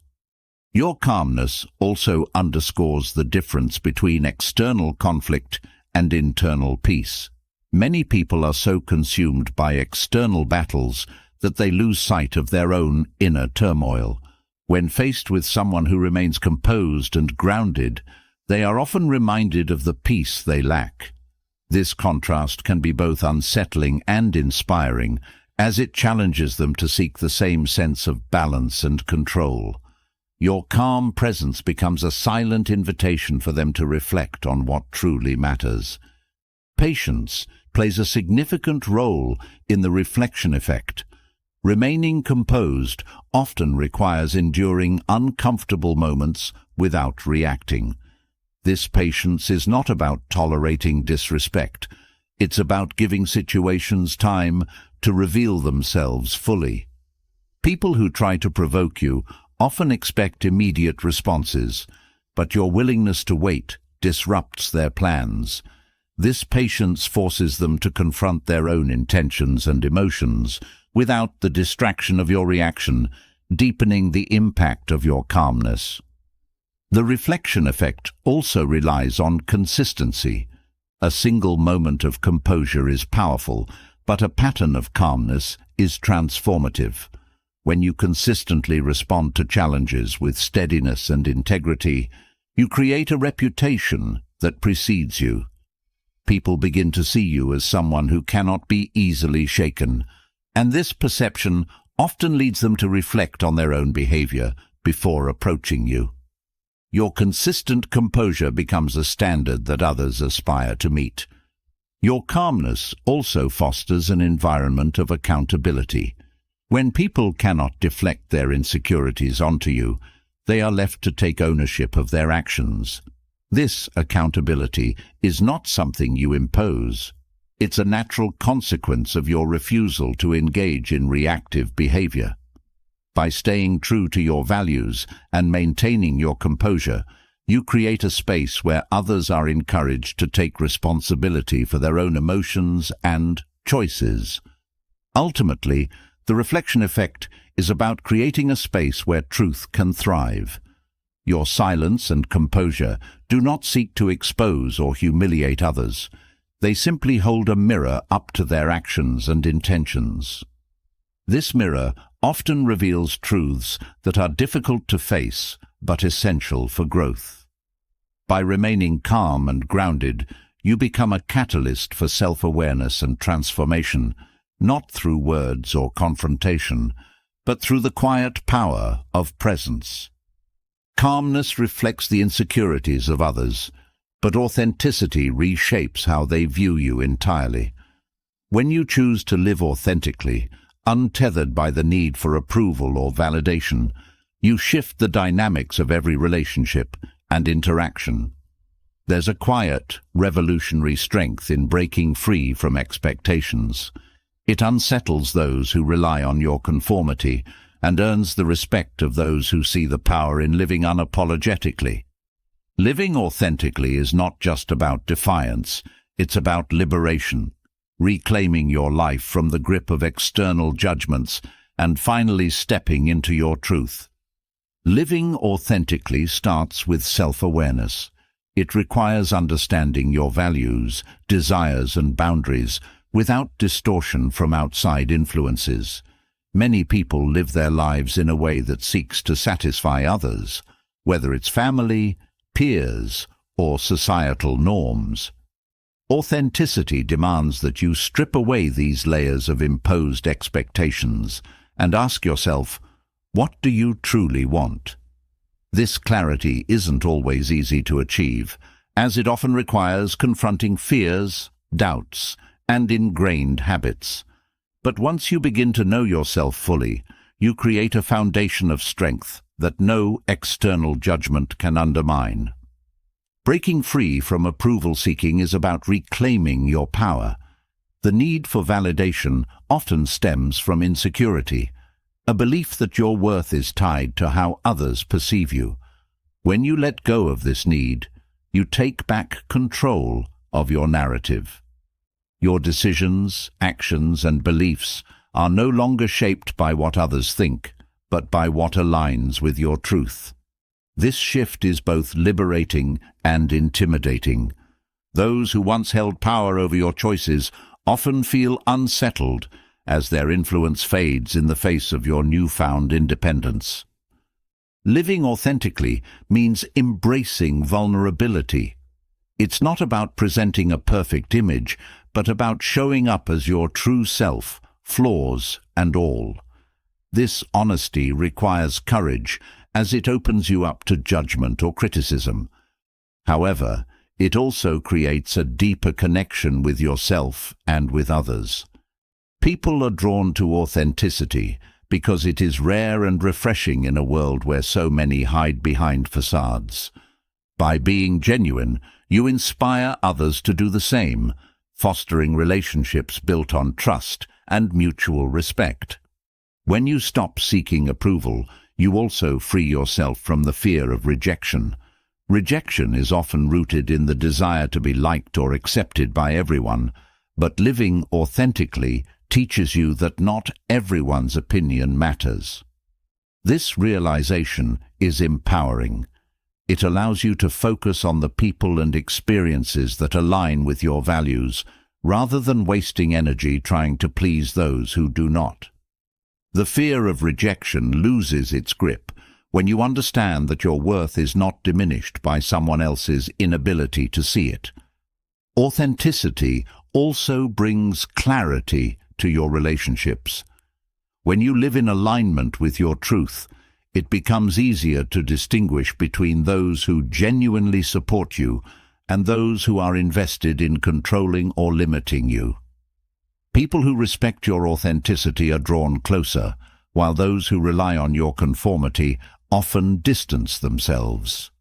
Your calmness also underscores the difference between external conflict and internal peace. Many people are so consumed by external battles that they lose sight of their own inner turmoil. When faced with someone who remains composed and grounded, they are often reminded of the peace they lack. This contrast can be both unsettling and inspiring, as it challenges them to seek the same sense of balance and control. Your calm presence becomes a silent invitation for them to reflect on what truly matters. Patience plays a significant role in the reflection effect. Remaining composed often requires enduring uncomfortable moments without reacting. This patience is not about tolerating disrespect. It's about giving situations time to reveal themselves fully. People who try to provoke you often expect immediate responses, but your willingness to wait disrupts their plans. This patience forces them to confront their own intentions and emotions without the distraction of your reaction, deepening the impact of your calmness. The reflection effect also relies on consistency. A single moment of composure is powerful, but a pattern of calmness is transformative. When you consistently respond to challenges with steadiness and integrity, you create a reputation that precedes you. People begin to see you as someone who cannot be easily shaken, and this perception often leads them to reflect on their own behavior before approaching you. Your consistent composure becomes a standard that others aspire to meet. Your calmness also fosters an environment of accountability. When people cannot deflect their insecurities onto you, they are left to take ownership of their actions. This accountability is not something you impose. It's a natural consequence of your refusal to engage in reactive behavior. By staying true to your values and maintaining your composure, you create a space where others are encouraged to take responsibility for their own emotions and choices. Ultimately, the reflection effect is about creating a space where truth can thrive. Your silence and composure do not seek to expose or humiliate others. They simply hold a mirror up to their actions and intentions. This mirror often reveals truths that are difficult to face but essential for growth. By remaining calm and grounded, you become a catalyst for self-awareness and transformation, not through words or confrontation, but through the quiet power of presence. Calmness reflects the insecurities of others, but authenticity reshapes how they view you entirely. When you choose to live authentically, untethered by the need for approval or validation, you shift the dynamics of every relationship and interaction. There's a quiet, revolutionary strength in breaking free from expectations. It unsettles those who rely on your conformity and earns the respect of those who see the power in living unapologetically. Living authentically is not just about defiance, it's about liberation, reclaiming your life from the grip of external judgments and finally stepping into your truth. Living authentically starts with self-awareness. It requires understanding your values, desires, and boundaries without distortion from outside influences. Many people live their lives in a way that seeks to satisfy others, whether it's family, peers, or societal norms. Authenticity demands that you strip away these layers of imposed expectations and ask yourself, what do you truly want? This clarity isn't always easy to achieve, as it often requires confronting fears, doubts, and ingrained habits. But once you begin to know yourself fully, you create a foundation of strength that no external judgment can undermine. Breaking free from approval-seeking is about reclaiming your power. The need for validation often stems from insecurity, a belief that your worth is tied to how others perceive you. When you let go of this need, you take back control of your narrative. Your decisions, actions, and beliefs are no longer shaped by what others think, but by what aligns with your truth. This shift is both liberating and intimidating. Those who once held power over your choices often feel unsettled as their influence fades in the face of your newfound independence. Living authentically means embracing vulnerability. It's not about presenting a perfect image, but about showing up as your true self, flaws and all. This honesty requires courage, as it opens you up to judgment or criticism. However, it also creates a deeper connection with yourself and with others. People are drawn to authenticity because it is rare and refreshing in a world where so many hide behind facades. By being genuine, you inspire others to do the same, fostering relationships built on trust and mutual respect. When you stop seeking approval, you also free yourself from the fear of rejection. Rejection is often rooted in the desire to be liked or accepted by everyone, but living authentically teaches you that not everyone's opinion matters. This realization is empowering. It allows you to focus on the people and experiences that align with your values, rather than wasting energy trying to please those who do not. The fear of rejection loses its grip when you understand that your worth is not diminished by someone else's inability to see it. Authenticity also brings clarity to your relationships. When you live in alignment with your truth, it becomes easier to distinguish between those who genuinely support you and those who are invested in controlling or limiting you. People who respect your authenticity are drawn closer, while those who rely on your conformity often distance themselves.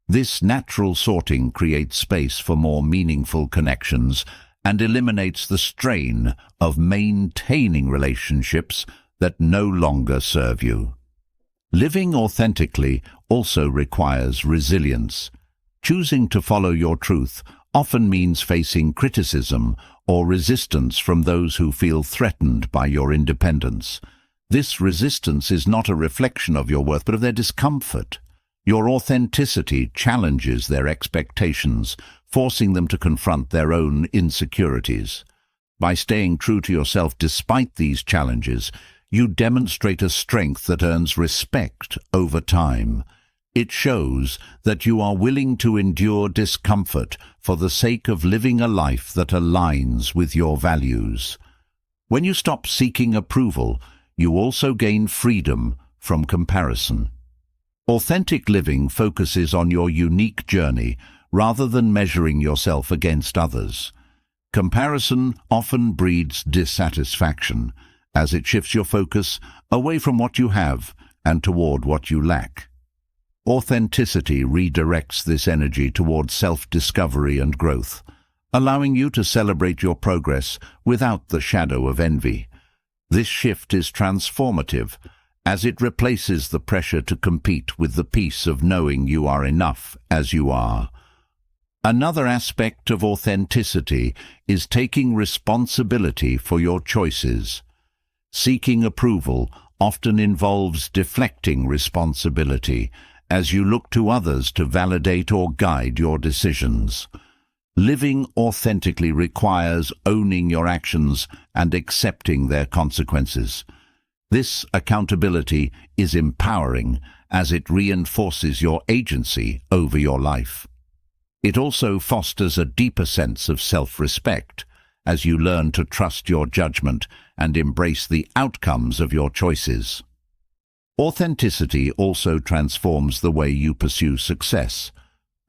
This natural sorting creates space for more meaningful connections and eliminates the strain of maintaining relationships that no longer serve you. Living authentically also requires resilience. Choosing to follow your truth often means facing criticism or resistance from those who feel threatened by your independence. This resistance is not a reflection of your worth, but of their discomfort. Your authenticity challenges their expectations, forcing them to confront their own insecurities. By staying true to yourself despite these challenges, you demonstrate a strength that earns respect over time. It shows that you are willing to endure discomfort for the sake of living a life that aligns with your values. When you stop seeking approval, you also gain freedom from comparison. Authentic living focuses on your unique journey rather than measuring yourself against others. Comparison often breeds dissatisfaction, as it shifts your focus away from what you have and toward what you lack. Authenticity redirects this energy toward self-discovery and growth, allowing you to celebrate your progress without the shadow of envy. This shift is transformative, as it replaces the pressure to compete with the peace of knowing you are enough as you are. Another aspect of authenticity is taking responsibility for your choices. Seeking approval often involves deflecting responsibility, as you look to others to validate or guide your decisions. Living authentically requires owning your actions and accepting their consequences. This accountability is empowering, as it reinforces your agency over your life. It also fosters a deeper sense of self-respect, as you learn to trust your judgment and embrace the outcomes of your choices. Authenticity also transforms the way you pursue success.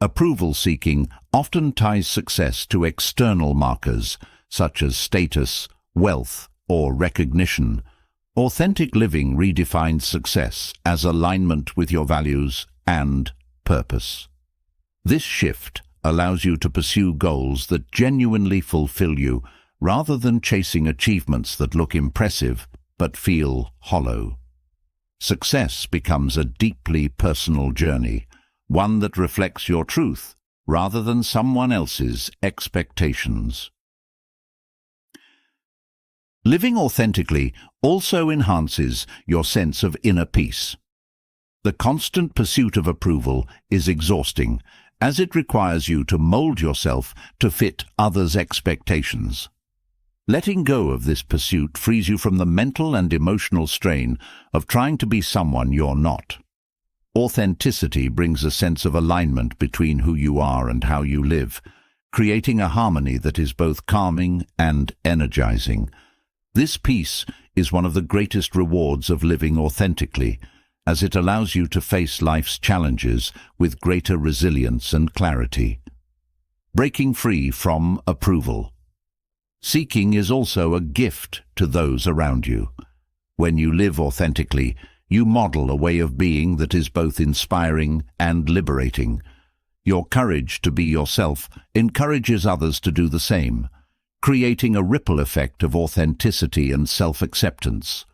Approval seeking often ties success to external markers, such as status, wealth, or recognition. Authentic living redefines success as alignment with your values and purpose. This shift allows you to pursue goals that genuinely fulfill you, rather than chasing achievements that look impressive but feel hollow. Success becomes a deeply personal journey, one that reflects your truth rather than someone else's expectations. Living authentically also enhances your sense of inner peace. The constant pursuit of approval is exhausting, as it requires you to mold yourself to fit others' expectations. Letting go of this pursuit frees you from the mental and emotional strain of trying to be someone you're not. Authenticity brings a sense of alignment between who you are and how you live, creating a harmony that is both calming and energizing. This peace is one of the greatest rewards of living authentically, as it allows you to face life's challenges with greater resilience and clarity. Breaking free from approval. Seeking is also a gift to those around you. When you live authentically, you model a way of being that is both inspiring and liberating. Your courage to be yourself encourages others to do the same, creating a ripple effect of authenticity and self-acceptance.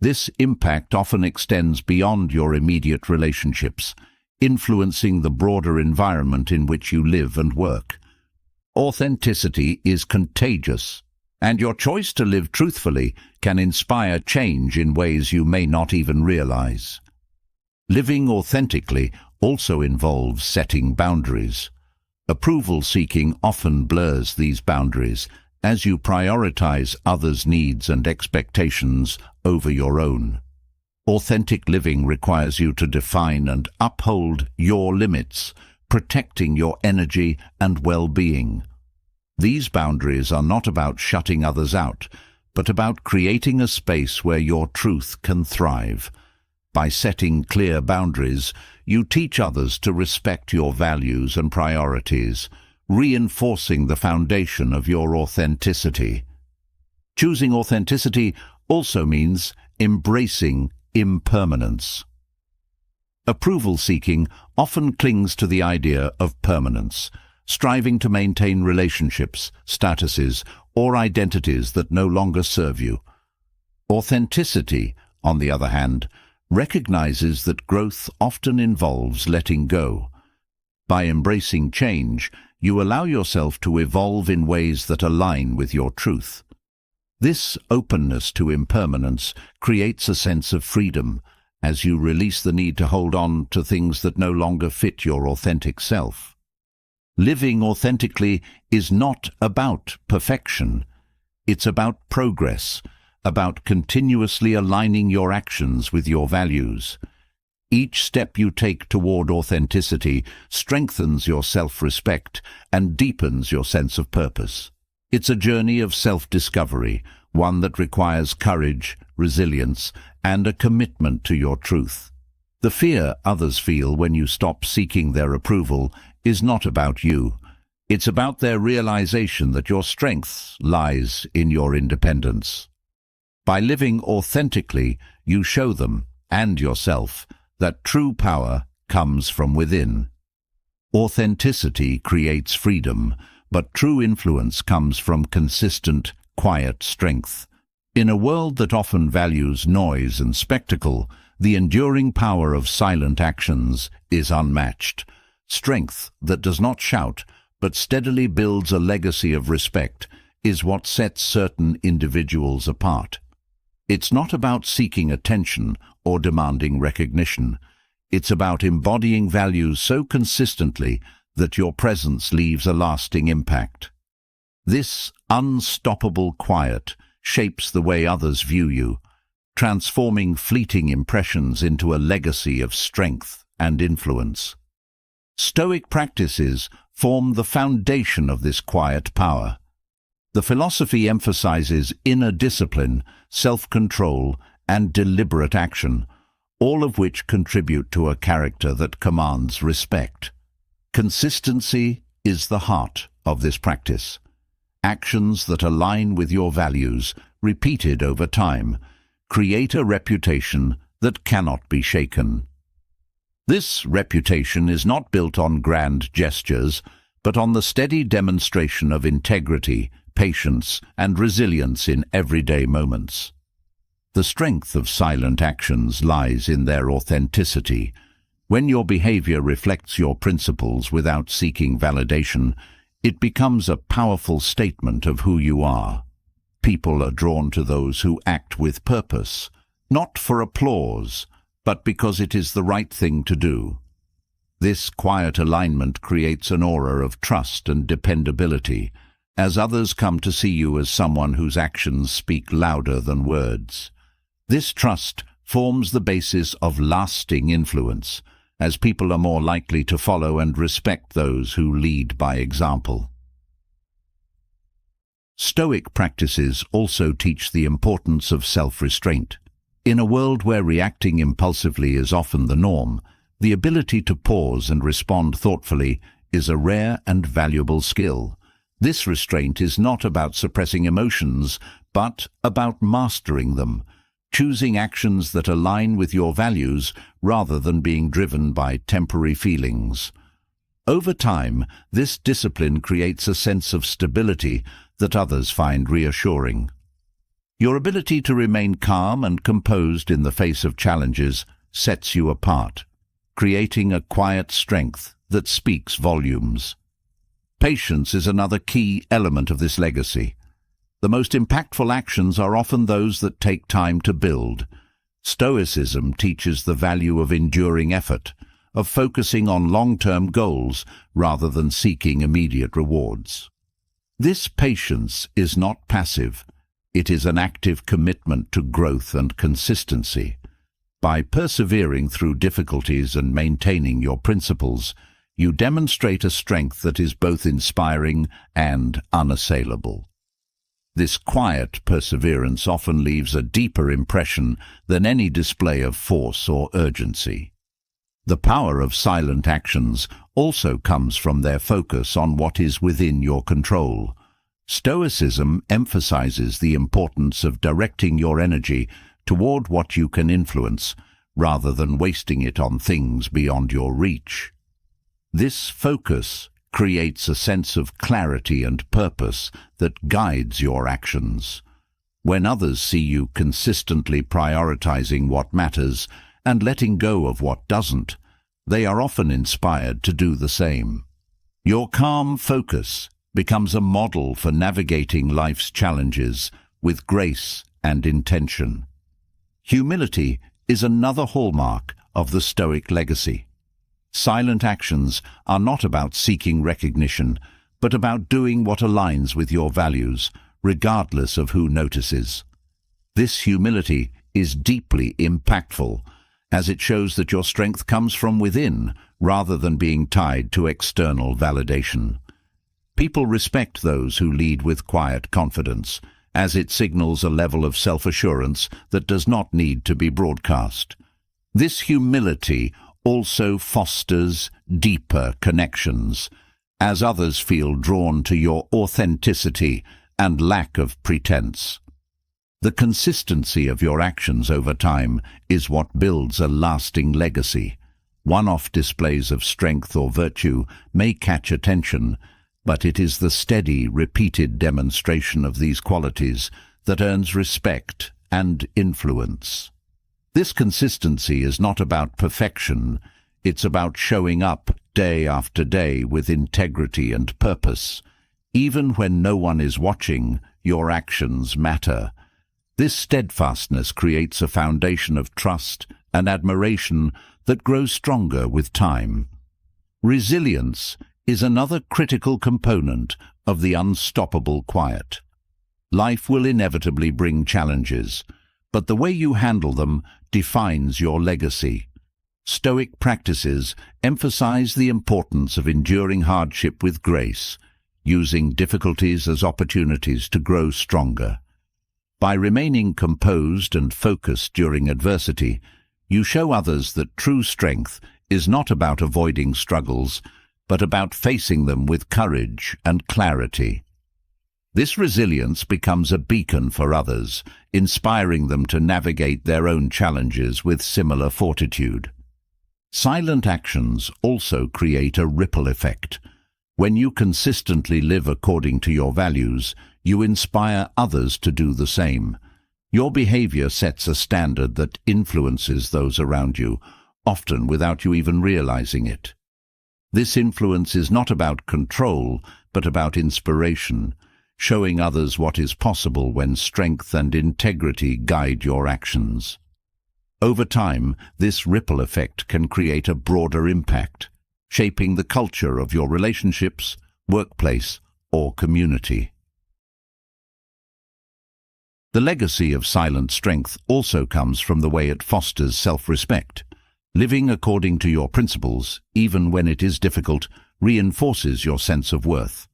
This impact often extends beyond your immediate relationships, influencing the broader environment in which you live and work. Authenticity is contagious, and your choice to live truthfully can inspire change in ways you may not even realize. Living authentically also involves setting boundaries. Approval-seeking often blurs these boundaries as you prioritize others' needs and expectations over your own. Authentic living requires you to define and uphold your limits, protecting your energy and well-being. These boundaries are not about shutting others out, but about creating a space where your truth can thrive. By setting clear boundaries, you teach others to respect your values and priorities, reinforcing the foundation of your authenticity. Choosing authenticity also means embracing impermanence. Approval-seeking often clings to the idea of permanence, striving to maintain relationships, statuses, or identities that no longer serve you. Authenticity, on the other hand, recognizes that growth often involves letting go. By embracing change, you allow yourself to evolve in ways that align with your truth. This openness to impermanence creates a sense of freedom as you release the need to hold on to things that no longer fit your authentic self. Living authentically is not about perfection. It's about progress, about continuously aligning your actions with your values. Each step you take toward authenticity strengthens your self-respect and deepens your sense of purpose. It's a journey of self-discovery, one that requires courage, resilience, and a commitment to your truth. The fear others feel when you stop seeking their approval is not about you. It's about their realization that your strength lies in your independence. By living authentically, you show them, and yourself, that true power comes from within. Authenticity creates freedom, but true influence comes from consistent, quiet strength. In a world that often values noise and spectacle, the enduring power of silent actions is unmatched. Strength that does not shout, but steadily builds a legacy of respect, is what sets certain individuals apart. It's not about seeking attention or demanding recognition. It's about embodying values so consistently that your presence leaves a lasting impact. This unstoppable quiet shapes the way others view you, transforming fleeting impressions into a legacy of strength and influence. Stoic practices form the foundation of this quiet power. The philosophy emphasizes inner discipline, self-control, and deliberate action, all of which contribute to a character that commands respect. Consistency is the heart of this practice. Actions that align with your values, repeated over time, create a reputation that cannot be shaken. This reputation is not built on grand gestures, but on the steady demonstration of integrity, patience, and resilience in everyday moments. The strength of silent actions lies in their authenticity. When your behavior reflects your principles without seeking validation, it becomes a powerful statement of who you are. People are drawn to those who act with purpose, not for applause, but because it is the right thing to do. This quiet alignment creates an aura of trust and dependability, as others come to see you as someone whose actions speak louder than words. This trust forms the basis of lasting influence, as people are more likely to follow and respect those who lead by example. Stoic practices also teach the importance of self-restraint. In a world where reacting impulsively is often the norm, the ability to pause and respond thoughtfully is a rare and valuable skill. This restraint is not about suppressing emotions, but about mastering them, choosing actions that align with your values rather than being driven by temporary feelings. Over time, this discipline creates a sense of stability that others find reassuring. Your ability to remain calm and composed in the face of challenges sets you apart. creating a quiet strength that speaks volumes. Patience is another key element of this legacy. The most impactful actions are often those that take time to build. Stoicism teaches the value of enduring effort, of focusing on long-term goals rather than seeking immediate rewards. This patience is not passive. It is an active commitment to growth and consistency. By persevering through difficulties and maintaining your principles, you demonstrate a strength that is both inspiring and unassailable. This quiet perseverance often leaves a deeper impression than any display of force or urgency. The power of silent actions also comes from their focus on what is within your control. Stoicism emphasizes the importance of directing your energy toward what you can influence, rather than wasting it on things beyond your reach. This focus creates a sense of clarity and purpose that guides your actions. When others see you consistently prioritizing what matters and letting go of what doesn't, they are often inspired to do the same. Your calm focus becomes a model for navigating life's challenges with grace and intention. Humility is another hallmark of the Stoic legacy. Silent actions are not about seeking recognition, but about doing what aligns with your values, regardless of who notices. This humility is deeply impactful, as it shows that your strength comes from within rather than being tied to external validation. People respect those who lead with quiet confidence, as it signals a level of self-assurance that does not need to be broadcast. This humility also fosters deeper connections, as others feel drawn to your authenticity and lack of pretense. The consistency of your actions over time is what builds a lasting legacy. One-off displays of strength or virtue may catch attention, but it is the steady, repeated demonstration of these qualities that earns respect and influence. This consistency is not about perfection, it's about showing up day after day with integrity and purpose. Even when no one is watching, your actions matter. This steadfastness creates a foundation of trust and admiration that grows stronger with time. Resilience is another critical component of the unstoppable quiet. Life will inevitably bring challenges, but the way you handle them defines your legacy. Stoic practices emphasize the importance of enduring hardship with grace, using difficulties as opportunities to grow stronger. By remaining composed and focused during adversity, you show others that true strength is not about avoiding struggles, but about facing them with courage and clarity. This resilience becomes a beacon for others, inspiring them to navigate their own challenges with similar fortitude. Silent actions also create a ripple effect. When you consistently live according to your values, you inspire others to do the same. Your behavior sets a standard that influences those around you, often without you even realizing it. This influence is not about control, but about inspiration, showing others what is possible when strength and integrity guide your actions. Over time, this ripple effect can create a broader impact, shaping the culture of your relationships, workplace, or community. The legacy of silent strength also comes from the way it fosters self-respect. Living according to your principles, even when it is difficult, reinforces your sense of worth.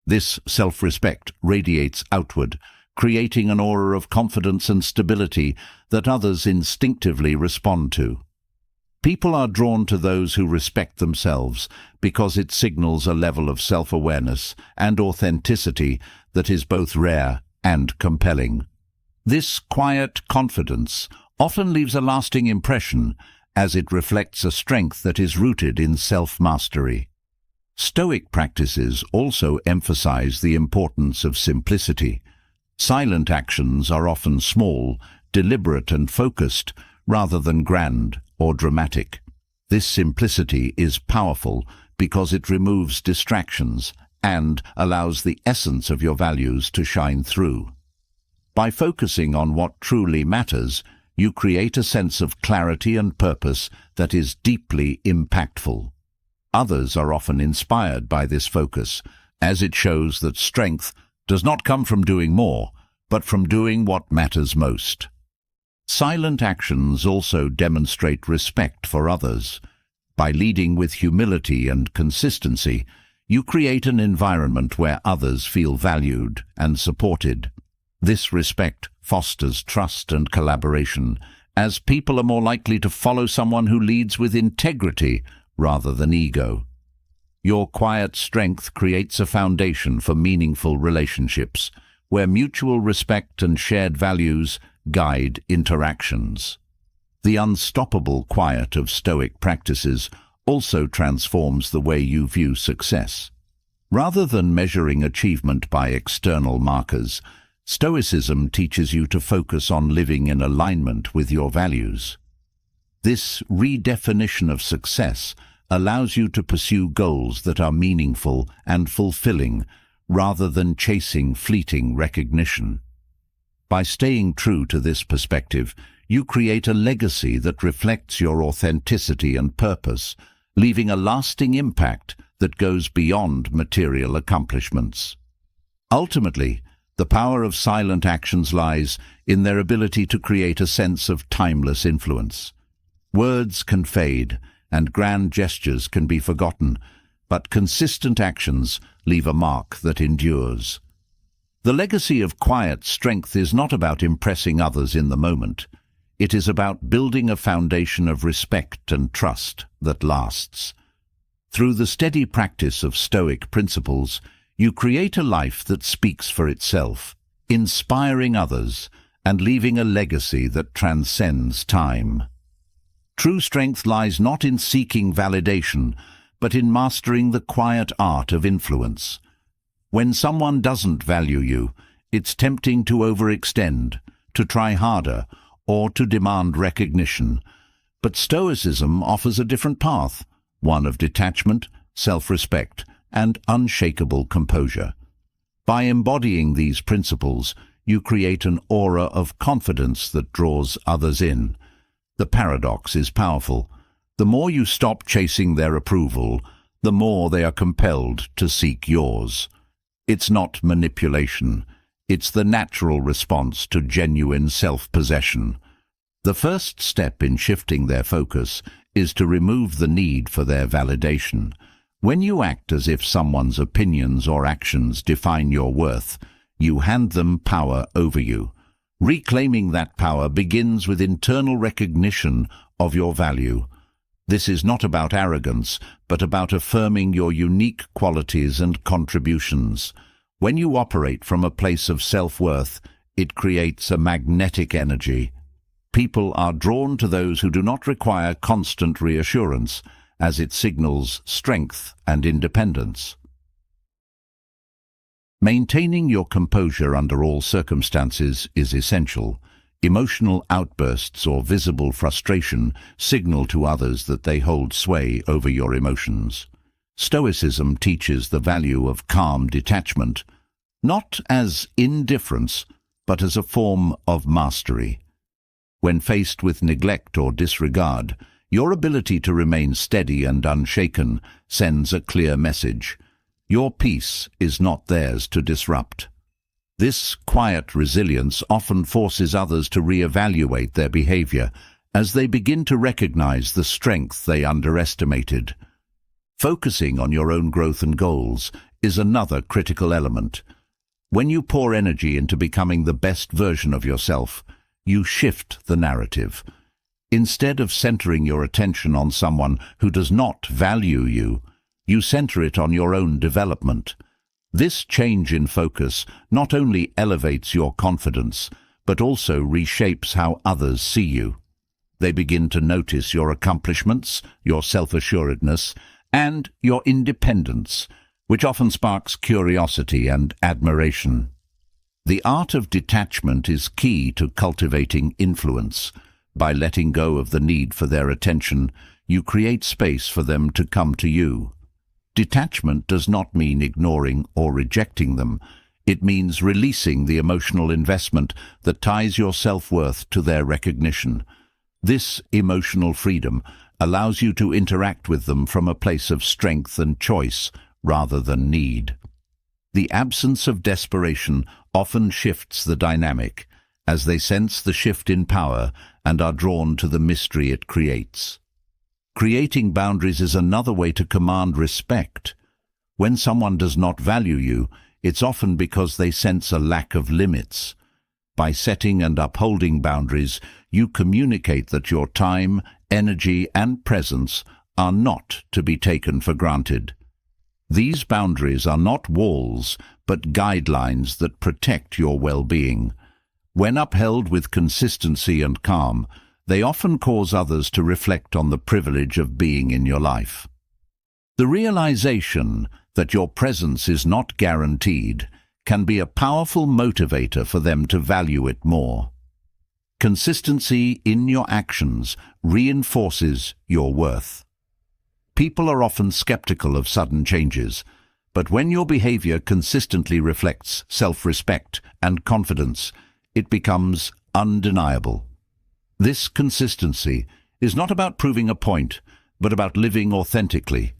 This self-respect radiates outward, creating an aura of confidence and stability that others instinctively respond to. People are drawn to those who respect themselves because it signals a level of self-awareness and authenticity that is both rare and compelling. This quiet confidence often leaves a lasting impression, as it reflects a strength that is rooted in self-mastery. Stoic practices also emphasize the importance of simplicity. Silent actions are often small, deliberate and focused, rather than grand or dramatic. This simplicity is powerful because it removes distractions and allows the essence of your values to shine through. By focusing on what truly matters, you create a sense of clarity and purpose that is deeply impactful. Others are often inspired by this focus, as it shows that strength does not come from doing more, but from doing what matters most. Silent actions also demonstrate respect for others. By leading with humility and consistency, you create an environment where others feel valued and supported. This respect fosters trust and collaboration, as people are more likely to follow someone who leads with integrity rather than ego. Your quiet strength creates a foundation for meaningful relationships, where mutual respect and shared values guide interactions. The unstoppable quiet of Stoic practices also transforms the way you view success. Rather than measuring achievement by external markers, Stoicism teaches you to focus on living in alignment with your values. This redefinition of success allows you to pursue goals that are meaningful and fulfilling, rather than chasing fleeting recognition. By staying true to this perspective, you create a legacy that reflects your authenticity and purpose, leaving a lasting impact that goes beyond material accomplishments. Ultimately, the power of silent actions lies in their ability to create a sense of timeless influence. Words can fade, and grand gestures can be forgotten, but consistent actions leave a mark that endures. The legacy of quiet strength is not about impressing others in the moment. It is about building a foundation of respect and trust that lasts. Through the steady practice of Stoic principles, you create a life that speaks for itself, inspiring others and leaving a legacy that transcends time. True strength lies not in seeking validation, but in mastering the quiet art of influence. When someone doesn't value you, it's tempting to overextend, to try harder, or to demand recognition. But Stoicism offers a different path, one of detachment, self-respect, and unshakable composure. By embodying these principles, you create an aura of confidence that draws others in. The paradox is powerful. The more you stop chasing their approval, the more they are compelled to seek yours. It's not manipulation. It's the natural response to genuine self-possession. The first step in shifting their focus is to remove the need for their validation. When you act as if someone's opinions or actions define your worth, you hand them power over you. Reclaiming that power begins with internal recognition of your value. This is not about arrogance, but about affirming your unique qualities and contributions. When you operate from a place of self-worth, it creates a magnetic energy. People are drawn to those who do not require constant reassurance, as it signals strength and independence. Maintaining your composure under all circumstances is essential. Emotional outbursts or visible frustration signal to others that they hold sway over your emotions. Stoicism teaches the value of calm detachment, not as indifference, but as a form of mastery. When faced with neglect or disregard, your ability to remain steady and unshaken sends a clear message. Your peace is not theirs to disrupt. This quiet resilience often forces others to reevaluate their behavior as they begin to recognize the strength they underestimated. Focusing on your own growth and goals is another critical element. When you pour energy into becoming the best version of yourself, you shift the narrative. Instead of centering your attention on someone who does not value you, you center it on your own development. This change in focus not only elevates your confidence, but also reshapes how others see you. They begin to notice your accomplishments, your self-assuredness, and your independence, which often sparks curiosity and admiration. The art of detachment is key to cultivating influence. By letting go of the need for their attention, you create space for them to come to you. Detachment does not mean ignoring or rejecting them. It means releasing the emotional investment that ties your self-worth to their recognition. This emotional freedom allows you to interact with them from a place of strength and choice rather than need. The absence of desperation often shifts the dynamic, as they sense the shift in power and are drawn to the mystery it creates. Creating boundaries is another way to command respect. When someone does not value you, it's often because they sense a lack of limits. By setting and upholding boundaries, you communicate that your time, energy, and presence are not to be taken for granted. These boundaries are not walls, but guidelines that protect your well-being. When upheld with consistency and calm, they often cause others to reflect on the privilege of being in your life. The realization that your presence is not guaranteed can be a powerful motivator for them to value it more. Consistency in your actions reinforces your worth. People are often skeptical of sudden changes, but when your behavior consistently reflects self-respect and confidence, it becomes undeniable. This consistency is not about proving a point, but about living authentically.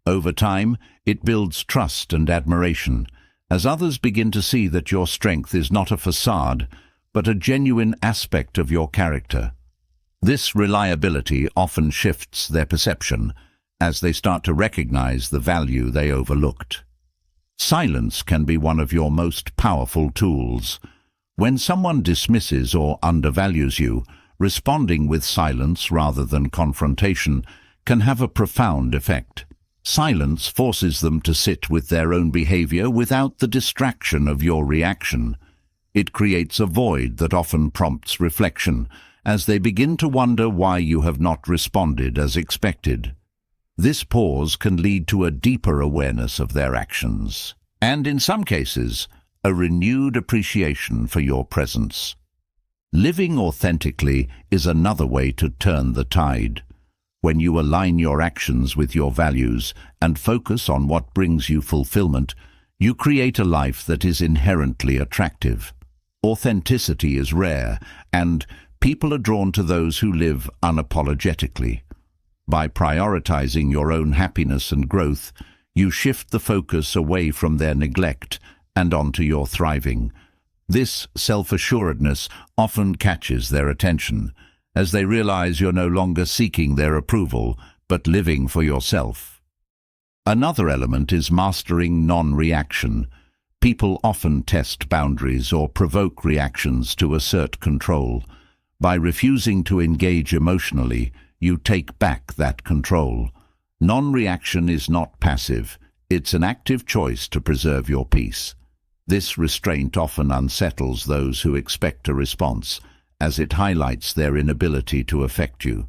Over time, it builds trust and admiration, as others begin to see that your strength is not a facade, but a genuine aspect of your character. This reliability often shifts their perception, as they start to recognize the value they overlooked. Silence can be one of your most powerful tools. When someone dismisses or undervalues you, responding with silence rather than confrontation can have a profound effect. Silence forces them to sit with their own behavior without the distraction of your reaction. It creates a void that often prompts reflection, as they begin to wonder why you have not responded as expected. This pause can lead to a deeper awareness of their actions, and in some cases, a renewed appreciation for your presence. Living authentically is another way to turn the tide. When you align your actions with your values and focus on what brings you fulfillment, you create a life that is inherently attractive. Authenticity is rare, and people are drawn to those who live unapologetically. By prioritizing your own happiness and growth, you shift the focus away from their neglect and onto your thriving. This self-assuredness often catches their attention, as they realize you're no longer seeking their approval, but living for yourself. Another element is mastering non-reaction. People often test boundaries or provoke reactions to assert control. By refusing to engage emotionally, you take back that control. Non-reaction is not passive. It's an active choice to preserve your peace. This restraint often unsettles those who expect a response, as it highlights their inability to affect you.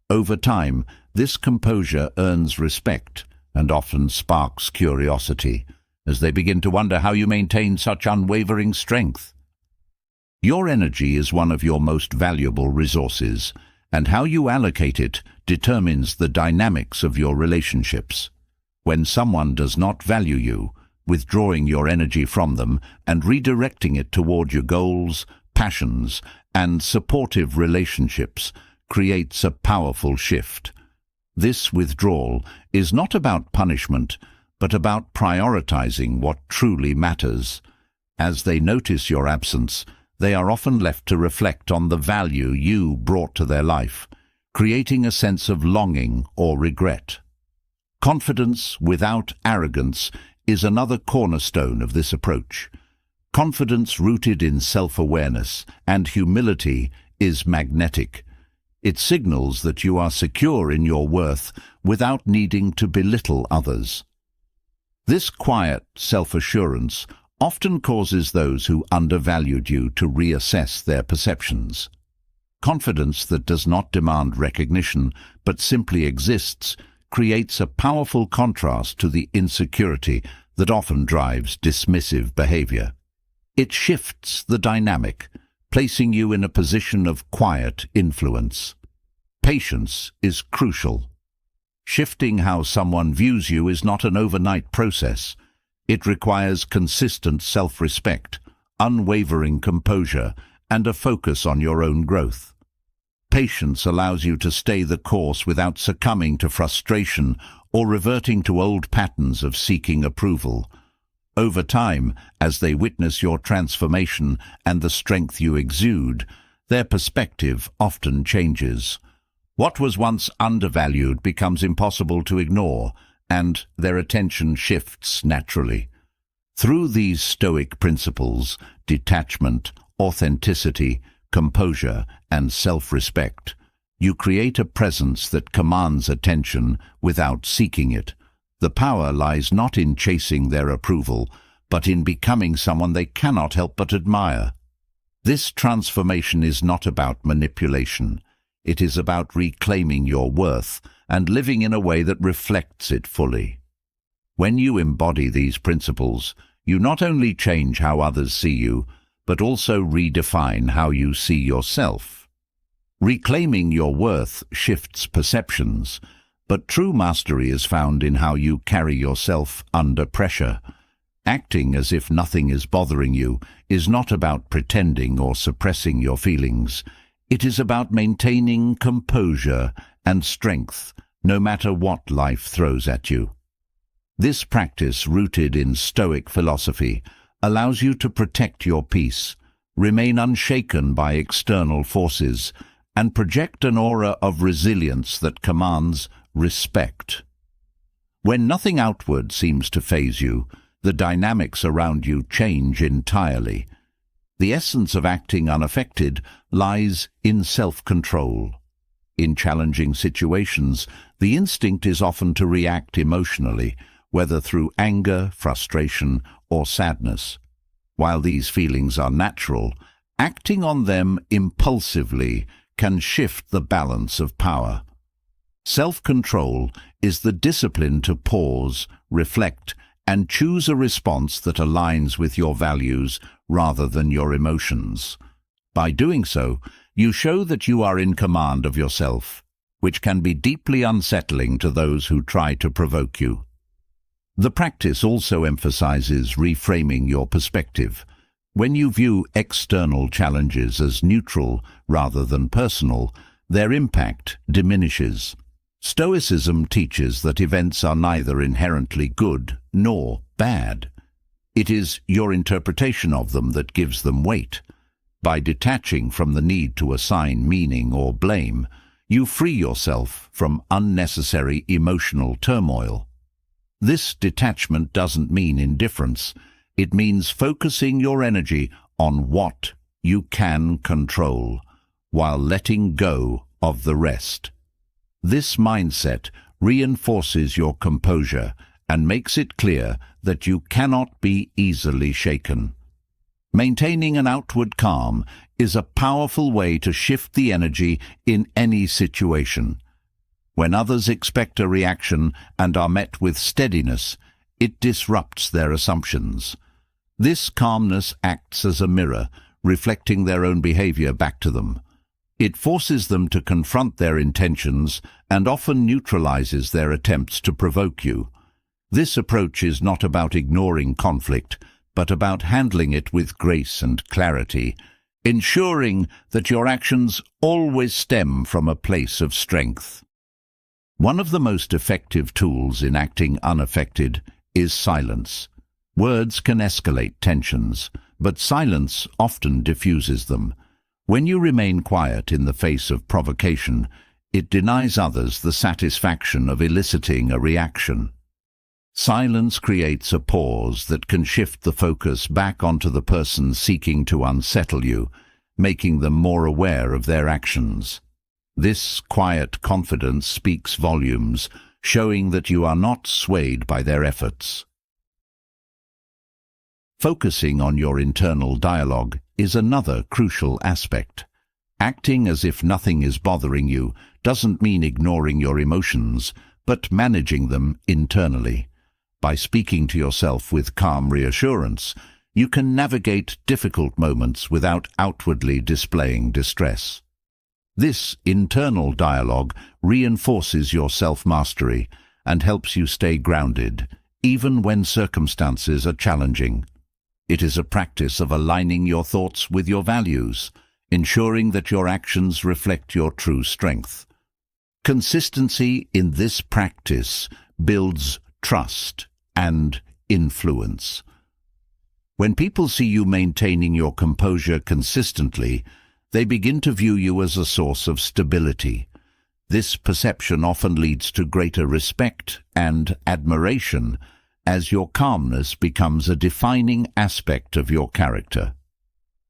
Over time, this composure earns respect and often sparks curiosity, as they begin to wonder how you maintain such unwavering strength. Your energy is one of your most valuable resources, and how you allocate it determines the dynamics of your relationships. When someone does not value you, withdrawing your energy from them and redirecting it toward your goals, passions, and supportive relationships creates a powerful shift. This withdrawal is not about punishment, but about prioritizing what truly matters. As they notice your absence, they are often left to reflect on the value you brought to their life, creating a sense of longing or regret. Confidence without arrogance is another cornerstone of this approach. Confidence rooted in self-awareness and humility is magnetic. It signals that you are secure in your worth without needing to belittle others. This quiet self-assurance often causes those who undervalued you to reassess their perceptions. Confidence that does not demand recognition but simply exists creates a powerful contrast to the insecurity that often drives dismissive behavior. It shifts the dynamic, placing you in a position of quiet influence. Patience is crucial. Shifting how someone views you is not an overnight process. It requires consistent self-respect, unwavering composure, and a focus on your own growth. Patience allows you to stay the course without succumbing to frustration or reverting to old patterns of seeking approval. Over time, as they witness your transformation and the strength you exude, their perspective often changes. What was once undervalued becomes impossible to ignore, and their attention shifts naturally. Through these Stoic principles, detachment, authenticity, composure, and self-respect, you create a presence that commands attention without seeking it. The power lies not in chasing their approval, but in becoming someone they cannot help but admire. This transformation is not about manipulation. It is about reclaiming your worth and living in a way that reflects it fully. When you embody these principles, you not only change how others see you, but also redefine how you see yourself. Reclaiming your worth shifts perceptions, but true mastery is found in how you carry yourself under pressure. Acting as if nothing is bothering you is not about pretending or suppressing your feelings. It is about maintaining composure and strength, no matter what life throws at you. This practice, rooted in Stoic philosophy, allows you to protect your peace, remain unshaken by external forces, and project an aura of resilience that commands respect. When nothing outward seems to faze you, the dynamics around you change entirely. The essence of acting unaffected lies in self-control. In challenging situations, the instinct is often to react emotionally, whether through anger, frustration, or sadness. While these feelings are natural, acting on them impulsively can shift the balance of power. Self-control is the discipline to pause, reflect, and choose a response that aligns with your values rather than your emotions. By doing so, you show that you are in command of yourself, which can be deeply unsettling to those who try to provoke you. The practice also emphasizes reframing your perspective. When you view external challenges as neutral rather than personal, their impact diminishes. Stoicism teaches that events are neither inherently good nor bad. It is your interpretation of them that gives them weight. By detaching from the need to assign meaning or blame, you free yourself from unnecessary emotional turmoil. This detachment doesn't mean indifference. It means focusing your energy on what you can control, while letting go of the rest. This mindset reinforces your composure and makes it clear that you cannot be easily shaken. Maintaining an outward calm is a powerful way to shift the energy in any situation. When others expect a reaction and are met with steadiness, it disrupts their assumptions. This calmness acts as a mirror, reflecting their own behavior back to them. It forces them to confront their intentions and often neutralizes their attempts to provoke you. This approach is not about ignoring conflict, but about handling it with grace and clarity, ensuring that your actions always stem from a place of strength. One of the most effective tools in acting unaffected is silence. Words can escalate tensions, but silence often diffuses them. When you remain quiet in the face of provocation, it denies others the satisfaction of eliciting a reaction. Silence creates a pause that can shift the focus back onto the person seeking to unsettle you, making them more aware of their actions. This quiet confidence speaks volumes, showing that you are not swayed by their efforts. Focusing on your internal dialogue is another crucial aspect. Acting as if nothing is bothering you doesn't mean ignoring your emotions, but managing them internally. By speaking to yourself with calm reassurance, you can navigate difficult moments without outwardly displaying distress. This internal dialogue reinforces your self-mastery and helps you stay grounded, even when circumstances are challenging. It is a practice of aligning your thoughts with your values, ensuring that your actions reflect your true strength. Consistency in this practice builds trust and influence. When people see you maintaining your composure consistently, they begin to view you as a source of stability. This perception often leads to greater respect and admiration, as your calmness becomes a defining aspect of your character.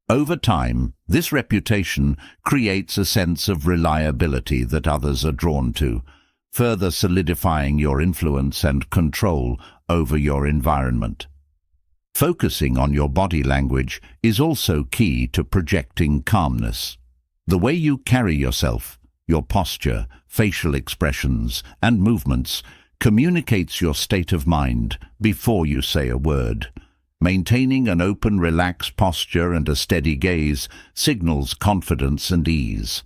Over time, this reputation creates a sense of reliability that others are drawn to, further solidifying your influence and control over your environment. Focusing on your body language is also key to projecting calmness. The way you carry yourself, your posture, facial expressions, and movements communicates your state of mind before you say a word. Maintaining an open, relaxed posture and a steady gaze signals confidence and ease.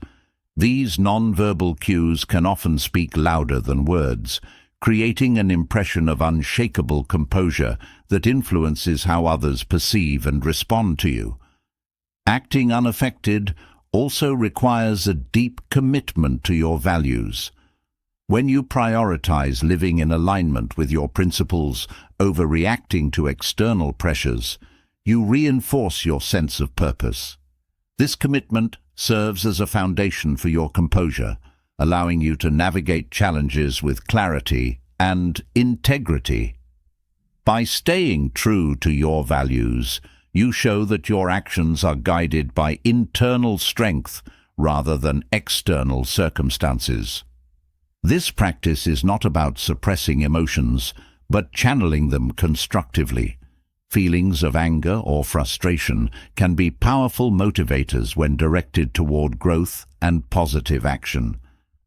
These non-verbal cues can often speak louder than words, creating an impression of unshakable composure that influences how others perceive and respond to you. Acting unaffected also requires a deep commitment to your values. When you prioritize living in alignment with your principles over reacting to external pressures, you reinforce your sense of purpose. This commitment serves as a foundation for your composure, allowing you to navigate challenges with clarity and integrity. By staying true to your values, you show that your actions are guided by internal strength rather than external circumstances. This practice is not about suppressing emotions, but channeling them constructively. Feelings of anger or frustration can be powerful motivators when directed toward growth and positive action.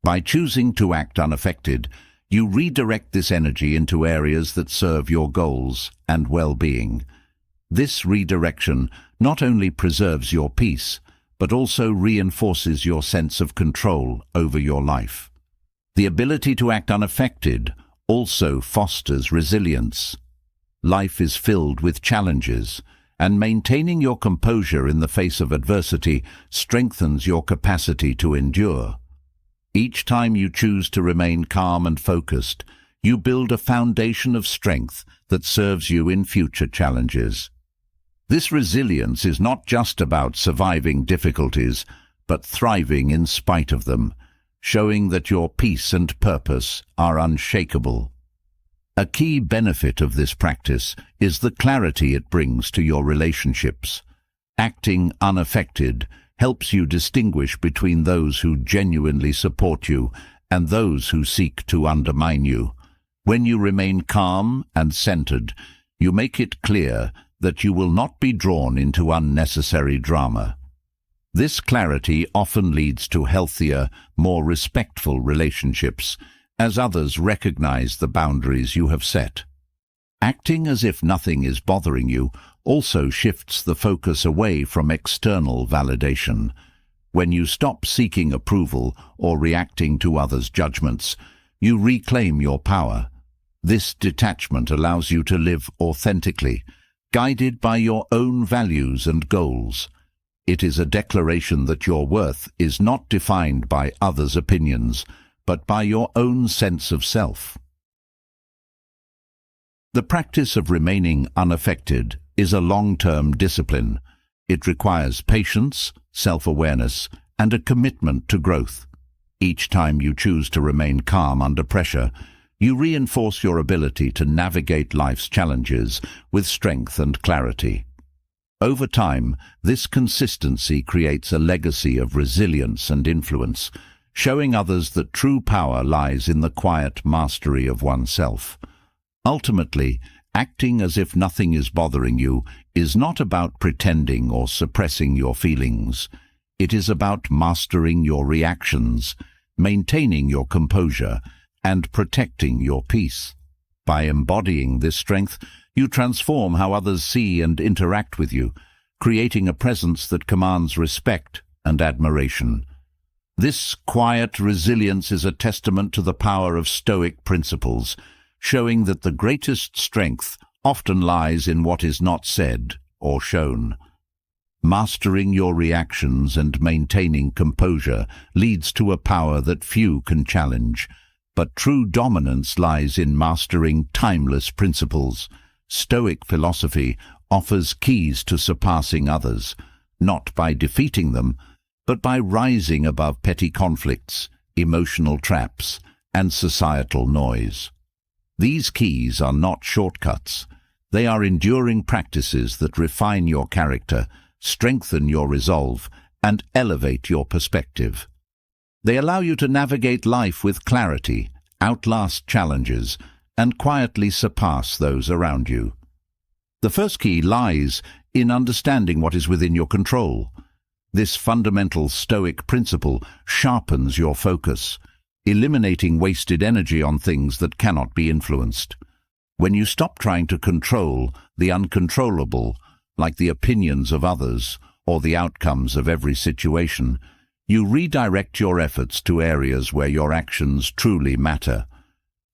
By choosing to act unaffected, you redirect this energy into areas that serve your goals and well-being. This redirection not only preserves your peace, but also reinforces your sense of control over your life. The ability to act unaffected also fosters resilience. Life is filled with challenges, and maintaining your composure in the face of adversity strengthens your capacity to endure. Each time you choose to remain calm and focused, you build a foundation of strength that serves you in future challenges. This resilience is not just about surviving difficulties, but thriving in spite of them, showing that your peace and purpose are unshakable. A key benefit of this practice is the clarity it brings to your relationships. Acting unaffected helps you distinguish between those who genuinely support you and those who seek to undermine you. When you remain calm and centered, you make it clear that you will not be drawn into unnecessary drama. This clarity often leads to healthier, more respectful relationships, as others recognize the boundaries you have set. Acting as if nothing is bothering you also shifts the focus away from external validation. When you stop seeking approval or reacting to others' judgments, you reclaim your power. This detachment allows you to live authentically, guided by your own values and goals. It is a declaration that your worth is not defined by others' opinions, but by your own sense of self. The practice of remaining unaffected is a long-term discipline. It requires patience, self-awareness, and a commitment to growth. Each time you choose to remain calm under pressure, you reinforce your ability to navigate life's challenges with strength and clarity. Over time, this consistency creates a legacy of resilience and influence, showing others that true power lies in the quiet mastery of oneself. Ultimately, acting as if nothing is bothering you is not about pretending or suppressing your feelings. It is about mastering your reactions, maintaining your composure, and protecting your peace. By embodying this strength, you transform how others see and interact with you, creating a presence that commands respect and admiration. This quiet resilience is a testament to the power of Stoic principles, showing that the greatest strength often lies in what is not said or shown. Mastering your reactions and maintaining composure leads to a power that few can challenge, but true dominance lies in mastering timeless principles. Stoic philosophy offers keys to surpassing others, not by defeating them, but by rising above petty conflicts, emotional traps, and societal noise. These keys are not shortcuts. They are enduring practices that refine your character, strengthen your resolve, and elevate your perspective. They allow you to navigate life with clarity, outlast challenges, and quietly surpass those around you. The first key lies in understanding what is within your control. This fundamental Stoic principle sharpens your focus, eliminating wasted energy on things that cannot be influenced. When you stop trying to control the uncontrollable, like the opinions of others or the outcomes of every situation, you redirect your efforts to areas where your actions truly matter.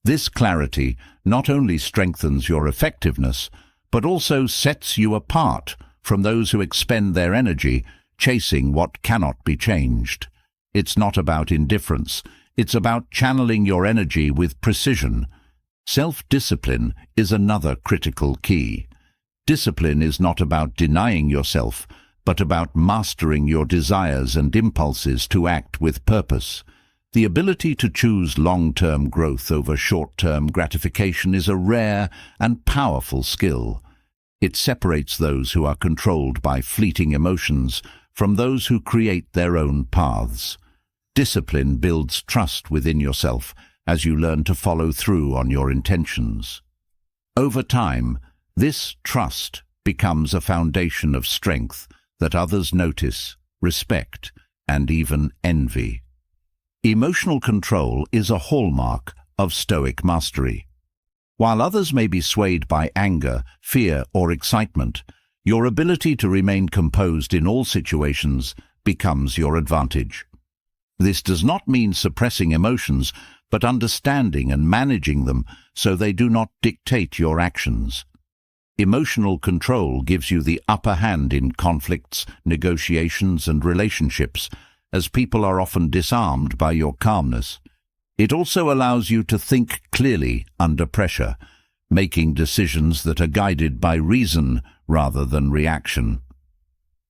This clarity not only strengthens your effectiveness, but also sets you apart from those who expend their energy chasing what cannot be changed. It's not about indifference, it's about channeling your energy with precision. Self-discipline is another critical key. Discipline is not about denying yourself, but about mastering your desires and impulses to act with purpose. The ability to choose long-term growth over short-term gratification is a rare and powerful skill. It separates those who are controlled by fleeting emotions from those who create their own paths. Discipline builds trust within yourself as you learn to follow through on your intentions. Over time, this trust becomes a foundation of strength that others notice, respect, and even envy. Emotional control is a hallmark of Stoic mastery. While others may be swayed by anger, fear, or excitement, your ability to remain composed in all situations becomes your advantage. This does not mean suppressing emotions, but understanding and managing them so they do not dictate your actions. Emotional control gives you the upper hand in conflicts, negotiations, and relationships, as people are often disarmed by your calmness. It also allows you to think clearly under pressure, making decisions that are guided by reason rather than reaction.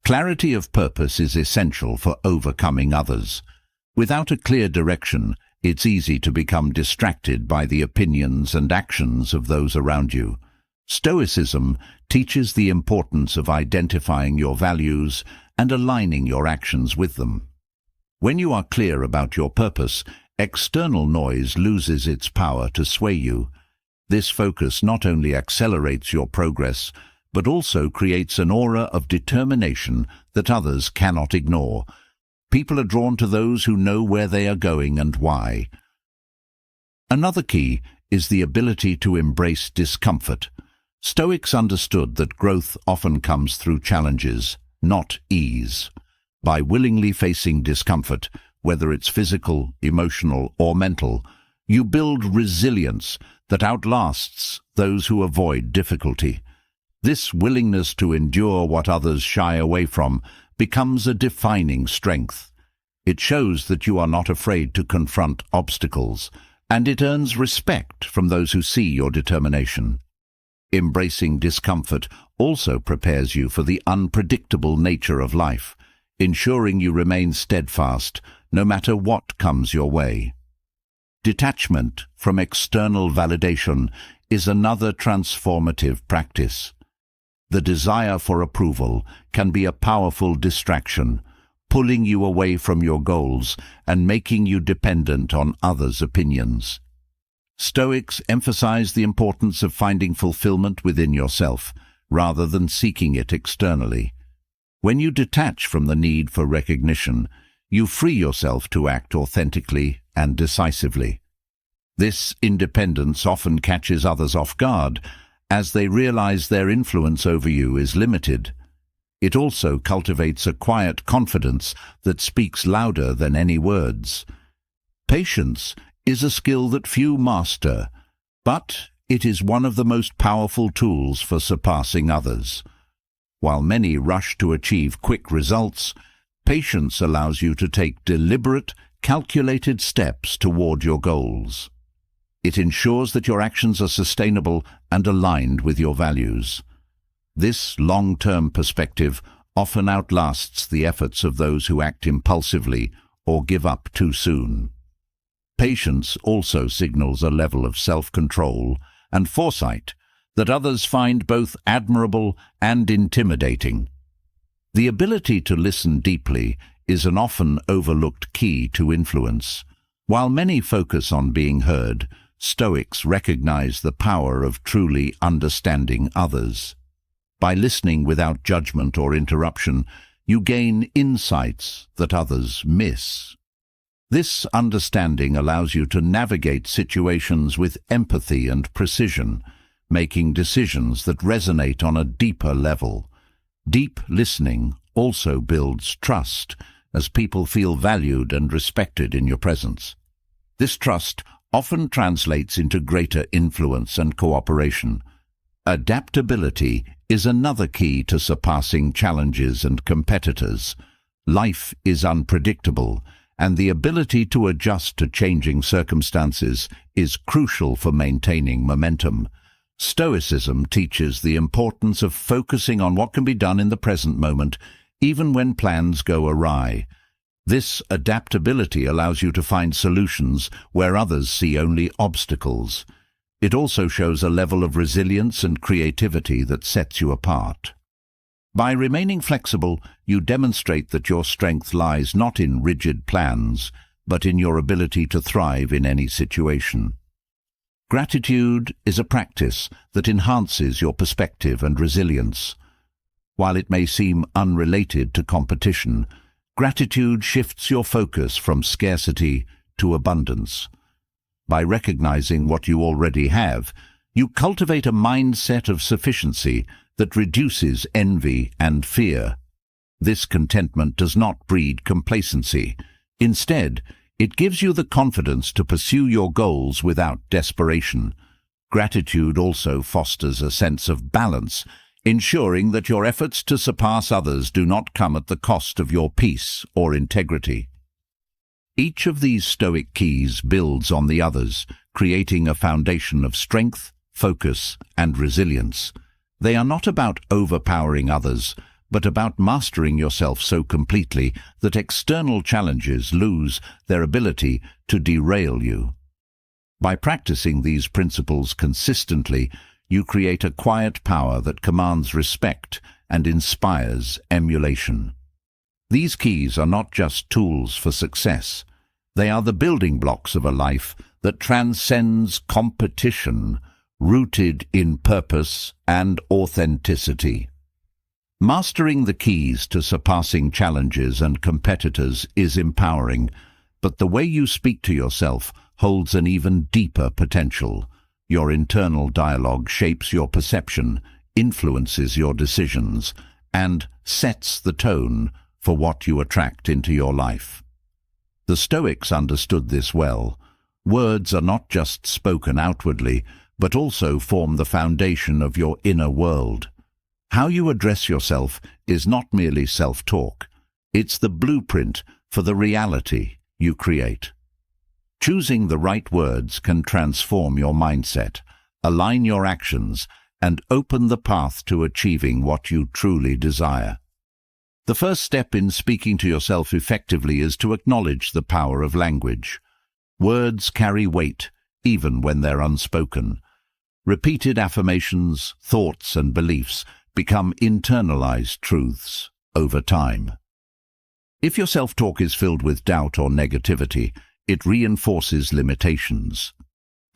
Clarity of purpose is essential for overcoming others. Without a clear direction, it's easy to become distracted by the opinions and actions of those around you. Stoicism teaches the importance of identifying your values and aligning your actions with them. When you are clear about your purpose, external noise loses its power to sway you. This focus not only accelerates your progress, but also creates an aura of determination that others cannot ignore. People are drawn to those who know where they are going and why. Another key is the ability to embrace discomfort. Stoics understood that growth often comes through challenges, not ease. By willingly facing discomfort, whether it's physical, emotional, or mental, you build resilience that outlasts those who avoid difficulty. This willingness to endure what others shy away from becomes a defining strength. It shows that you are not afraid to confront obstacles, and it earns respect from those who see your determination. Embracing discomfort also prepares you for the unpredictable nature of life, ensuring you remain steadfast no matter what comes your way. Detachment from external validation is another transformative practice. The desire for approval can be a powerful distraction, pulling you away from your goals and making you dependent on others' opinions. Stoics emphasize the importance of finding fulfillment within yourself, rather than seeking it externally. When you detach from the need for recognition, you free yourself to act authentically and decisively. This independence often catches others off guard, as they realize their influence over you is limited. It also cultivates a quiet confidence that speaks louder than any words. Patience is a skill that few master, but it is one of the most powerful tools for surpassing others. While many rush to achieve quick results, patience allows you to take deliberate, calculated steps toward your goals. It ensures that your actions are sustainable and aligned with your values. This long-term perspective often outlasts the efforts of those who act impulsively or give up too soon. Patience also signals a level of self-control and foresight that others find both admirable and intimidating. The ability to listen deeply is an often overlooked key to influence. While many focus on being heard, Stoics recognize the power of truly understanding others. By listening without judgment or interruption, you gain insights that others miss. This understanding allows you to navigate situations with empathy and precision, making decisions that resonate on a deeper level. Deep listening also builds trust, as people feel valued and respected in your presence. This trust often translates into greater influence and cooperation. Adaptability is another key to surpassing challenges and competitors. Life is unpredictable, and the ability to adjust to changing circumstances is crucial for maintaining momentum. Stoicism teaches the importance of focusing on what can be done in the present moment, even when plans go awry. This adaptability allows you to find solutions where others see only obstacles. It also shows a level of resilience and creativity that sets you apart. By remaining flexible, you demonstrate that your strength lies not in rigid plans, but in your ability to thrive in any situation. Gratitude is a practice that enhances your perspective and resilience. While it may seem unrelated to competition, gratitude shifts your focus from scarcity to abundance. By recognizing what you already have, you cultivate a mindset of sufficiency that reduces envy and fear. This contentment does not breed complacency. Instead, it gives you the confidence to pursue your goals without desperation. Gratitude also fosters a sense of balance, ensuring that your efforts to surpass others do not come at the cost of your peace or integrity. Each of these Stoic keys builds on the others, creating a foundation of strength, focus, and resilience. They are not about overpowering others, but about mastering yourself so completely that external challenges lose their ability to derail you. By practicing these principles consistently, you create a quiet power that commands respect and inspires emulation. These keys are not just tools for success. They are the building blocks of a life that transcends competition, rooted in purpose and authenticity. Mastering the keys to surpassing challenges and competitors is empowering, but the way you speak to yourself holds an even deeper potential. Your internal dialogue shapes your perception, influences your decisions, and sets the tone for what you attract into your life. The Stoics understood this well. Words are not just spoken outwardly, but also form the foundation of your inner world. How you address yourself is not merely self-talk. It's the blueprint for the reality you create. Choosing the right words can transform your mindset, align your actions, and open the path to achieving what you truly desire. The first step in speaking to yourself effectively is to acknowledge the power of language. Words carry weight, even when they're unspoken. Repeated affirmations, thoughts, and beliefs become internalized truths over time. If your self-talk is filled with doubt or negativity, it reinforces limitations.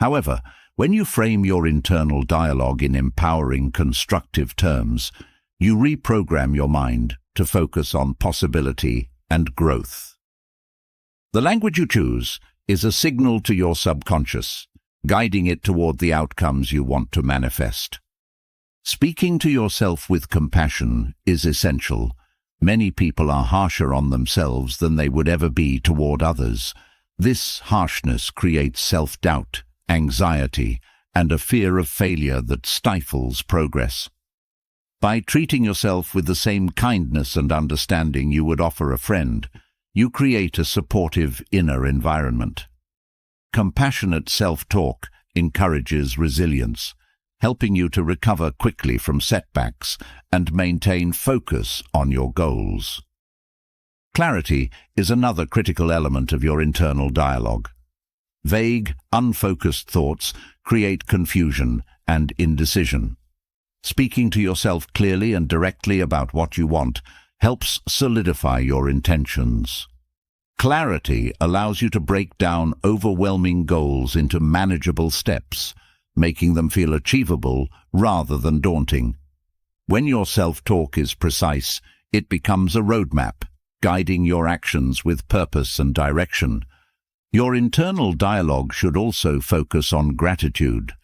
However, when you frame your internal dialogue in empowering, constructive terms, you reprogram your mind to focus on possibility and growth. The language you choose is a signal to your subconscious, guiding it toward the outcomes you want to manifest. Speaking to yourself with compassion is essential. Many people are harsher on themselves than they would ever be toward others. This harshness creates self-doubt, anxiety, and a fear of failure that stifles progress. By treating yourself with the same kindness and understanding you would offer a friend, you create a supportive inner environment. Compassionate self-talk encourages resilience, helping you to recover quickly from setbacks and maintain focus on your goals. Clarity is another critical element of your internal dialogue. Vague, unfocused thoughts create confusion and indecision. Speaking to yourself clearly and directly about what you want helps solidify your intentions. Clarity allows you to break down overwhelming goals into manageable steps, making them feel achievable rather than daunting. When your self-talk is precise, it becomes a roadmap, guiding your actions with purpose and direction. Your internal dialogue should also focus on gratitude.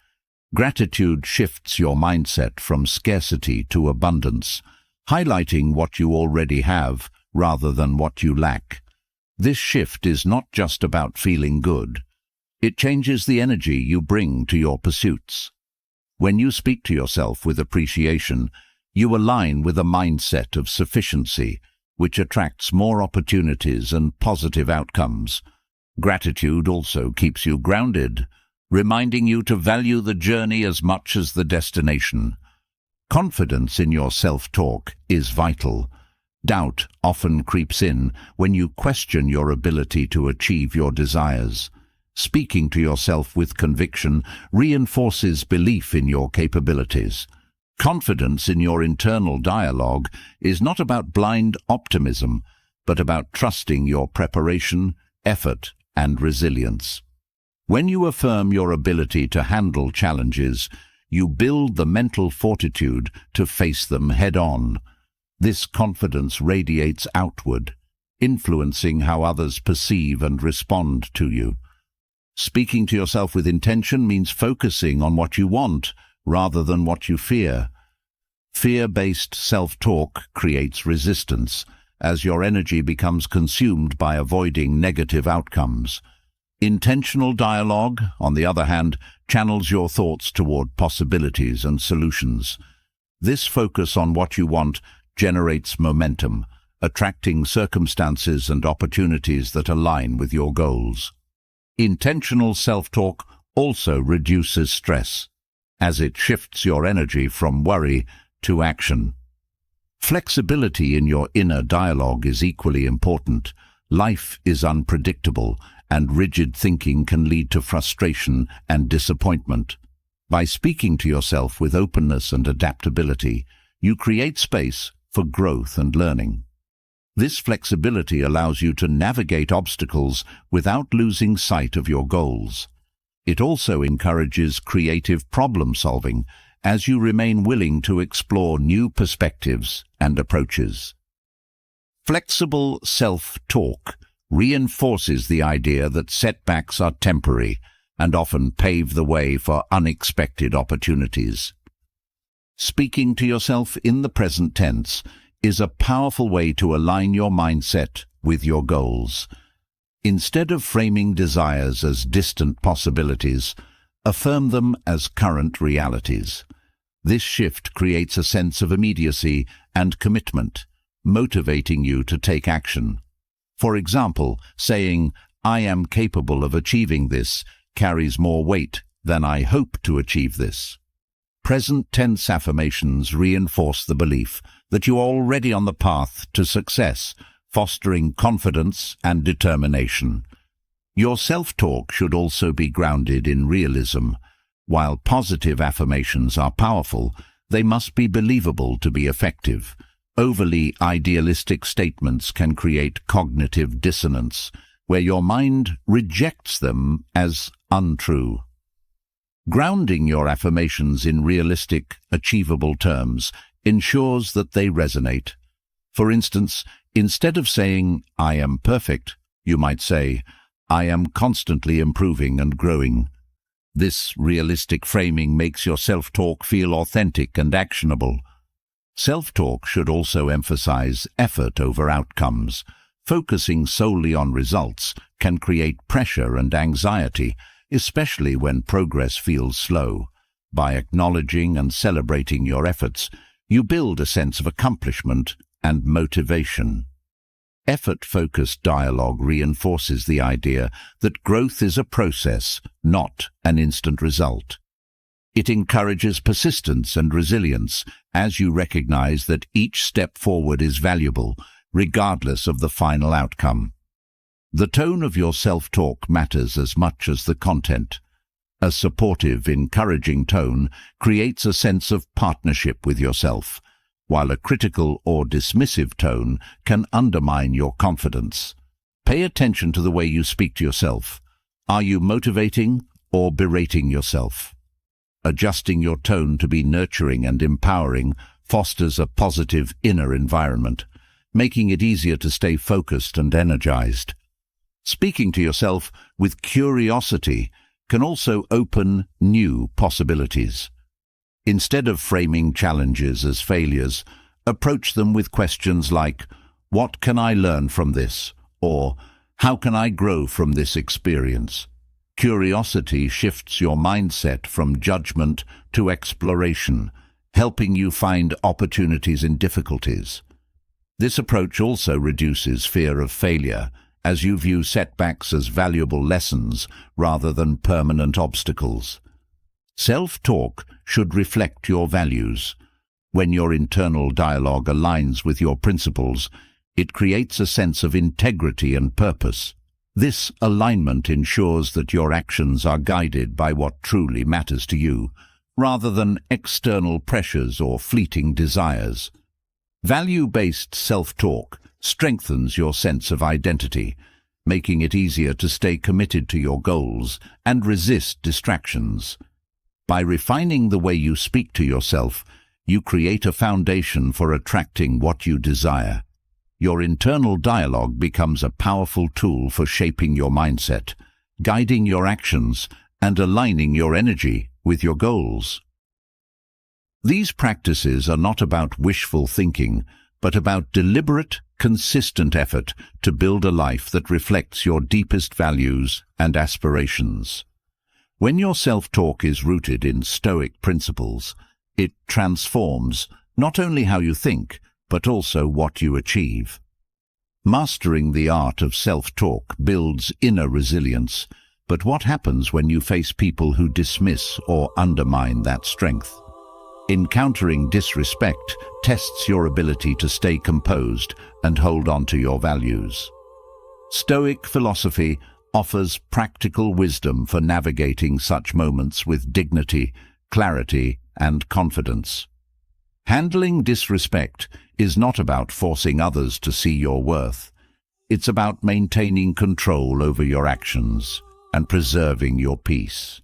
Gratitude shifts your mindset from scarcity to abundance, highlighting what you already have rather than what you lack. This shift is not just about feeling good. It changes the energy you bring to your pursuits. When you speak to yourself with appreciation, you align with a mindset of sufficiency, which attracts more opportunities and positive outcomes. Gratitude also keeps you grounded, reminding you to value the journey as much as the destination. Confidence in your self-talk is vital. Doubt often creeps in when you question your ability to achieve your desires. Speaking to yourself with conviction reinforces belief in your capabilities. Confidence in your internal dialogue is not about blind optimism, but about trusting your preparation, effort, and resilience. When you affirm your ability to handle challenges, you build the mental fortitude to face them head-on. This confidence radiates outward, influencing how others perceive and respond to you. Speaking to yourself with intention means focusing on what you want rather than what you fear. Fear-based self-talk creates resistance, as your energy becomes consumed by avoiding negative outcomes. Intentional dialogue, on the other hand, channels your thoughts toward possibilities and solutions. This focus on what you want generates momentum, attracting circumstances and opportunities that align with your goals. Intentional self-talk also reduces stress, as it shifts your energy from worry to action. Flexibility in your inner dialogue is equally important. Life is unpredictable, and rigid thinking can lead to frustration and disappointment. By speaking to yourself with openness and adaptability, you create space for growth and learning. This flexibility allows you to navigate obstacles without losing sight of your goals. It also encourages creative problem-solving as you remain willing to explore new perspectives and approaches. Flexible self-talk reinforces the idea that setbacks are temporary and often pave the way for unexpected opportunities. Speaking to yourself in the present tense is a powerful way to align your mindset with your goals. Instead of framing desires as distant possibilities, affirm them as current realities. This shift creates a sense of immediacy and commitment, motivating you to take action. For example, saying, "I am capable of achieving this," carries more weight than "I hope to achieve this." Present tense affirmations reinforce the belief that you are already on the path to success, fostering confidence and determination. Your self-talk should also be grounded in realism. While positive affirmations are powerful, they must be believable to be effective. Overly idealistic statements can create cognitive dissonance, where your mind rejects them as untrue. Grounding your affirmations in realistic, achievable terms ensures that they resonate. For instance, instead of saying, "I am perfect," you might say, "I am constantly improving and growing." This realistic framing makes your self-talk feel authentic and actionable. Self-talk should also emphasize effort over outcomes. Focusing solely on results can create pressure and anxiety, especially when progress feels slow. By acknowledging and celebrating your efforts, you build a sense of accomplishment and motivation. Effort-focused dialogue reinforces the idea that growth is a process, not an instant result. It encourages persistence and resilience as you recognize that each step forward is valuable, regardless of the final outcome. The tone of your self-talk matters as much as the content. A supportive, encouraging tone creates a sense of partnership with yourself, while a critical or dismissive tone can undermine your confidence. Pay attention to the way you speak to yourself. Are you motivating or berating yourself? Adjusting your tone to be nurturing and empowering fosters a positive inner environment, making it easier to stay focused and energized. Speaking to yourself with curiosity can also open new possibilities. Instead of framing challenges as failures, approach them with questions like, "What can I learn from this?" or "How can I grow from this experience?" Curiosity shifts your mindset from judgment to exploration, helping you find opportunities in difficulties. This approach also reduces fear of failure, as you view setbacks as valuable lessons rather than permanent obstacles. Self-talk should reflect your values. When your internal dialogue aligns with your principles, it creates a sense of integrity and purpose. This alignment ensures that your actions are guided by what truly matters to you, rather than external pressures or fleeting desires. Value-based self-talk strengthens your sense of identity, making it easier to stay committed to your goals and resist distractions. By refining the way you speak to yourself, you create a foundation for attracting what you desire. Your internal dialogue becomes a powerful tool for shaping your mindset, guiding your actions, and aligning your energy with your goals. These practices are not about wishful thinking, but about deliberate, consistent effort to build a life that reflects your deepest values and aspirations. When your self-talk is rooted in Stoic principles, it transforms not only how you think, but also what you achieve. Mastering the art of self-talk builds inner resilience, but what happens when you face people who dismiss or undermine that strength? Encountering disrespect tests your ability to stay composed and hold on to your values. Stoic philosophy offers practical wisdom for navigating such moments with dignity, clarity, and confidence. Handling disrespect is not about forcing others to see your worth. It's about maintaining control over your actions and preserving your peace.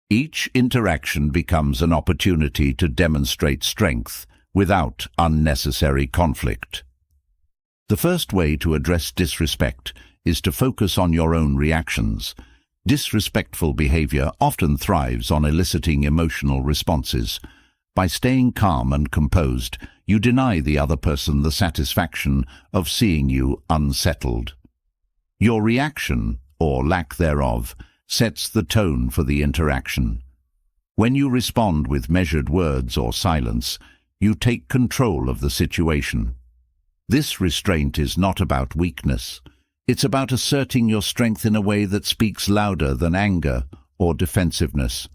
Each interaction becomes an opportunity to demonstrate strength without unnecessary conflict. The first way to address disrespect is to focus on your own reactions. Disrespectful behavior often thrives on eliciting emotional responses. By staying calm and composed, you deny the other person the satisfaction of seeing you unsettled. Your reaction, or lack thereof, sets the tone for the interaction. When you respond with measured words or silence, you take control of the situation. This restraint is not about weakness. It's about asserting your strength in a way that speaks louder than anger or defensiveness.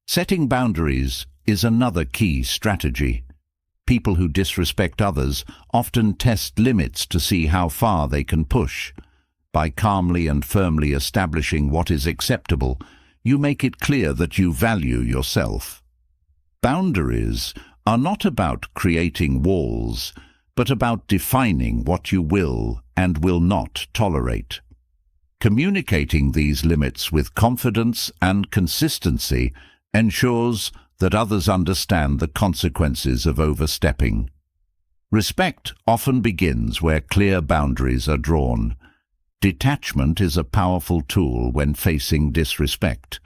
Setting boundaries is another key strategy. People who disrespect others often test limits to see how far they can push. By calmly and firmly establishing what is acceptable, you make it clear that you value yourself. Boundaries are not about creating walls, but about defining what you will and will not tolerate. Communicating these limits with confidence and consistency ensures that others understand the consequences of overstepping. Respect often begins where clear boundaries are drawn. Detachment is a powerful tool when facing disrespect.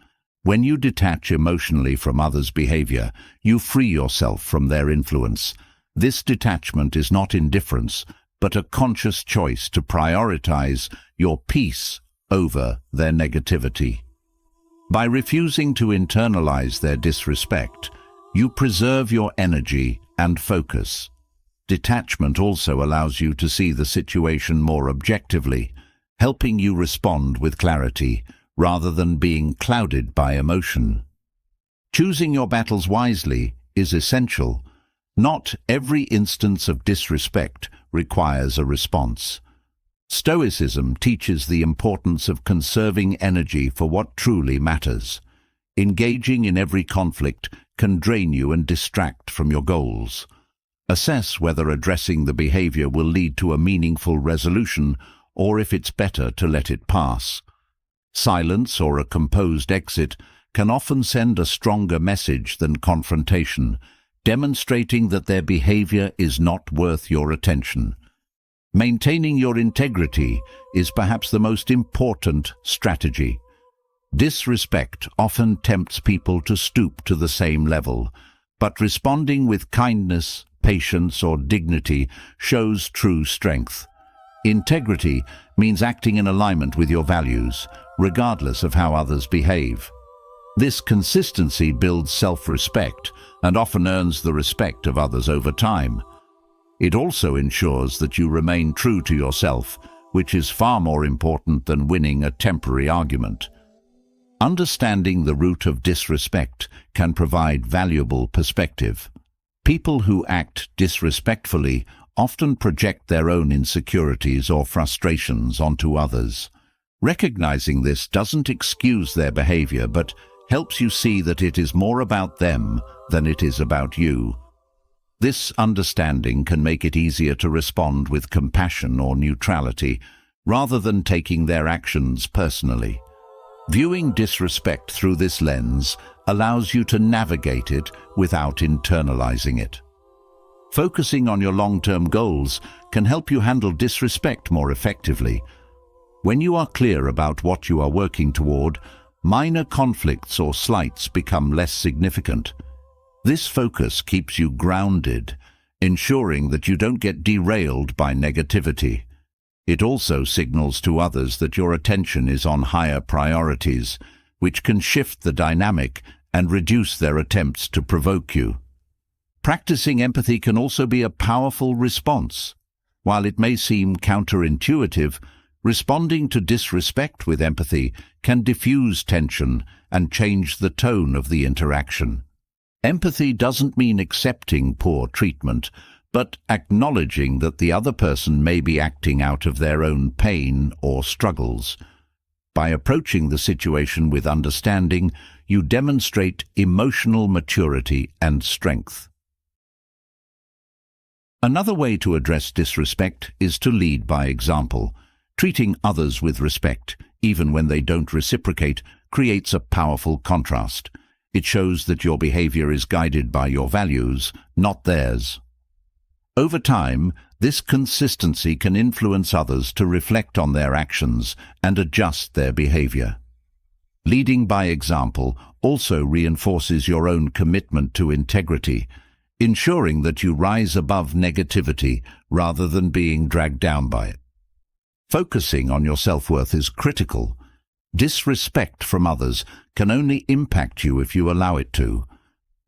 When you detach emotionally from others' behavior, you free yourself from their influence. This detachment is not indifference, but a conscious choice to prioritize your peace over their negativity. By refusing to internalize their disrespect, you preserve your energy and focus. Detachment also allows you to see the situation more objectively, helping you respond with clarity rather than being clouded by emotion. Choosing your battles wisely is essential. Not every instance of disrespect requires a response. Stoicism teaches the importance of conserving energy for what truly matters. Engaging in every conflict can drain you and distract from your goals. Assess whether addressing the behavior will lead to a meaningful resolution or if it's better to let it pass. Silence or a composed exit can often send a stronger message than confrontation, demonstrating that their behavior is not worth your attention. Maintaining your integrity is perhaps the most important strategy. Disrespect often tempts people to stoop to the same level, but responding with kindness, patience, or dignity shows true strength. Integrity means acting in alignment with your values, regardless of how others behave. This consistency builds self-respect and often earns the respect of others over time. It also ensures that you remain true to yourself, which is far more important than winning a temporary argument. Understanding the root of disrespect can provide valuable perspective. People who act disrespectfully often project their own insecurities or frustrations onto others. Recognizing this doesn't excuse their behavior, but helps you see that it is more about them than it is about you. This understanding can make it easier to respond with compassion or neutrality, rather than taking their actions personally. Viewing disrespect through this lens allows you to navigate it without internalizing it. Focusing on your long-term goals can help you handle disrespect more effectively. When you are clear about what you are working toward, minor conflicts or slights become less significant. This focus keeps you grounded, ensuring that you don't get derailed by negativity. It also signals to others that your attention is on higher priorities, which can shift the dynamic and reduce their attempts to provoke you. Practicing empathy can also be a powerful response. While it may seem counterintuitive, responding to disrespect with empathy can diffuse tension and change the tone of the interaction. Empathy doesn't mean accepting poor treatment, but acknowledging that the other person may be acting out of their own pain or struggles. By approaching the situation with understanding, you demonstrate emotional maturity and strength. Another way to address disrespect is to lead by example. Treating others with respect, even when they don't reciprocate, creates a powerful contrast. It shows that your behavior is guided by your values, not theirs. Over time, this consistency can influence others to reflect on their actions and adjust their behavior. Leading by example also reinforces your own commitment to integrity, ensuring that you rise above negativity rather than being dragged down by it. Focusing on your self-worth is critical. Disrespect from others can only impact you if you allow it to.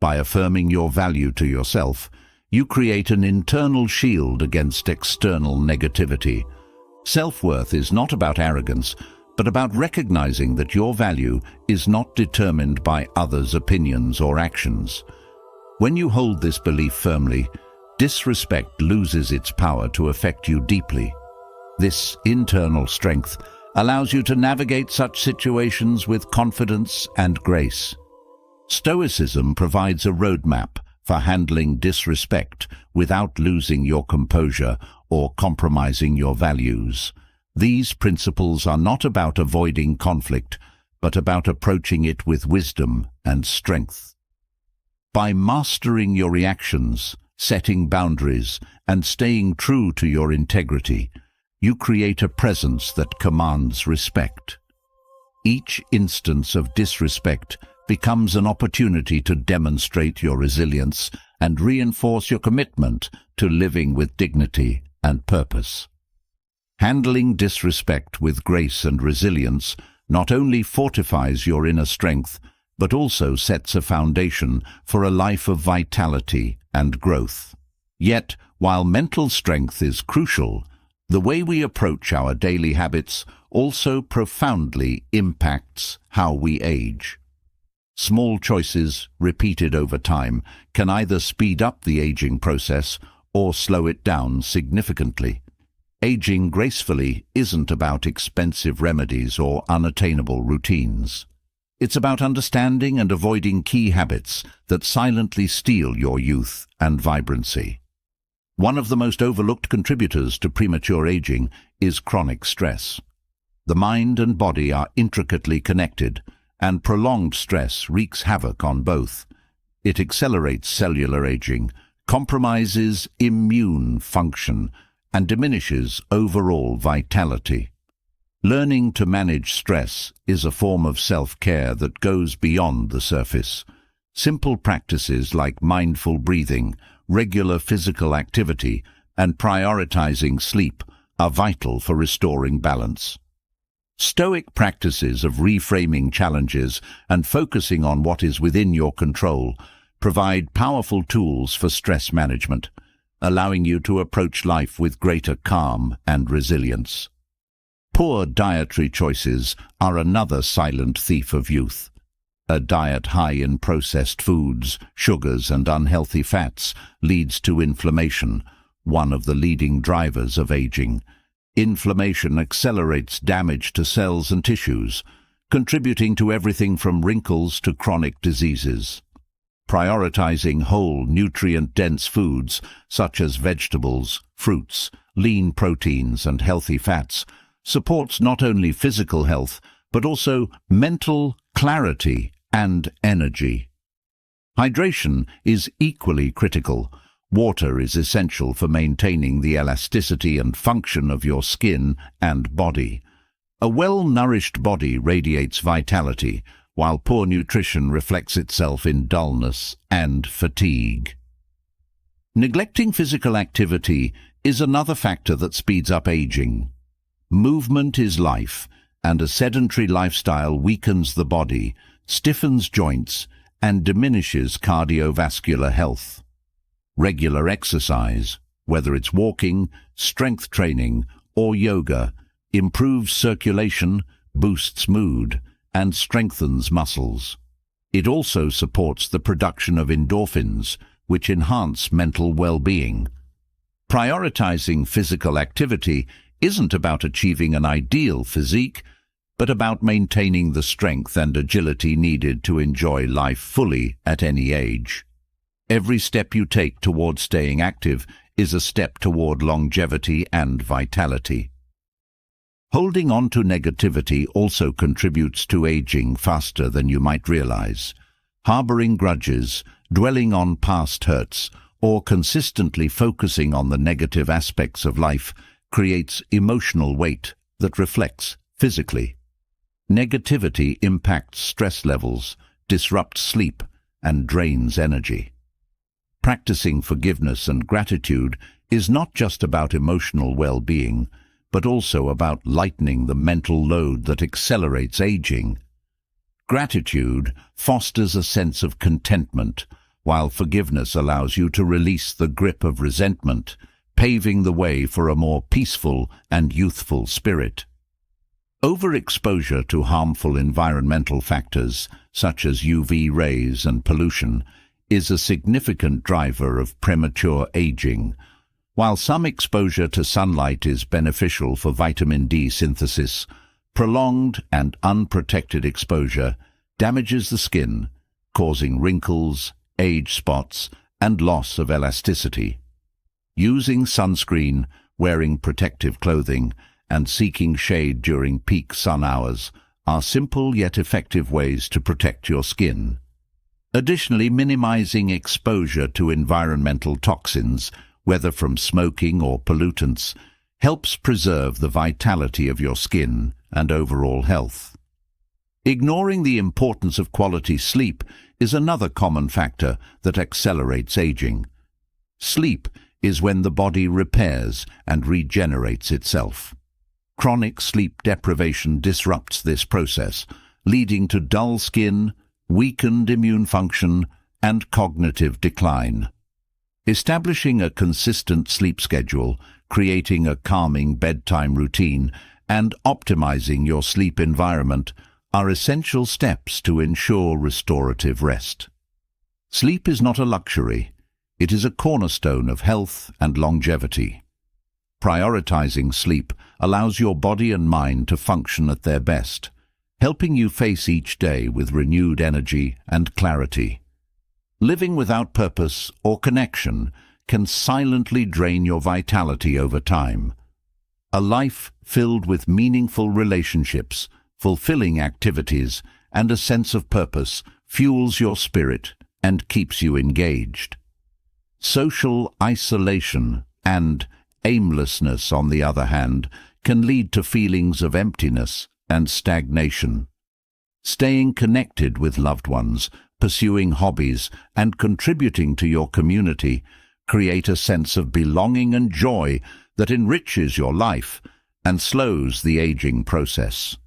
By affirming your value to yourself, you create an internal shield against external negativity. Self-worth is not about arrogance, but about recognizing that your value is not determined by others' opinions or actions. When you hold this belief firmly, disrespect loses its power to affect you deeply. This internal strength allows you to navigate such situations with confidence and grace. Stoicism provides a roadmap for handling disrespect without losing your composure or compromising your values. These principles are not about avoiding conflict, but about approaching it with wisdom and strength. By mastering your reactions, setting boundaries, and staying true to your integrity, you create a presence that commands respect. Each instance of disrespect becomes an opportunity to demonstrate your resilience and reinforce your commitment to living with dignity and purpose. Handling disrespect with grace and resilience not only fortifies your inner strength, but also sets a foundation for a life of vitality and growth. Yet, while mental strength is crucial, the way we approach our daily habits also profoundly impacts how we age. Small choices, repeated over time, can either speed up the aging process or slow it down significantly. Aging gracefully isn't about expensive remedies or unattainable routines. It's about understanding and avoiding key habits that silently steal your youth and vibrancy. One of the most overlooked contributors to premature aging is chronic stress. The mind and body are intricately connected, and prolonged stress wreaks havoc on both. It accelerates cellular aging, compromises immune function, and diminishes overall vitality. Learning to manage stress is a form of self-care that goes beyond the surface. Simple practices like mindful breathing, regular physical activity, and prioritizing sleep are vital for restoring balance. Stoic practices of reframing challenges and focusing on what is within your control provide powerful tools for stress management, allowing you to approach life with greater calm and resilience. Poor dietary choices are another silent thief of youth. A diet high in processed foods, sugars, and unhealthy fats leads to inflammation, one of the leading drivers of aging. Inflammation accelerates damage to cells and tissues, contributing to everything from wrinkles to chronic diseases. Prioritizing whole, nutrient-dense foods such as vegetables, fruits, lean proteins, and healthy fats supports not only physical health, but also mental clarity and energy. Hydration is equally critical. Water is essential for maintaining the elasticity and function of your skin and body. A well-nourished body radiates vitality, while poor nutrition reflects itself in dullness and fatigue. Neglecting physical activity is another factor that speeds up aging. Movement is life, and a sedentary lifestyle weakens the body, stiffens joints, and diminishes cardiovascular health. Regular exercise, whether it's walking, strength training, or yoga, improves circulation, boosts mood, and strengthens muscles. It also supports the production of endorphins, which enhance mental well-being. Prioritizing physical activity isn't about achieving an ideal physique, but about maintaining the strength and agility needed to enjoy life fully at any age. Every step you take toward staying active is a step toward longevity and vitality. Holding on to negativity also contributes to aging faster than you might realize. Harboring grudges, dwelling on past hurts, or consistently focusing on the negative aspects of life creates emotional weight that reflects physically. Negativity impacts stress levels, disrupts sleep, and drains energy. Practicing forgiveness and gratitude is not just about emotional well-being, but also about lightening the mental load that accelerates aging. Gratitude fosters a sense of contentment, while forgiveness allows you to release the grip of resentment, paving the way for a more peaceful and youthful spirit. Overexposure to harmful environmental factors, such as UV rays and pollution, is a significant driver of premature aging. While some exposure to sunlight is beneficial for vitamin D synthesis, prolonged and unprotected exposure damages the skin, causing wrinkles, age spots, and loss of elasticity. Using sunscreen, wearing protective clothing, and seeking shade during peak sun hours are simple yet effective ways to protect your skin. Additionally, minimizing exposure to environmental toxins, whether from smoking or pollutants, helps preserve the vitality of your skin and overall health. Ignoring the importance of quality sleep is another common factor that accelerates aging. Sleep is when the body repairs and regenerates itself. Chronic sleep deprivation disrupts this process, leading to dull skin, weakened immune function, and cognitive decline. Establishing a consistent sleep schedule, creating a calming bedtime routine, and optimizing your sleep environment are essential steps to ensure restorative rest. Sleep is not a luxury. It is a cornerstone of health and longevity. Prioritizing sleep allows your body and mind to function at their best, helping you face each day with renewed energy and clarity. Living without purpose or connection can silently drain your vitality over time. A life filled with meaningful relationships, fulfilling activities, and a sense of purpose fuels your spirit and keeps you engaged. Social isolation and aimlessness, on the other hand, can lead to feelings of emptiness and stagnation. Staying connected with loved ones, pursuing hobbies, and contributing to your community create a sense of belonging and joy that enriches your life and slows the aging process.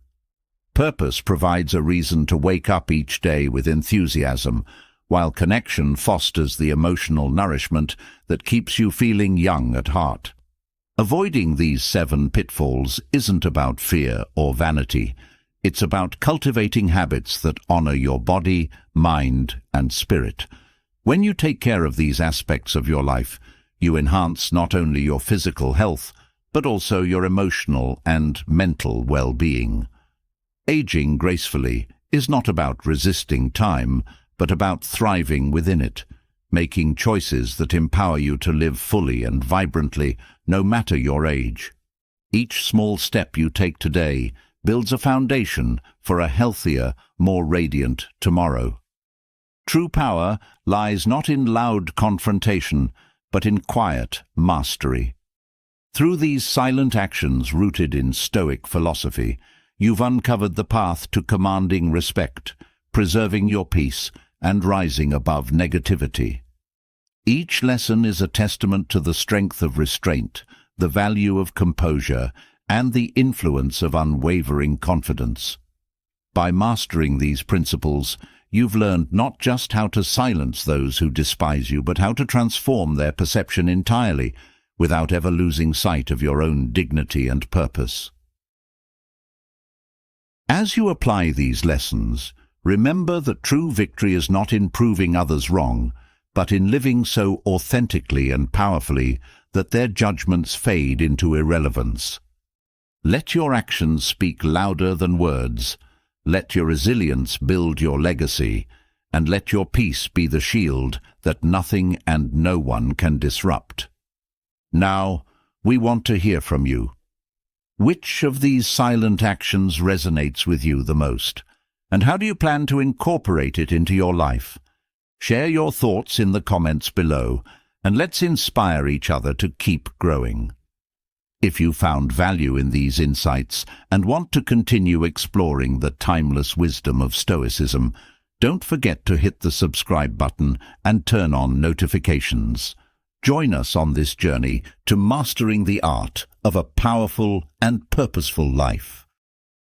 Purpose provides a reason to wake up each day with enthusiasm, while connection fosters the emotional nourishment that keeps you feeling young at heart. Avoiding these 7 pitfalls isn't about fear or vanity. It's about cultivating habits that honor your body, mind, and spirit. When you take care of these aspects of your life, you enhance not only your physical health, but also your emotional and mental well-being. Aging gracefully is not about resisting time, but about thriving within it, making choices that empower you to live fully and vibrantly, no matter your age. Each small step you take today builds a foundation for a healthier, more radiant tomorrow. True power lies not in loud confrontation, but in quiet mastery. Through these silent actions rooted in Stoic philosophy, you've uncovered the path to commanding respect, preserving your peace, and rising above negativity. Each lesson is a testament to the strength of restraint, the value of composure, and the influence of unwavering confidence. By mastering these principles, you've learned not just how to silence those who despise you, but how to transform their perception entirely, without ever losing sight of your own dignity and purpose. As you apply these lessons, remember that true victory is not in proving others wrong, but in living so authentically and powerfully that their judgments fade into irrelevance. Let your actions speak louder than words. Let your resilience build your legacy, and let your peace be the shield that nothing and no one can disrupt. Now, we want to hear from you. Which of these silent actions resonates with you the most? And how do you plan to incorporate it into your life? Share your thoughts in the comments below, and let's inspire each other to keep growing. If you found value in these insights and want to continue exploring the timeless wisdom of Stoicism, don't forget to hit the subscribe button and turn on notifications. Join us on this journey to mastering the art of a powerful and purposeful life.